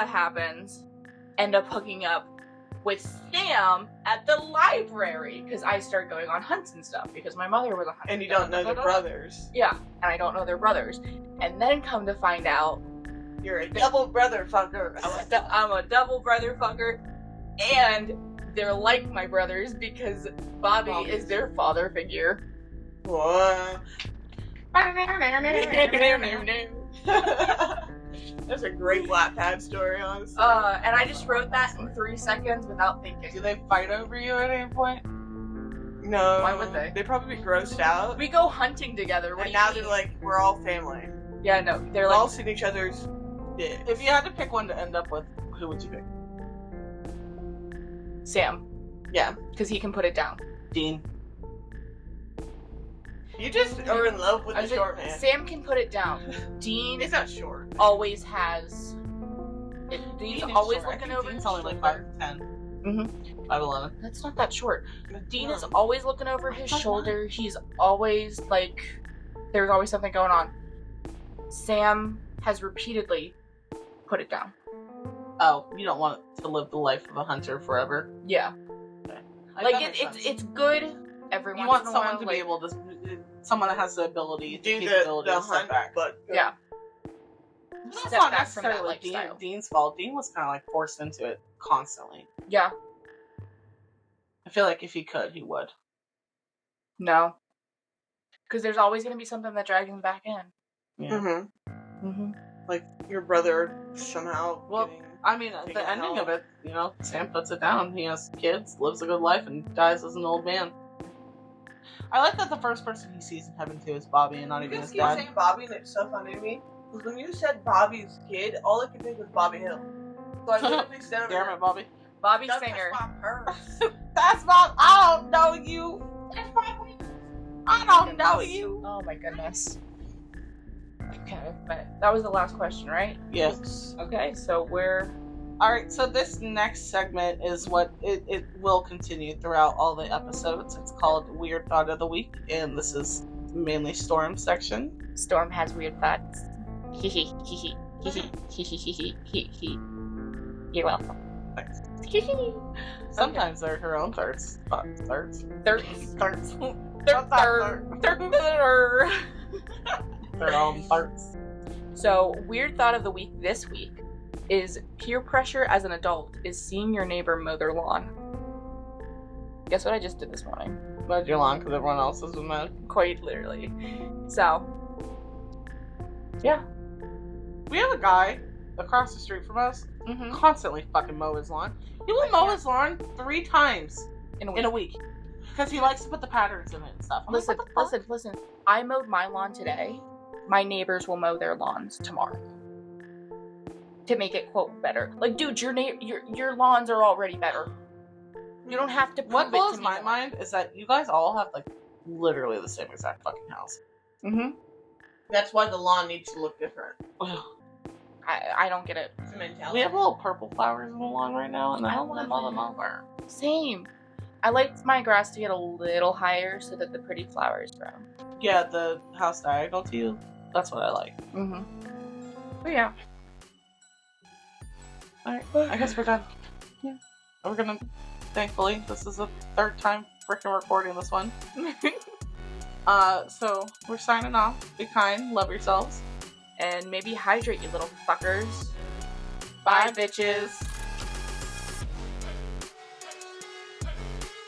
Speaker 1: happens. End up hooking up with Sam at the library because I started going on hunts and stuff because my mother was a hunter.
Speaker 3: And you don't know the brothers.
Speaker 1: Yeah, and I don't know their brothers. And then come to find out,
Speaker 3: You're a double brother fucker.
Speaker 1: I'm a double brother fucker, and they're like my brothers because Bobby is their father figure.
Speaker 3: What? That's a great Wattpad story, honestly.
Speaker 1: And I just wrote that in 3 seconds without thinking.
Speaker 2: Do they fight over you at any point?
Speaker 3: No.
Speaker 1: Why would they?
Speaker 3: They'd probably be grossed out.
Speaker 1: We go hunting together. What
Speaker 3: And
Speaker 1: do you
Speaker 3: now
Speaker 1: mean?
Speaker 3: they're like, we're all family.
Speaker 1: Yeah, no, they're
Speaker 3: We've
Speaker 1: like,
Speaker 3: all seen each other's dicks.
Speaker 2: If you had to pick one to end up with, who would you pick?
Speaker 1: Sam,
Speaker 3: Yeah.
Speaker 1: because he can put it down.
Speaker 2: Dean.
Speaker 3: You just are in love with
Speaker 1: I
Speaker 3: the
Speaker 1: said,
Speaker 3: short man.
Speaker 1: Sam can put it down. Dean
Speaker 3: He's not short.
Speaker 1: always has. Dean's
Speaker 2: Dean is
Speaker 1: always
Speaker 2: short. I
Speaker 1: looking
Speaker 2: think
Speaker 1: over
Speaker 2: Dean's
Speaker 1: his
Speaker 2: only like
Speaker 1: shoulder.
Speaker 2: 5'10".
Speaker 1: Mhm.
Speaker 2: 5'11".
Speaker 1: That's not that short. Dean is
Speaker 2: No.
Speaker 1: always looking over his shoulder. He's always like, there's always something going on. Sam has repeatedly put it down.
Speaker 2: Oh, you don't want to live the life of a hunter forever.
Speaker 1: Yeah, like it's good every
Speaker 2: You
Speaker 1: once
Speaker 2: want
Speaker 1: in a
Speaker 2: someone
Speaker 1: while.
Speaker 2: to
Speaker 1: like,
Speaker 2: be able to, someone that has the ability,
Speaker 3: Do
Speaker 2: the
Speaker 3: the
Speaker 2: capability to
Speaker 3: hunt,
Speaker 2: step back.
Speaker 3: but
Speaker 1: Yeah.
Speaker 2: That's
Speaker 1: Step
Speaker 2: not
Speaker 1: back from that
Speaker 2: necessarily
Speaker 1: lifestyle.
Speaker 2: Dean's fault. Dean was kind of like forced into it constantly.
Speaker 1: Yeah,
Speaker 2: I feel like if he could, he would.
Speaker 1: no, because there's always gonna be something that drags him back in.
Speaker 2: Yeah.
Speaker 3: Mm-hmm.
Speaker 1: Mm-hmm.
Speaker 3: Like your brother somehow.
Speaker 2: Well,
Speaker 3: getting...
Speaker 2: I mean,
Speaker 3: Taking
Speaker 2: the ending
Speaker 3: help.
Speaker 2: of it, you know, Sam puts it down. He has kids, lives a good life, and dies as an old man. I like that the first person he sees in heaven too is Bobby, and not
Speaker 3: You
Speaker 2: even
Speaker 3: just
Speaker 2: his
Speaker 3: keep
Speaker 2: dad.
Speaker 3: saying Bobby, and it's so funny to me. Because when you said Bobby's kid, all I could think was Bobby Hill. So I literally said over
Speaker 2: Damn it, Bobby.
Speaker 1: Bobby
Speaker 3: Don't
Speaker 1: Singer.
Speaker 3: touch my purse.
Speaker 2: That's Bob. I don't know you. That's Bobby. I don't know you.
Speaker 1: Oh my goodness. Okay, but that was the last question, right?
Speaker 2: Yes.
Speaker 1: Okay, so we're
Speaker 2: Alright, so this next segment is what it will continue throughout all the episodes. It's called Weird Thought of the Week, and this is mainly Storm section.
Speaker 1: Storm has weird thoughts. Hee hee hee hee hee hee hee hee hee hee hee. You're welcome.
Speaker 2: Thanks.
Speaker 1: Hee hee.
Speaker 2: Sometimes they're her own thirds. Thirds.
Speaker 1: Thirds.
Speaker 2: Their own thirds.
Speaker 1: So, weird thought of the week this week is peer pressure as an adult is seeing your neighbor mow their lawn. Guess what I just did this morning?
Speaker 2: Mowed your lawn because everyone else has been mowed.
Speaker 1: Quite literally. So, yeah.
Speaker 2: We have a guy across the street from us
Speaker 1: Mm-hmm.
Speaker 2: constantly fucking mow his lawn. He will mow his lawn 3 times
Speaker 1: In
Speaker 2: in a week because he likes to put the patterns in it and stuff. I'm like,
Speaker 1: Listen,
Speaker 2: what the fuck?
Speaker 1: listen. I mowed my lawn today. My neighbors will mow their lawns tomorrow. To make it, quote, better. Like, dude, your lawns are already better. You don't have to prove
Speaker 2: What
Speaker 1: it
Speaker 2: blows
Speaker 1: to me.
Speaker 2: my mind is that you guys all have like literally the same exact fucking house.
Speaker 1: Mm-hmm.
Speaker 3: That's why the lawn needs to look different.
Speaker 1: I don't get it.
Speaker 3: It's a mentality.
Speaker 2: We have little purple flowers in the lawn right now, and I don't want to mow them over.
Speaker 1: Same. I like my grass to get a little higher so that the pretty flowers grow.
Speaker 2: Yeah, the house diagonal to you. That's what I like.
Speaker 1: Mm-hmm. But yeah.
Speaker 2: Alright, I guess we're done. Yeah. We're gonna, thankfully, this is the 3rd time freaking recording this one. So we're signing off. Be kind, love yourselves.
Speaker 1: And maybe hydrate, you little fuckers.
Speaker 2: Bye, bitches.